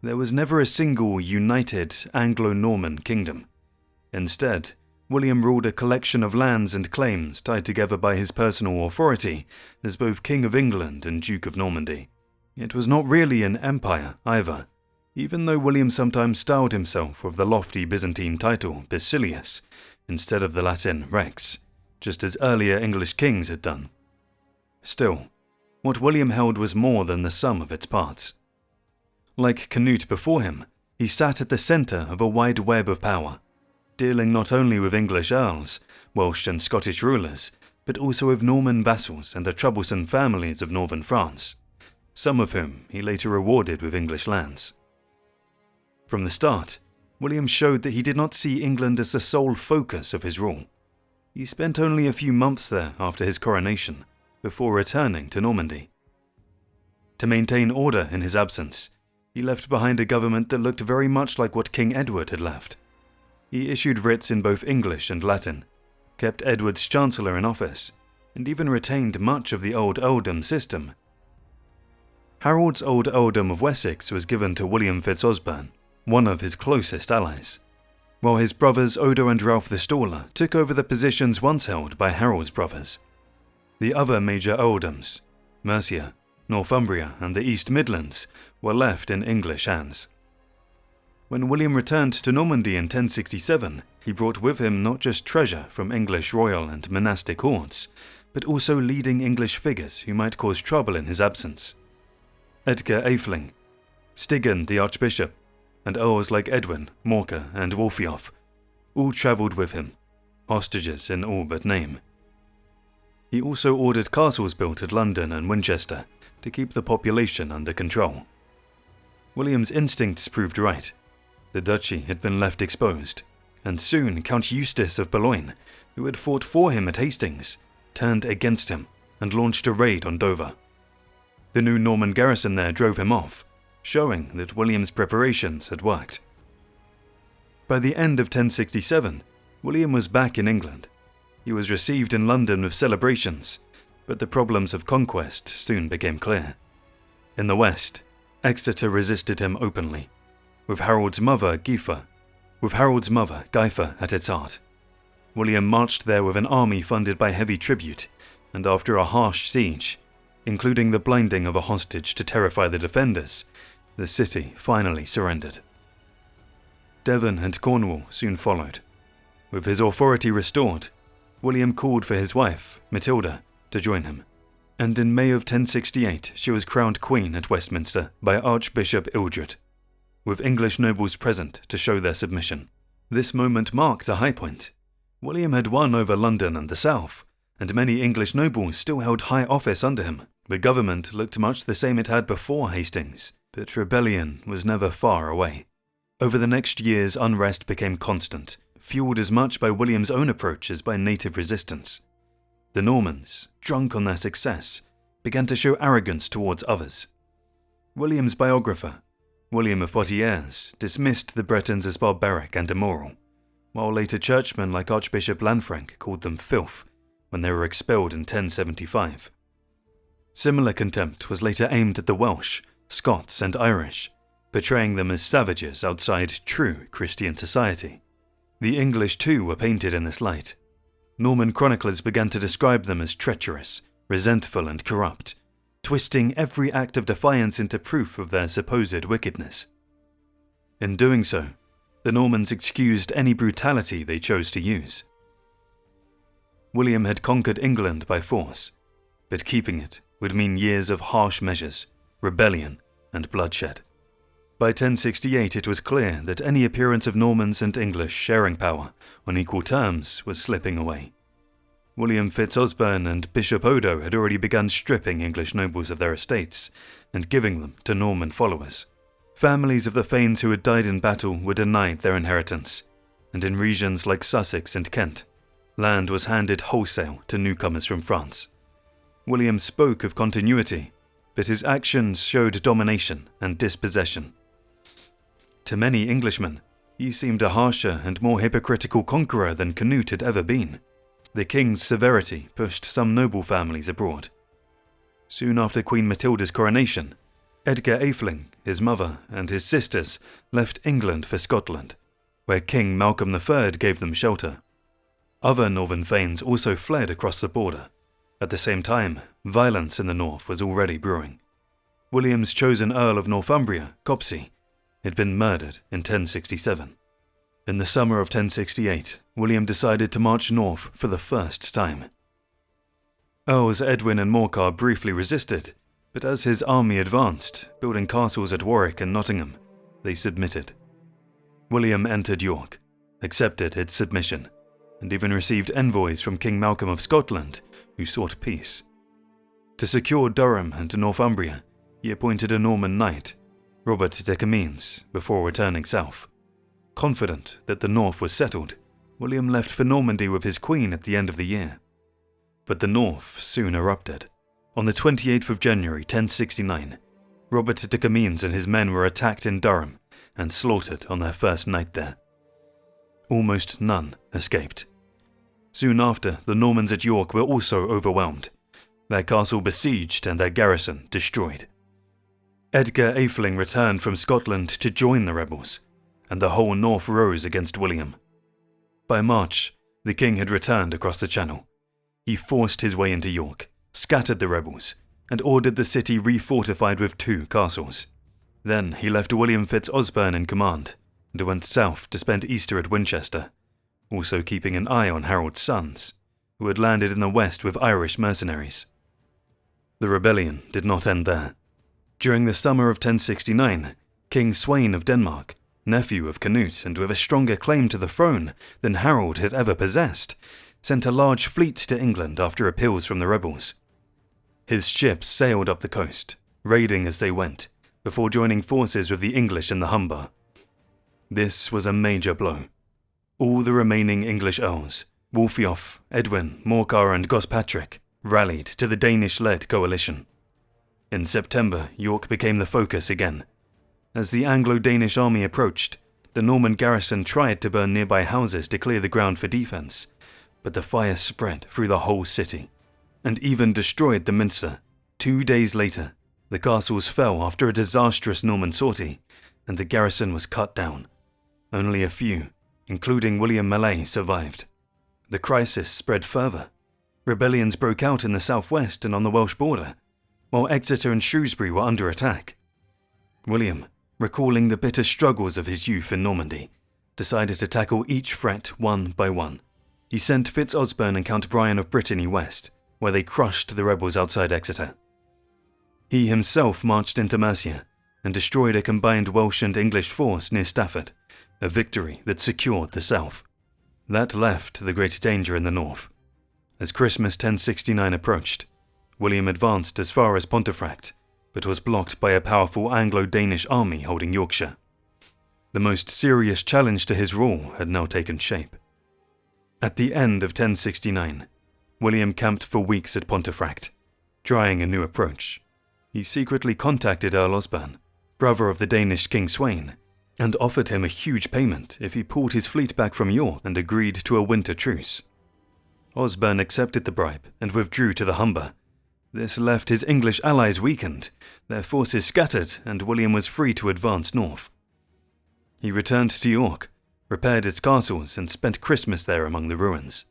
There was never a single united Anglo-Norman kingdom. Instead, William ruled a collection of lands and claims tied together by his personal authority as both King of England and Duke of Normandy. It was not really an empire either, even though William sometimes styled himself with the lofty Byzantine title Basilius instead of the Latin Rex, just as earlier English kings had done. Still, what William held was more than the sum of its parts. Like Canute before him, he sat at the centre of a wide web of power, dealing not only with English earls, Welsh and Scottish rulers, but also with Norman vassals and the troublesome families of northern France, some of whom he later rewarded with English lands. From the start, William showed that he did not see England as the sole focus of his rule. He spent only a few months there after his coronation, before returning to Normandy. To maintain order in his absence, he left behind a government that looked very much like what King Edward had left. He issued writs in both English and Latin, kept Edward's chancellor in office, and even retained much of the old earldom system. Harold's old earldom of Wessex was given to William Fitzosborne, one of his closest allies, while his brothers Odo and Ralph the Staller took over the positions once held by Harold's brothers. The other major earldoms, Mercia, Northumbria, and the East Midlands, were left in English hands. When William returned to Normandy in 1067, he brought with him not just treasure from English royal and monastic hordes, but also leading English figures who might cause trouble in his absence. Edgar Atheling, Stigand the Archbishop, and earls like Edwin, Morcar, and Wulfiof all travelled with him, hostages in all but name. He also ordered castles built at London and Winchester to keep the population under control. William's instincts proved right. The duchy had been left exposed, and soon Count Eustace of Boulogne, who had fought for him at Hastings, turned against him and launched a raid on Dover. The new Norman garrison there drove him off, showing that William's preparations had worked. By the end of 1067, William was back in England. He was received in London with celebrations, but the problems of conquest soon became clear. In the west, Exeter resisted him openly, with Harold's mother Gaifa at its heart. William marched there with an army funded by heavy tribute, and after a harsh siege, including the blinding of a hostage to terrify the defenders, the city finally surrendered. Devon and Cornwall soon followed. With his authority restored, William called for his wife, Matilda, to join him, and in May of 1068 she was crowned queen at Westminster by Archbishop Ealdred, with English nobles present to show their submission. This moment marked a high point. William had won over London and the south, and many English nobles still held high office under him. The government looked much the same it had before Hastings, but rebellion was never far away. Over the next years, unrest became constant, fueled as much by William's own approach as by native resistance. The Normans, drunk on their success, began to show arrogance towards others. William's biographer, William of Poitiers, dismissed the Bretons as barbaric and immoral, while later churchmen like Archbishop Lanfranc called them filth when they were expelled in 1075. Similar contempt was later aimed at the Welsh, Scots, and Irish, portraying them as savages outside true Christian society. The English too were painted in this light. Norman chroniclers began to describe them as treacherous, resentful, and corrupt, twisting every act of defiance into proof of their supposed wickedness. In doing so, the Normans excused any brutality they chose to use. William had conquered England by force, but keeping it would mean years of harsh measures, rebellion, and bloodshed. By 1068 it was clear that any appearance of Normans and English sharing power on equal terms was slipping away. William Fitz-Osbern and Bishop Odo had already begun stripping English nobles of their estates and giving them to Norman followers. Families of the Thanes who had died in battle were denied their inheritance, and in regions like Sussex and Kent, land was handed wholesale to newcomers from France. William spoke of continuity, but his actions showed domination and dispossession. To many Englishmen, he seemed a harsher and more hypocritical conqueror than Canute had ever been. The king's severity pushed some noble families abroad. Soon after Queen Matilda's coronation, Edgar Atheling, his mother, and his sisters left England for Scotland, where King Malcolm III gave them shelter. Other northern thanes also fled across the border. At the same time, violence in the north was already brewing. William's chosen Earl of Northumbria, Copsey, had been murdered in 1067. In the summer of 1068, William decided to march north for the first time. Earls Edwin and Morcar briefly resisted, but as his army advanced, building castles at Warwick and Nottingham, they submitted. William entered York, accepted its submission, and even received envoys from King Malcolm of Scotland, who sought peace. To secure Durham and Northumbria, he appointed a Norman knight, Robert de Comines, before returning south. Confident that the north was settled, William left for Normandy with his queen at the end of the year. But the north soon erupted. On the 28th of January 1069, Robert de Comines and his men were attacked in Durham and slaughtered on their first night there. Almost none escaped. Soon after, the Normans at York were also overwhelmed, their castle besieged and their garrison destroyed. Edgar Atheling returned from Scotland to join the rebels, and the whole north rose against William. By March, the king had returned across the Channel. He forced his way into York, scattered the rebels, and ordered the city refortified with 2 castles. Then he left William Fitz-Osbern in command, and went south to spend Easter at Winchester, also keeping an eye on Harold's sons, who had landed in the west with Irish mercenaries. The rebellion did not end there. During the summer of 1069, King Sweyn of Denmark, nephew of Canute and with a stronger claim to the throne than Harold had ever possessed, sent a large fleet to England after appeals from the rebels. His ships sailed up the coast, raiding as they went, before joining forces with the English in the Humber. This was a major blow. All the remaining English earls, Wulfiof, Edwin, Morcar and Gospatrick, rallied to the Danish-led coalition. In September, York became the focus again. As the Anglo-Danish army approached, the Norman garrison tried to burn nearby houses to clear the ground for defense, but the fire spread through the whole city, and even destroyed the minster. 2 days later, the castles fell after a disastrous Norman sortie, and the garrison was cut down. Only a few, including William Mallet, survived. The crisis spread further. Rebellions broke out in the southwest and on the Welsh border, while Exeter and Shrewsbury were under attack. William, recalling the bitter struggles of his youth in Normandy, decided to tackle each threat one by one. He sent Fitz-Osbern and Count Brian of Brittany west, where they crushed the rebels outside Exeter. He himself marched into Mercia and destroyed a combined Welsh and English force near Stafford, a victory that secured the south. That left the great danger in the north. As Christmas 1069 approached, William advanced as far as Pontefract, but was blocked by a powerful Anglo-Danish army holding Yorkshire. The most serious challenge to his rule had now taken shape. At the end of 1069, William camped for weeks at Pontefract, trying a new approach. He secretly contacted Earl Osbern, brother of the Danish King Sweyn, and offered him a huge payment if he pulled his fleet back from York and agreed to a winter truce. Osbern accepted the bribe and withdrew to the Humber. This left his English allies weakened, their forces scattered, and William was free to advance north. He returned to York, repaired its castles, and spent Christmas there among the ruins.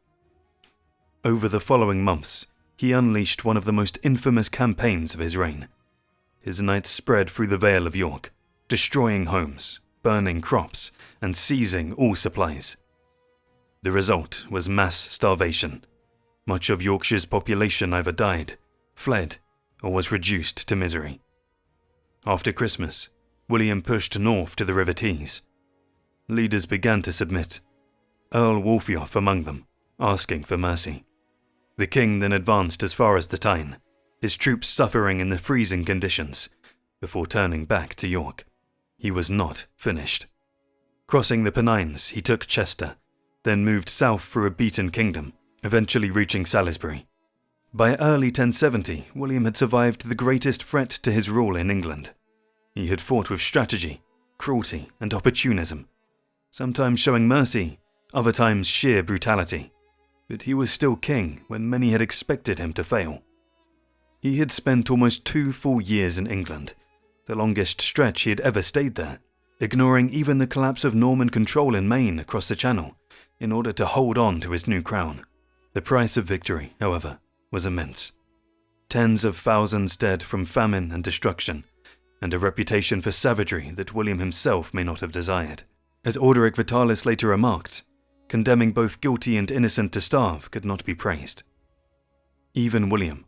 Over the following months, he unleashed one of the most infamous campaigns of his reign. His knights spread through the Vale of York, destroying homes, burning crops, and seizing all supplies. The result was mass starvation. Much of Yorkshire's population either died, fled, or was reduced to misery. After Christmas, William pushed north to the River Tees. Leaders began to submit, Earl Wulfiof among them, asking for mercy. The king then advanced as far as the Tyne, his troops suffering in the freezing conditions, before turning back to York. He was not finished. Crossing the Pennines, he took Chester, then moved south through a beaten kingdom, eventually reaching Salisbury. By early 1070, William had survived the greatest threat to his rule in England. He had fought with strategy, cruelty, and opportunism, sometimes showing mercy, other times sheer brutality. But he was still king when many had expected him to fail. He had spent almost 2 full years in England, the longest stretch he had ever stayed there, ignoring even the collapse of Norman control in Maine across the Channel, in order to hold on to his new crown. The price of victory, however, was immense. Tens of thousands dead from famine and destruction, and a reputation for savagery that William himself may not have desired. As Orderic Vitalis later remarked, condemning both guilty and innocent to starve could not be praised. Even William,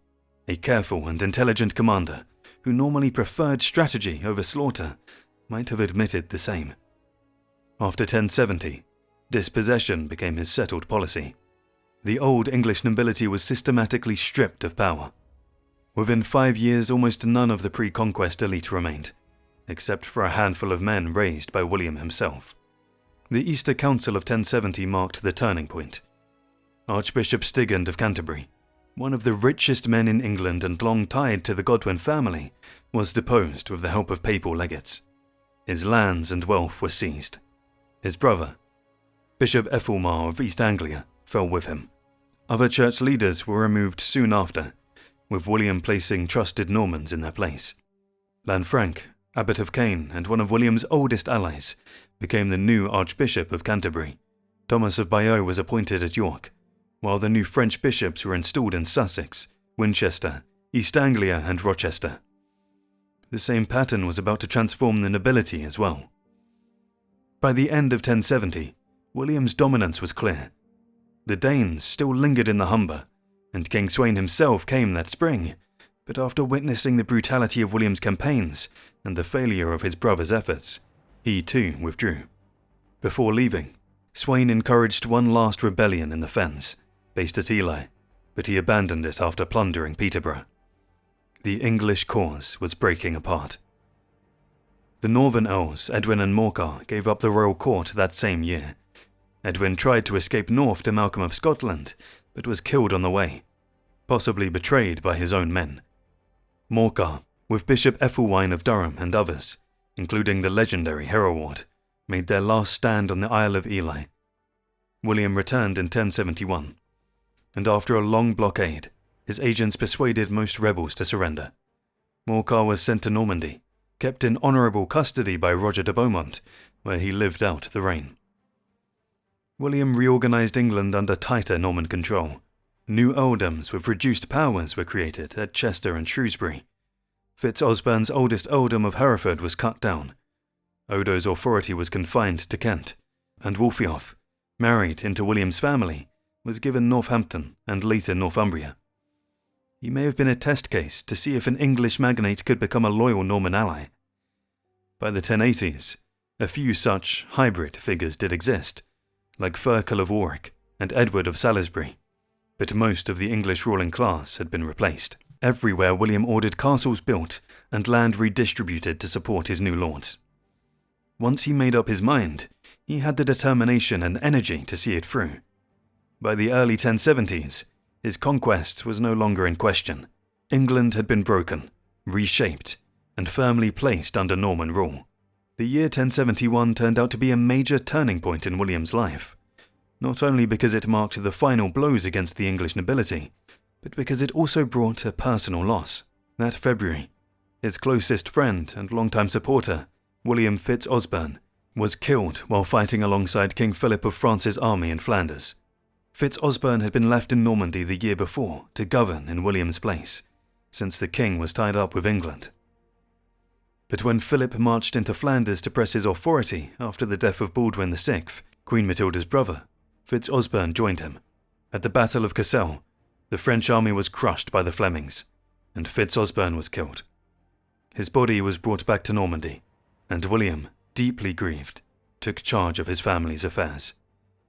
a careful and intelligent commander who normally preferred strategy over slaughter, might have admitted the same. After 1070, dispossession became his settled policy. The old English nobility was systematically stripped of power. Within 5 years, almost none of the pre-conquest elite remained, except for a handful of men raised by William himself. The Easter Council of 1070 marked the turning point. Archbishop Stigand of Canterbury, one of the richest men in England and long tied to the Godwin family, was deposed with the help of papal legates. His lands and wealth were seized. His brother, Bishop Ethelmar of East Anglia, fell with him. Other church leaders were removed soon after, with William placing trusted Normans in their place. Lanfranc, Abbot of Caen and one of William's oldest allies, became the new Archbishop of Canterbury. Thomas of Bayeux was appointed at York, while the new French bishops were installed in Sussex, Winchester, East Anglia and Rochester. The same pattern was about to transform the nobility as well. By the end of 1070, William's dominance was clear. The Danes still lingered in the Humber, and King Sweyn himself came that spring, but after witnessing the brutality of William's campaigns and the failure of his brother's efforts, he too withdrew. Before leaving, Sweyn encouraged one last rebellion in the Fens, based at Ely, but he abandoned it after plundering Peterborough. The English cause was breaking apart. The Northern Earls, Edwin and Morcar, gave up the royal court that same year. Edwin tried to escape north to Malcolm of Scotland, but was killed on the way, possibly betrayed by his own men. Morcar, with Bishop Ethelwine of Durham and others, including the legendary Hereward, made their last stand on the Isle of Ely. William returned in 1071, and after a long blockade, his agents persuaded most rebels to surrender. Morcar was sent to Normandy, kept in honourable custody by Roger de Beaumont, where he lived out the reign. William reorganised England under tighter Norman control. New earldoms with reduced powers were created at Chester and Shrewsbury. Fitz-Osbern's oldest earldom of Hereford was cut down. Odo's authority was confined to Kent, and Wulfioth, married into William's family, was given Northampton and later Northumbria. He may have been a test case to see if an English magnate could become a loyal Norman ally. By the 1080s, a few such hybrid figures did exist, like Ferkel of Warwick and Edward of Salisbury, but most of the English ruling class had been replaced. Everywhere William ordered castles built and land redistributed to support his new lords. Once he made up his mind, he had the determination and energy to see it through. By the early 1070s, his conquest was no longer in question. England had been broken, reshaped, and firmly placed under Norman rule. The year 1071 turned out to be a major turning point in William's life, not only because it marked the final blows against the English nobility, but because it also brought a personal loss. That February, his closest friend and longtime supporter, William Fitz-Osbern, was killed while fighting alongside King Philip of France's army in Flanders. Fitz-Osbern had been left in Normandy the year before to govern in William's place, since the king was tied up with England. But when Philip marched into Flanders to press his authority after the death of Baldwin VI, Queen Matilda's brother, Fitz-Osbern joined him. At the Battle of Cassel, the French army was crushed by the Flemings, and Fitz-Osbern was killed. His body was brought back to Normandy, and William, deeply grieved, took charge of his family's affairs.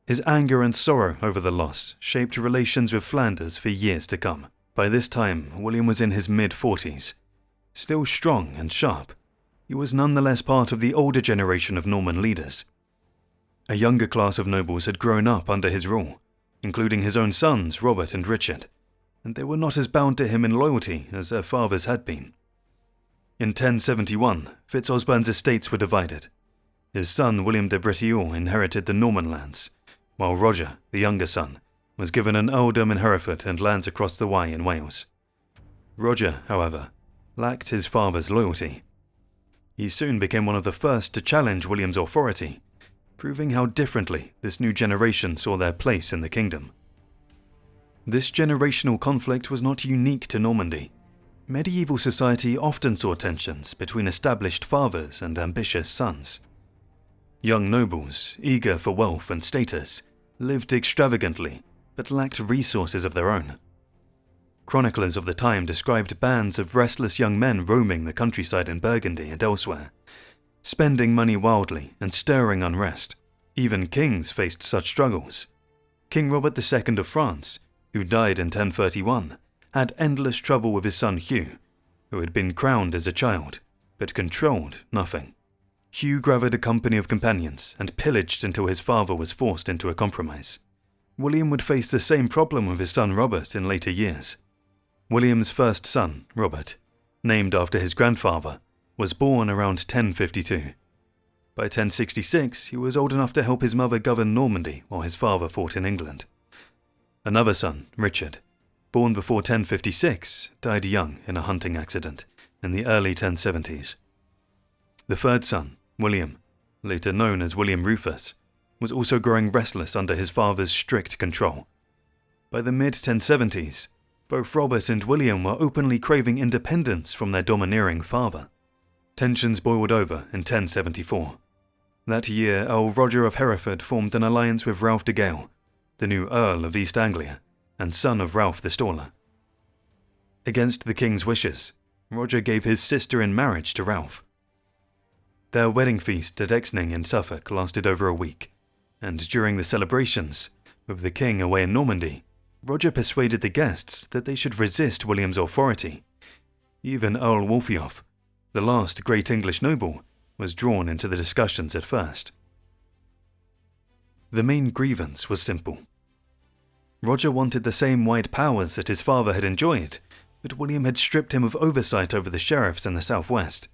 His anger and sorrow over the loss shaped relations with Flanders for years to come. By this time, William was in his mid-40s. Still strong and sharp, he was nonetheless part of the older generation of Norman leaders. A younger class of nobles had grown up under his rule, including his own sons Robert and Richard, and they were not as bound to him in loyalty as their fathers had been. In 1071, Fitz-Osbern's estates were divided. His son William de Breteuil inherited the Norman lands, while Roger, the younger son, was given an earldom in Hereford and lands across the Wye in Wales. Roger, however, lacked his father's loyalty. He soon became one of the first to challenge William's authority, proving how differently this new generation saw their place in the kingdom. This generational conflict was not unique to Normandy. Medieval society often saw tensions between established fathers and ambitious sons. Young nobles, eager for wealth and status, lived extravagantly but lacked resources of their own. Chroniclers of the time described bands of restless young men roaming the countryside in Burgundy and elsewhere, spending money wildly and stirring unrest. Even kings faced such struggles. King Robert II of France, who died in 1031, had endless trouble with his son Hugh, who had been crowned as a child, but controlled nothing. Hugh gathered a company of companions and pillaged until his father was forced into a compromise. William would face the same problem with his son Robert in later years. William's first son, Robert, named after his grandfather, was born around 1052. By 1066, he was old enough to help his mother govern Normandy while his father fought in England. Another son, Richard, born before 1056, died young in a hunting accident in the early 1070s. The third son, William, later known as William Rufus, was also growing restless under his father's strict control. By the mid-1070s, both Robert and William were openly craving independence from their domineering father. Tensions boiled over in 1074. That year, Earl Roger of Hereford formed an alliance with Ralph de Gale, the new Earl of East Anglia and son of Ralph the Staller. Against the king's wishes, Roger gave his sister in marriage to Ralph. Their wedding feast at Exning in Suffolk lasted over a week, and during the celebrations, with the king away in Normandy, Roger persuaded the guests that they should resist William's authority. Even Earl Wulfiof, the last great English noble, was drawn into the discussions at first. The main grievance was simple. Roger wanted the same wide powers that his father had enjoyed, but William had stripped him of oversight over the sheriffs in the southwest.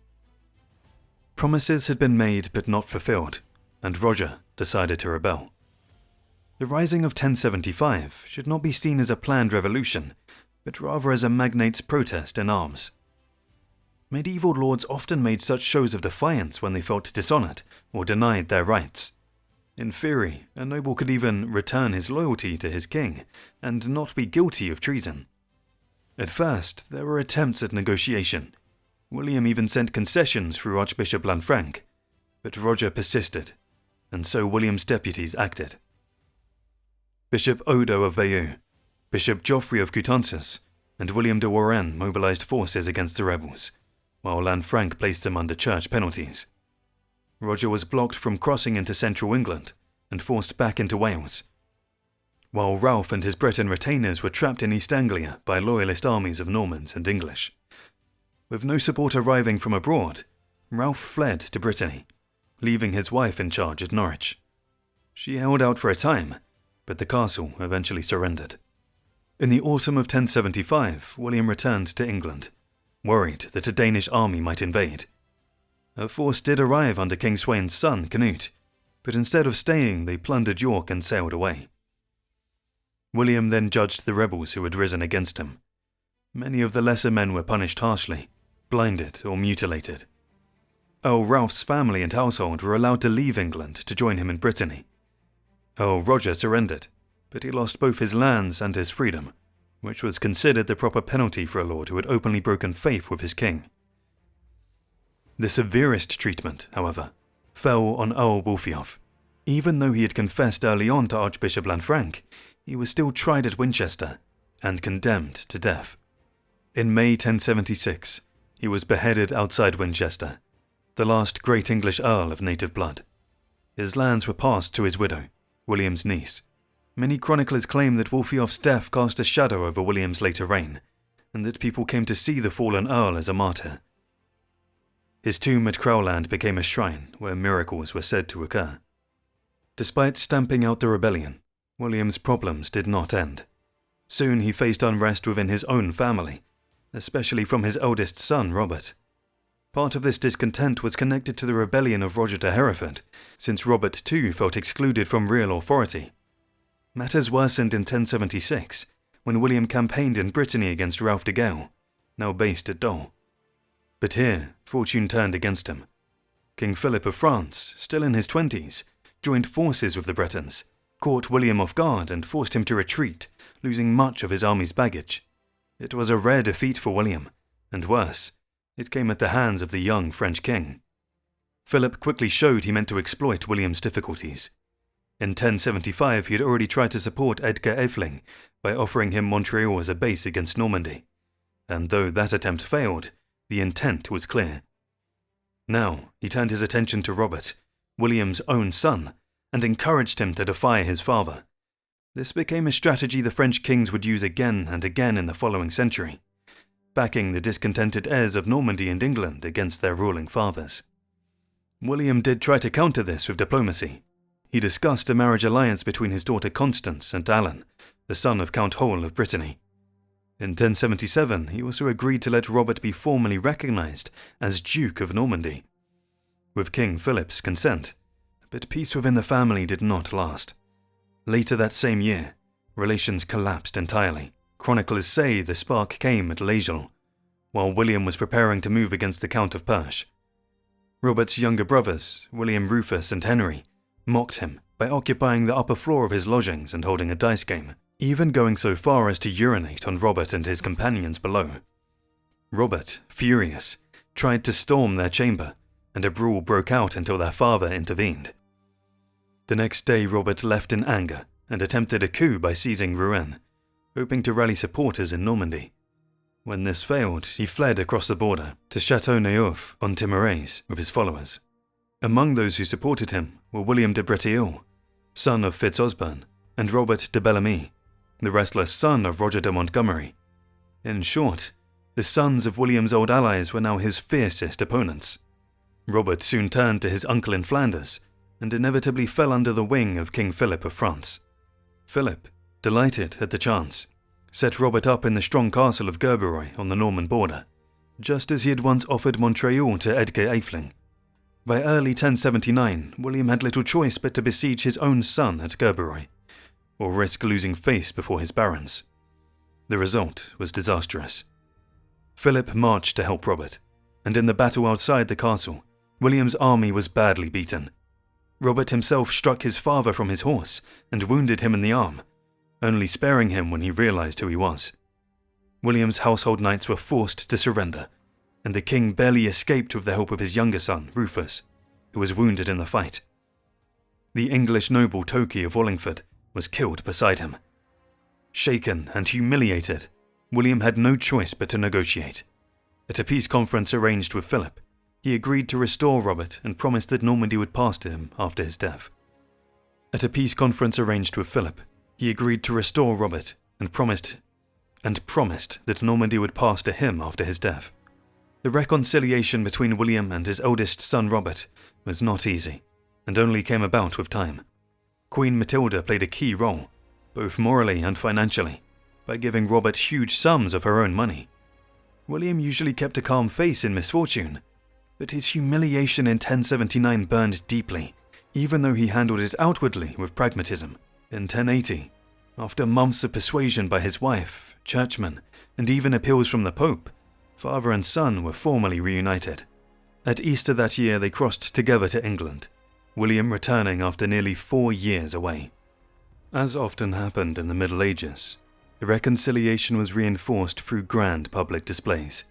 Promises had been made but not fulfilled, and Roger decided to rebel. The rising of 1075 should not be seen as a planned revolution, but rather as a magnate's protest in arms. Medieval lords often made such shows of defiance when they felt dishonored or denied their rights. In theory, a noble could even return his loyalty to his king and not be guilty of treason. At first, there were attempts at negotiation. William even sent concessions through Archbishop Lanfranc, but Roger persisted, and so William's deputies acted. Bishop Odo of Bayeux, Bishop Geoffrey of Coutances, and William de Warenne mobilized forces against the rebels, while Lanfranc placed them under church penalties. Roger was blocked from crossing into central England and forced back into Wales, while Ralph and his Breton retainers were trapped in East Anglia by loyalist armies of Normans and English. With no support arriving from abroad, Ralph fled to Brittany, leaving his wife in charge at Norwich. She held out for a time, but the castle eventually surrendered. In the autumn of 1075, William returned to England, worried that a Danish army might invade. A force did arrive under King Sweyn's son, Canute, but instead of staying, they plundered York and sailed away. William then judged the rebels who had risen against him. Many of the lesser men were punished harshly, blinded or mutilated. Earl Ralph's family and household were allowed to leave England to join him in Brittany. Earl Roger surrendered, but he lost both his lands and his freedom, which was considered the proper penalty for a lord who had openly broken faith with his king. The severest treatment, however, fell on Earl Wulfiof. Even though he had confessed early on to Archbishop Lanfranc, he was still tried at Winchester and condemned to death. In May 1076, he was beheaded outside Winchester, the last great English earl of native blood. His lands were passed to his widow, William's niece. Many chroniclers claim that Wulfiof's death cast a shadow over William's later reign, and that people came to see the fallen earl as a martyr. His tomb at Crowland became a shrine where miracles were said to occur. Despite stamping out the rebellion, William's problems did not end. Soon he faced unrest within his own family, especially from his eldest son, Robert. Part of this discontent was connected to the rebellion of Roger de Hereford, since Robert too felt excluded from real authority. Matters worsened in 1076, when William campaigned in Brittany against Ralph de Gale, now based at Dole. But here, fortune turned against him. King Philip of France, still in his 20s, joined forces with the Bretons, caught William off guard and forced him to retreat, losing much of his army's baggage. It was a rare defeat for William, and worse, it came at the hands of the young French king. Philip quickly showed he meant to exploit William's difficulties. In 1075 he had already tried to support Edgar Eveling by offering him Montreal as a base against Normandy, and though that attempt failed, the intent was clear. Now he turned his attention to Robert, William's own son, and encouraged him to defy his father. This became a strategy the French kings would use again and again in the following century, backing the discontented heirs of Normandy and England against their ruling fathers. William did try to counter this with diplomacy. He discussed a marriage alliance between his daughter Constance and Alan, the son of Count Hole of Brittany. In 1077, he also agreed to let Robert be formally recognized as Duke of Normandy, with King Philip's consent, but peace within the family did not last. Later that same year, relations collapsed entirely. Chroniclers say the spark came at Laiguel, while William was preparing to move against the Count of Perche. Robert's younger brothers, William Rufus and Henry, mocked him by occupying the upper floor of his lodgings and holding a dice game, even going so far as to urinate on Robert and his companions below. Robert, furious, tried to storm their chamber, and a brawl broke out until their father intervened. The next day Robert left in anger and attempted a coup by seizing Rouen, hoping to rally supporters in Normandy. When this failed, he fled across the border to Châteauneuf on Timoraise with his followers. Among those who supported him were William de Breteuil, son of Fitz-Osbern, and Robert de Bellamy, the restless son of Roger de Montgomery. In short, the sons of William's old allies were now his fiercest opponents. Robert soon turned to his uncle in Flanders, and inevitably fell under the wing of King Philip of France. Philip, delighted at the chance, set Robert up in the strong castle of Gerberoy on the Norman border, just as he had once offered Montreal to Edgar Atheling. By early 1079, William had little choice but to besiege his own son at Gerberoy, or risk losing face before his barons. The result was disastrous. Philip marched to help Robert, and in the battle outside the castle, William's army was badly beaten. Robert himself struck his father from his horse and wounded him in the arm, only sparing him when he realized who he was. William's household knights were forced to surrender, and the king barely escaped with the help of his younger son, Rufus, who was wounded in the fight. The English noble Toki of Wallingford was killed beside him. Shaken and humiliated, William had no choice but to negotiate. At a peace conference arranged with Philip, he agreed to restore Robert and promised that Normandy would pass to him after his death. At a peace conference arranged with Philip, he agreed to restore Robert and promised that Normandy would pass to him after his death. The reconciliation between William and his eldest son Robert was not easy, and only came about with time. Queen Matilda played a key role, both morally and financially, by giving Robert huge sums of her own money. William usually kept a calm face in misfortune, but his humiliation in 1079 burned deeply, even though he handled it outwardly with pragmatism. In 1080, after months of persuasion by his wife, churchmen, and even appeals from the Pope, father and son were formally reunited. At Easter that year they crossed together to England, William returning after nearly 4 years away. As often happened in the Middle Ages, the reconciliation was reinforced through grand public displays.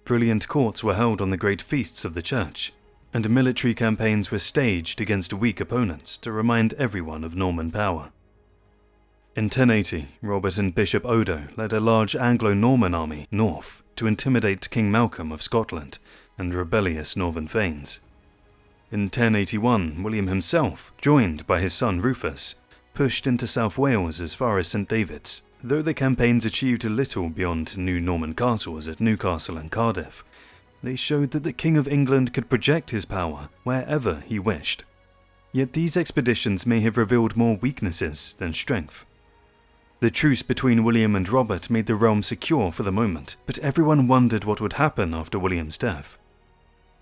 Brilliant courts were held on the great feasts of the church, and military campaigns were staged against weak opponents to remind everyone of Norman power. In 1080, Robert and Bishop Odo led a large Anglo-Norman army north to intimidate King Malcolm of Scotland and rebellious northern thanes. In 1081, William himself, joined by his son Rufus, pushed into South Wales as far as St David's. Though the campaigns achieved little beyond new Norman castles at Newcastle and Cardiff, they showed that the King of England could project his power wherever he wished. Yet these expeditions may have revealed more weaknesses than strength. The truce between William and Robert made the realm secure for the moment, but everyone wondered what would happen after William's death.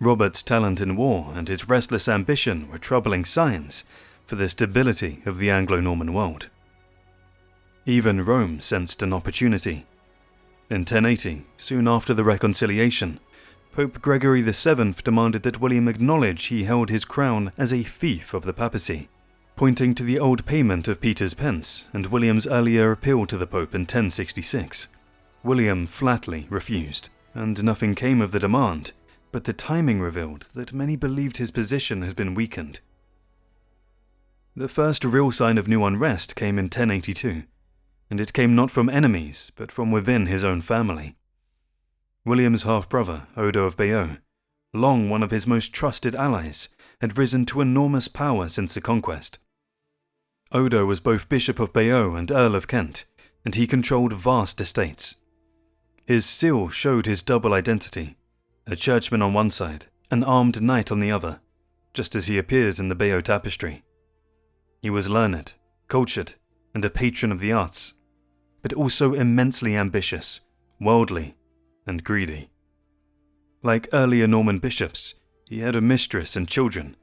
Robert's talent in war and his restless ambition were troubling signs for the stability of the Anglo-Norman world. Even Rome sensed an opportunity. In 1080, soon after the reconciliation, Pope Gregory VII demanded that William acknowledge he held his crown as a fief of the papacy, pointing to the old payment of Peter's pence and William's earlier appeal to the Pope in 1066. William flatly refused, and nothing came of the demand, but the timing revealed that many believed his position had been weakened. The first real sign of new unrest came in 1082, and it came not from enemies, but from within his own family. William's half-brother, Odo of Bayeux, long one of his most trusted allies, had risen to enormous power since the conquest. Odo was both Bishop of Bayeux and Earl of Kent, and he controlled vast estates. His seal showed his double identity, a churchman on one side, an armed knight on the other, just as he appears in the Bayeux tapestry. He was learned, cultured, and a patron of the arts, but also immensely ambitious, worldly, and greedy. Like earlier Norman bishops, he had a mistress and children.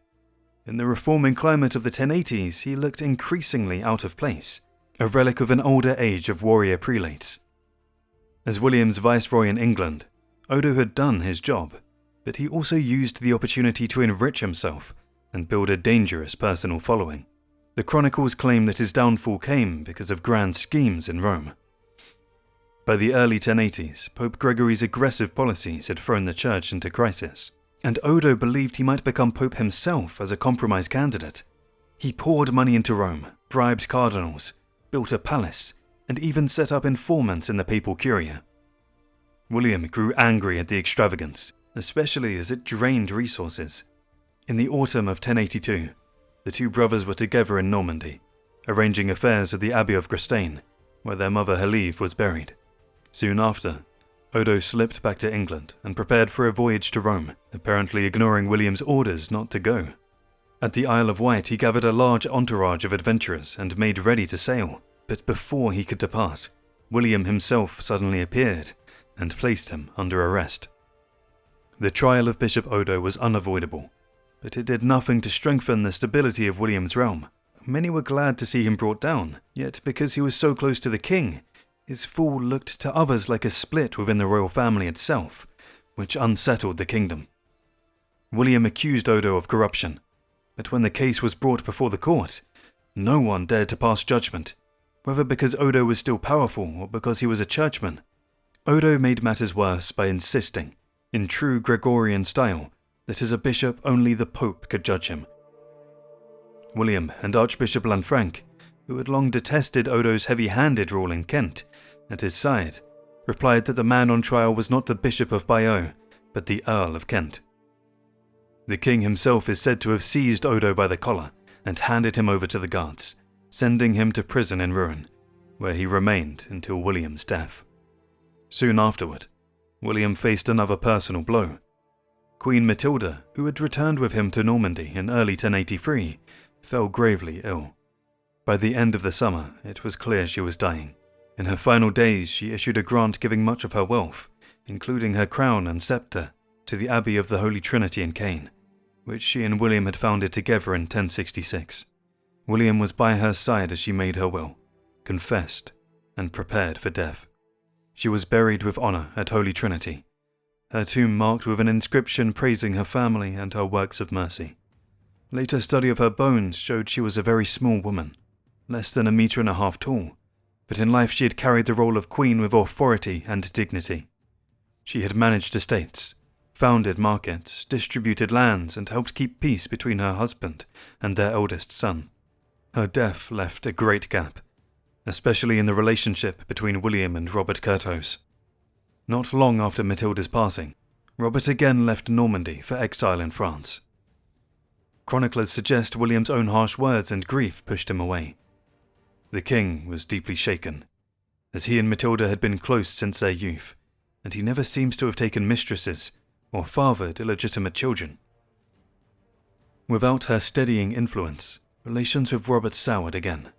In the reforming climate of the 1080s, he looked increasingly out of place, a relic of an older age of warrior prelates. As William's viceroy in England, Odo had done his job, but he also used the opportunity to enrich himself and build a dangerous personal following. The chronicles claim that his downfall came because of grand schemes in Rome. By the early 1080s, Pope Gregory's aggressive policies had thrown the church into crisis, and Odo believed he might become pope himself as a compromise candidate. He poured money into Rome, bribed cardinals, built a palace, and even set up informants in the papal curia. William grew angry at the extravagance, especially as it drained resources. In the autumn of 1082, the two brothers were together in Normandy, arranging affairs at the Abbey of Grestaine, where their mother Helive was buried. Soon after, Odo slipped back to England and prepared for a voyage to Rome, apparently ignoring William's orders not to go. At the Isle of Wight, he gathered a large entourage of adventurers and made ready to sail, but before he could depart, William himself suddenly appeared and placed him under arrest. The trial of Bishop Odo was unavoidable, but it did nothing to strengthen the stability of William's realm. Many were glad to see him brought down, yet because he was so close to the king, his fall looked to others like a split within the royal family itself, which unsettled the kingdom. William accused Odo of corruption, but when the case was brought before the court, no one dared to pass judgment, whether because Odo was still powerful or because he was a churchman. Odo made matters worse by insisting, in true Gregorian style, that as a bishop only the Pope could judge him. William and Archbishop Lanfranc, who had long detested Odo's heavy-handed rule in Kent, at his side, replied that the man on trial was not the Bishop of Bayeux, but the Earl of Kent. The king himself is said to have seized Odo by the collar and handed him over to the guards, sending him to prison in Rouen, where he remained until William's death. Soon afterward, William faced another personal blow. Queen Matilda, who had returned with him to Normandy in early 1083, fell gravely ill. By the end of the summer, it was clear she was dying. In her final days, she issued a grant giving much of her wealth, including her crown and scepter, to the Abbey of the Holy Trinity in Caen, which she and William had founded together in 1066. William was by her side as she made her will, confessed, and prepared for death. She was buried with honour at Holy Trinity, her tomb marked with an inscription praising her family and her works of mercy. Later study of her bones showed she was a very small woman, less than 1.5 meters tall, but in life she had carried the role of queen with authority and dignity. She had managed estates, founded markets, distributed lands, and helped keep peace between her husband and their eldest son. Her death left a great gap, especially in the relationship between William and Robert Curthose. Not long after Matilda's passing, Robert again left Normandy for exile in France. Chroniclers suggest William's own harsh words and grief pushed him away. The king was deeply shaken, as he and Matilda had been close since their youth, and he never seems to have taken mistresses or fathered illegitimate children. Without her steadying influence, relations with Robert soured again.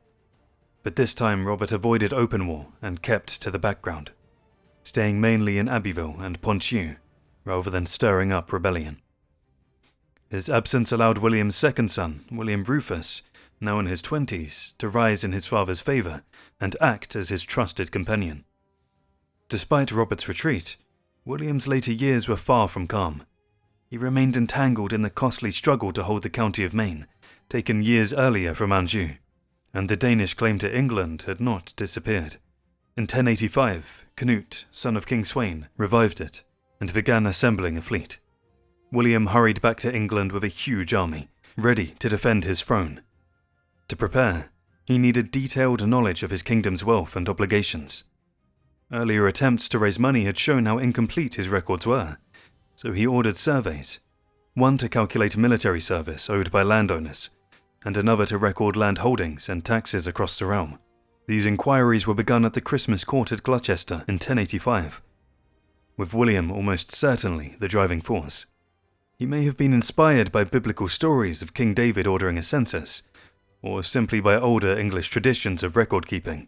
But this time Robert avoided open war and kept to the background, staying mainly in Abbeville and Ponthieu, rather than stirring up rebellion. His absence allowed William's second son, William Rufus, now in his 20s, to rise in his father's favour and act as his trusted companion. Despite Robert's retreat, William's later years were far from calm. He remained entangled in the costly struggle to hold the county of Maine, taken years earlier from Anjou, and the Danish claim to England had not disappeared. In 1085, Canute, son of King Sweyn, revived it and began assembling a fleet. William hurried back to England with a huge army, ready to defend his throne. To prepare, he needed detailed knowledge of his kingdom's wealth and obligations. Earlier attempts to raise money had shown how incomplete his records were, so he ordered surveys, one to calculate military service owed by landowners, and another to record land holdings and taxes across the realm. These inquiries were begun at the Christmas court at Gloucester in 1085, with William almost certainly the driving force. He may have been inspired by biblical stories of King David ordering a census, or simply by older English traditions of record-keeping.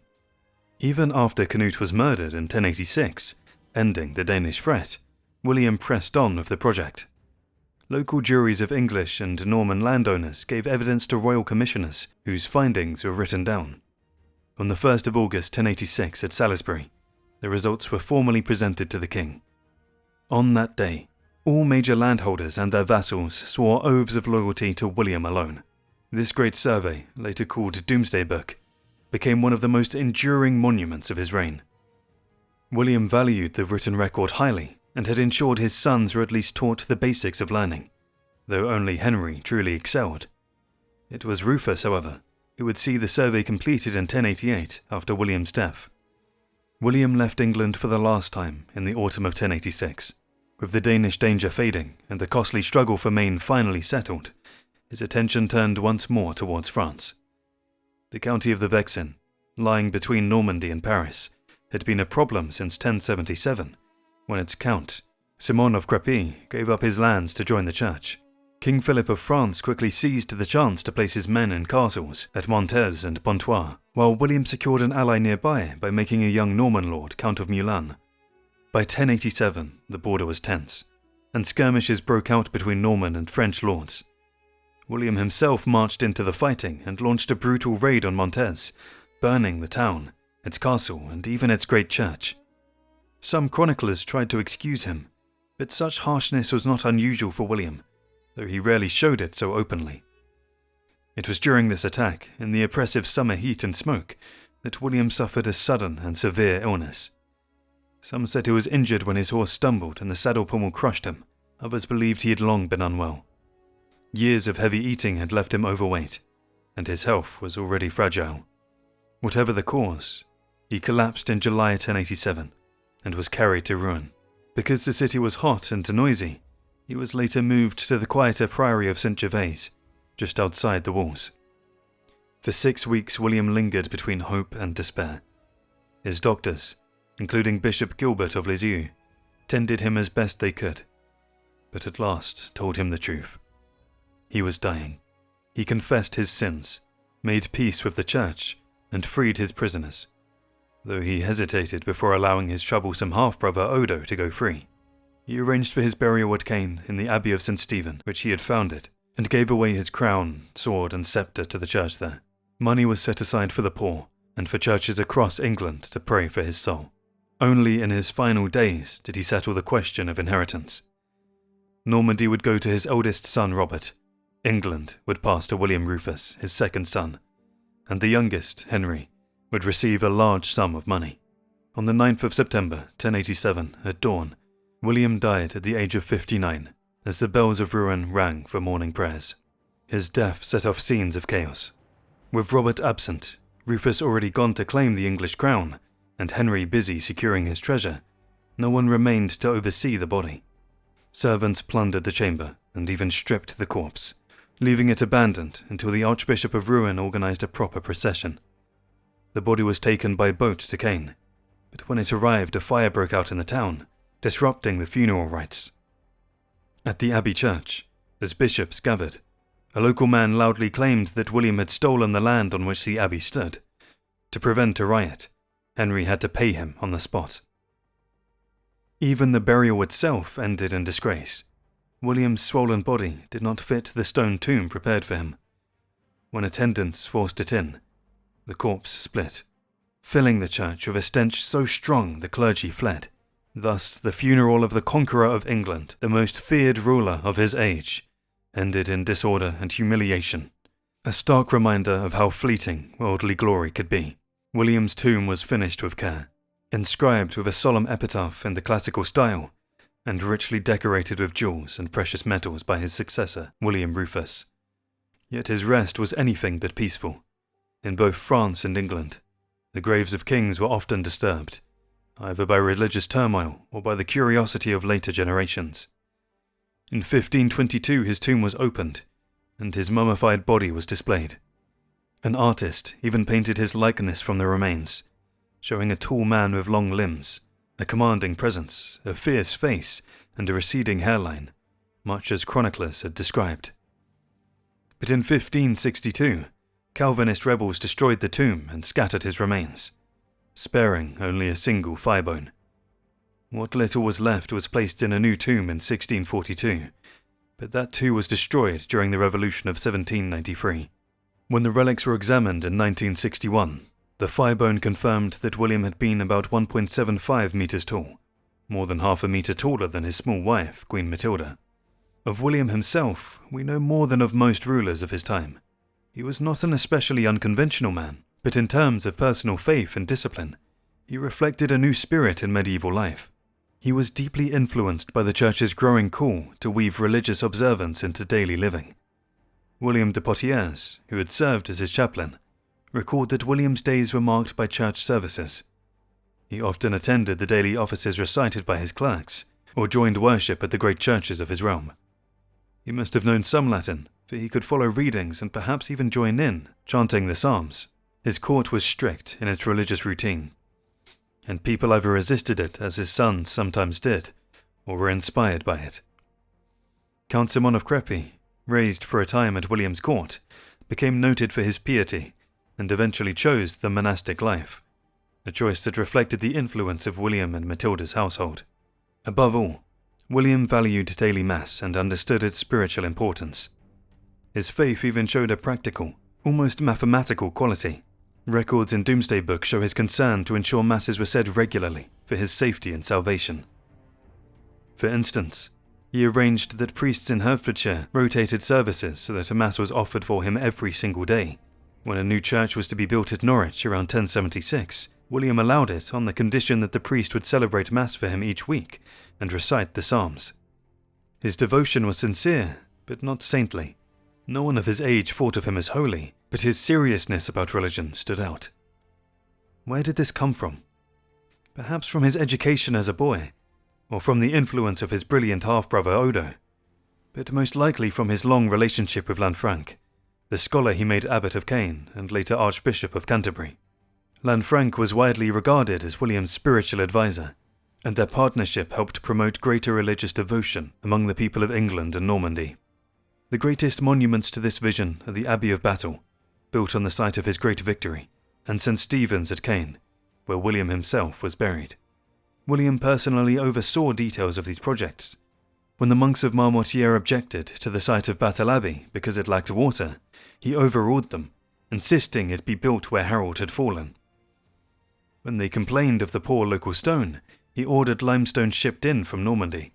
Even after Canute was murdered in 1086, ending the Danish threat, William pressed on with the project. Local juries of English and Norman landowners gave evidence to royal commissioners, whose findings were written down. On the 1st of August 1086 at Salisbury, the results were formally presented to the king. On that day, all major landholders and their vassals swore oaths of loyalty to William alone. This great survey, later called Domesday Book, became one of the most enduring monuments of his reign. William valued the written record highly and had ensured his sons were at least taught the basics of learning, though only Henry truly excelled. It was Rufus, however, who would see the survey completed in 1088 after William's death. William left England for the last time in the autumn of 1086. With the Danish danger fading and the costly struggle for Maine finally settled, his attention turned once more towards France. The county of the Vexin, lying between Normandy and Paris, had been a problem since 1077, when its count, Simon of Crepy, gave up his lands to join the church. King Philip of France quickly seized the chance to place his men in castles at Mantes and Pontoise, while William secured an ally nearby by making a young Norman lord Count of Milan. By 1087, the border was tense, and skirmishes broke out between Norman and French lords. William himself marched into the fighting and launched a brutal raid on Mantes, burning the town, its castle, and even its great church. Some chroniclers tried to excuse him, but such harshness was not unusual for William, though he rarely showed it so openly. It was during this attack, in the oppressive summer heat and smoke, that William suffered a sudden and severe illness. Some said he was injured when his horse stumbled and the saddle pommel crushed him. Others believed he had long been unwell. Years of heavy eating had left him overweight, and his health was already fragile. Whatever the cause, he collapsed in July 1087 and was carried to ruin. Because the city was hot and noisy, he was later moved to the quieter priory of St. Gervais, just outside the walls. For 6 weeks, William lingered between hope and despair. His doctors, including Bishop Gilbert of Lisieux, tended him as best they could, but at last told him the truth. He was dying. He confessed his sins, made peace with the church, and freed his prisoners, though he hesitated before allowing his troublesome half-brother Odo to go free. He arranged for his burial at Caen in the Abbey of St. Stephen, which he had founded, and gave away his crown, sword, and sceptre to the church there. Money was set aside for the poor, and for churches across England to pray for his soul. Only in his final days did he settle the question of inheritance. Normandy would go to his eldest son Robert, England would pass to William Rufus, his second son, and the youngest, Henry, would receive a large sum of money. On the 9th of September, 1087, at dawn, William died at the age of 59, as the bells of Rouen rang for morning prayers. His death set off scenes of chaos. With Robert absent, Rufus already gone to claim the English crown, and Henry busy securing his treasure, no one remained to oversee the body. Servants plundered the chamber and even stripped the corpse, leaving it abandoned until the Archbishop of Rouen organized a proper procession. The body was taken by boat to Caen, but when it arrived, a fire broke out in the town, disrupting the funeral rites. At the Abbey Church, as bishops gathered, a local man loudly claimed that William had stolen the land on which the abbey stood. To prevent a riot, Henry had to pay him on the spot. Even the burial itself ended in disgrace. William's swollen body did not fit the stone tomb prepared for him. When attendants forced it in, the corpse split, filling the church with a stench so strong the clergy fled. Thus, the funeral of the conqueror of England, the most feared ruler of his age, ended in disorder and humiliation. A stark reminder of how fleeting worldly glory could be. William's tomb was finished with care, inscribed with a solemn epitaph in the classical style, and richly decorated with jewels and precious metals by his successor, William Rufus. Yet his rest was anything but peaceful. In both France and England, the graves of kings were often disturbed, either by religious turmoil or by the curiosity of later generations. In 1522 his tomb was opened, and his mummified body was displayed. An artist even painted his likeness from the remains, showing a tall man with long limbs, a commanding presence, a fierce face, and a receding hairline, much as chroniclers had described. But in 1562, Calvinist rebels destroyed the tomb and scattered his remains, sparing only a single thigh bone. What little was left was placed in a new tomb in 1642, but that too was destroyed during the Revolution of 1793. When the relics were examined in 1961, the thigh bone confirmed that William had been about 1.75 meters tall, more than half a meter taller than his small wife, Queen Matilda. Of William himself, we know more than of most rulers of his time. He was not an especially unconventional man, but in terms of personal faith and discipline, he reflected a new spirit in medieval life. He was deeply influenced by the church's growing call to weave religious observance into daily living. William de Poitiers, who had served as his chaplain, record that William's days were marked by church services. He often attended the daily offices recited by his clerks, or joined worship at the great churches of his realm. He must have known some Latin, for he could follow readings and perhaps even join in, chanting the psalms. His court was strict in its religious routine, and people either resisted it, as his sons sometimes did, or were inspired by it. Count Simon of Crepy, raised for a time at William's court, became noted for his piety, and eventually chose the monastic life, a choice that reflected the influence of William and Matilda's household. Above all, William valued daily mass and understood its spiritual importance. His faith even showed a practical, almost mathematical quality. Records in Domesday Book show his concern to ensure masses were said regularly for his safety and salvation. For instance, he arranged that priests in Hertfordshire rotated services so that a mass was offered for him every single day. When a new church was to be built at Norwich around 1076, William allowed it on the condition that the priest would celebrate mass for him each week and recite the psalms. His devotion was sincere, but not saintly. No one of his age thought of him as holy, but his seriousness about religion stood out. Where did this come from? Perhaps from his education as a boy, or from the influence of his brilliant half-brother Odo, but most likely from his long relationship with Lanfranc, the scholar he made Abbot of Caen and later Archbishop of Canterbury. Lanfranc was widely regarded as William's spiritual advisor, and their partnership helped promote greater religious devotion among the people of England and Normandy. The greatest monuments to this vision are the Abbey of Battle, built on the site of his great victory, and St. Stephen's at Caen, where William himself was buried. William personally oversaw details of these projects. When the monks of Marmoutier objected to the site of Battle Abbey because it lacked water, he overruled them, insisting it be built where Harold had fallen. When they complained of the poor local stone, he ordered limestone shipped in from Normandy.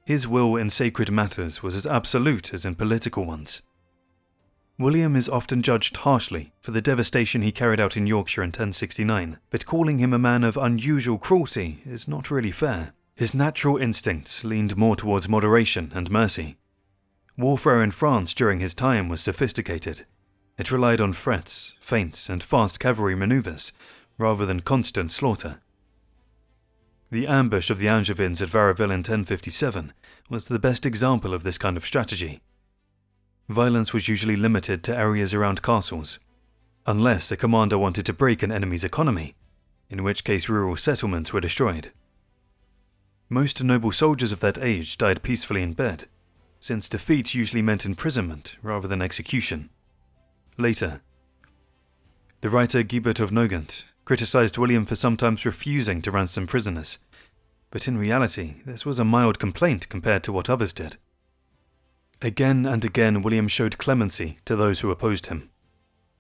His will in sacred matters was as absolute as in political ones. William is often judged harshly for the devastation he carried out in Yorkshire in 1069, but calling him a man of unusual cruelty is not really fair. His natural instincts leaned more towards moderation and mercy. Warfare in France during his time was sophisticated. It relied on threats, feints, and fast cavalry maneuvers, rather than constant slaughter. The ambush of the Angevins at Varaville in 1057 was the best example of this kind of strategy. Violence was usually limited to areas around castles, unless a commander wanted to break an enemy's economy, in which case rural settlements were destroyed. Most noble soldiers of that age died peacefully in bed, since defeat usually meant imprisonment rather than execution. Later, the writer Guibert of Nogent criticized William for sometimes refusing to ransom prisoners, but in reality this was a mild complaint compared to what others did. Again and again William showed clemency to those who opposed him.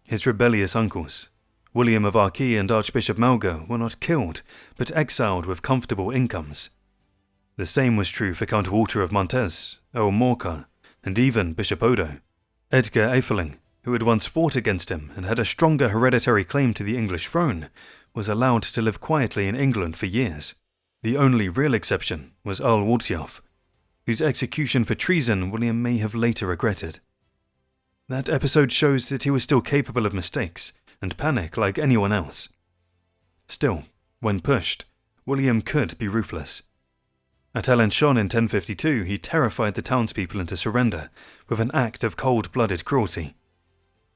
His rebellious uncles, William of Arquis and Archbishop Malgo, were not killed, but exiled with comfortable incomes. The same was true for Count Walter of Montes, Earl Morcar, and even Bishop Odo. Edgar Atheling, who had once fought against him and had a stronger hereditary claim to the English throne, was allowed to live quietly in England for years. The only real exception was Earl Wulfthilf, whose execution for treason William may have later regretted. That episode shows that he was still capable of mistakes and panic like anyone else. Still, when pushed, William could be ruthless. At Alençon in 1052, he terrified the townspeople into surrender with an act of cold-blooded cruelty.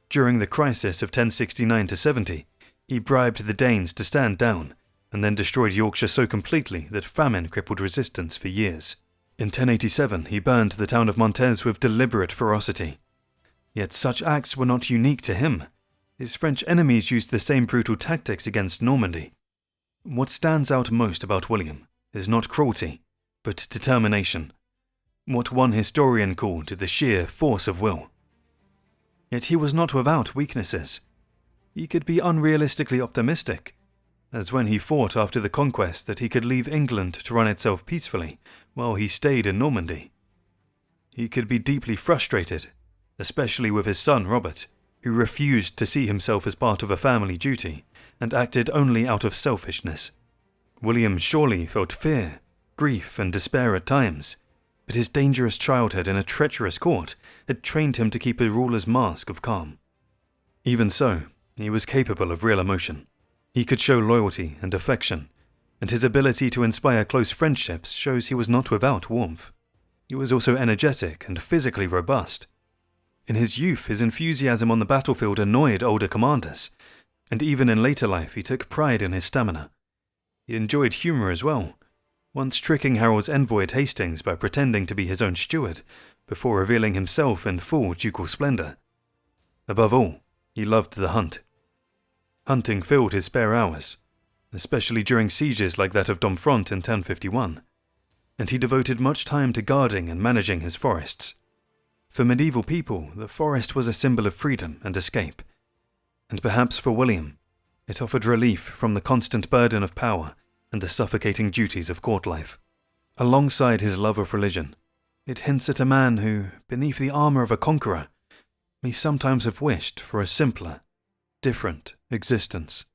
During the crisis of 1069-70, he bribed the Danes to stand down and then destroyed Yorkshire so completely that famine crippled resistance for years. In 1087, he burned the town of Montes with deliberate ferocity. Yet such acts were not unique to him. His French enemies used the same brutal tactics against Normandy. What stands out most about William is not cruelty, but determination, what one historian called the sheer force of will. Yet he was not without weaknesses. He could be unrealistically optimistic, as when he fought after the conquest that he could leave England to run itself peacefully while he stayed in Normandy. He could be deeply frustrated, especially with his son Robert, who refused to see himself as part of a family duty and acted only out of selfishness. William surely felt fear, grief, and despair at times, but his dangerous childhood in a treacherous court had trained him to keep a ruler's mask of calm. Even so, He was capable of real emotion. He could show loyalty and affection, and his ability to inspire close friendships shows he was not without warmth. He was also energetic and physically robust. In his youth, his enthusiasm on the battlefield annoyed older commanders, and even in later life he took pride in his stamina. He enjoyed humour as well, once tricking Harold's envoy at Hastings by pretending to be his own steward, before revealing himself in full ducal splendour. Above all, he loved the hunt. Hunting filled his spare hours, especially during sieges like that of Domfront in 1051, and he devoted much time to guarding and managing his forests. For medieval people, the forest was a symbol of freedom and escape, and perhaps for William, it offered relief from the constant burden of power and the suffocating duties of court life. Alongside his love of religion, it hints at a man who, beneath the armour of a conqueror, may sometimes have wished for a simpler, different existence.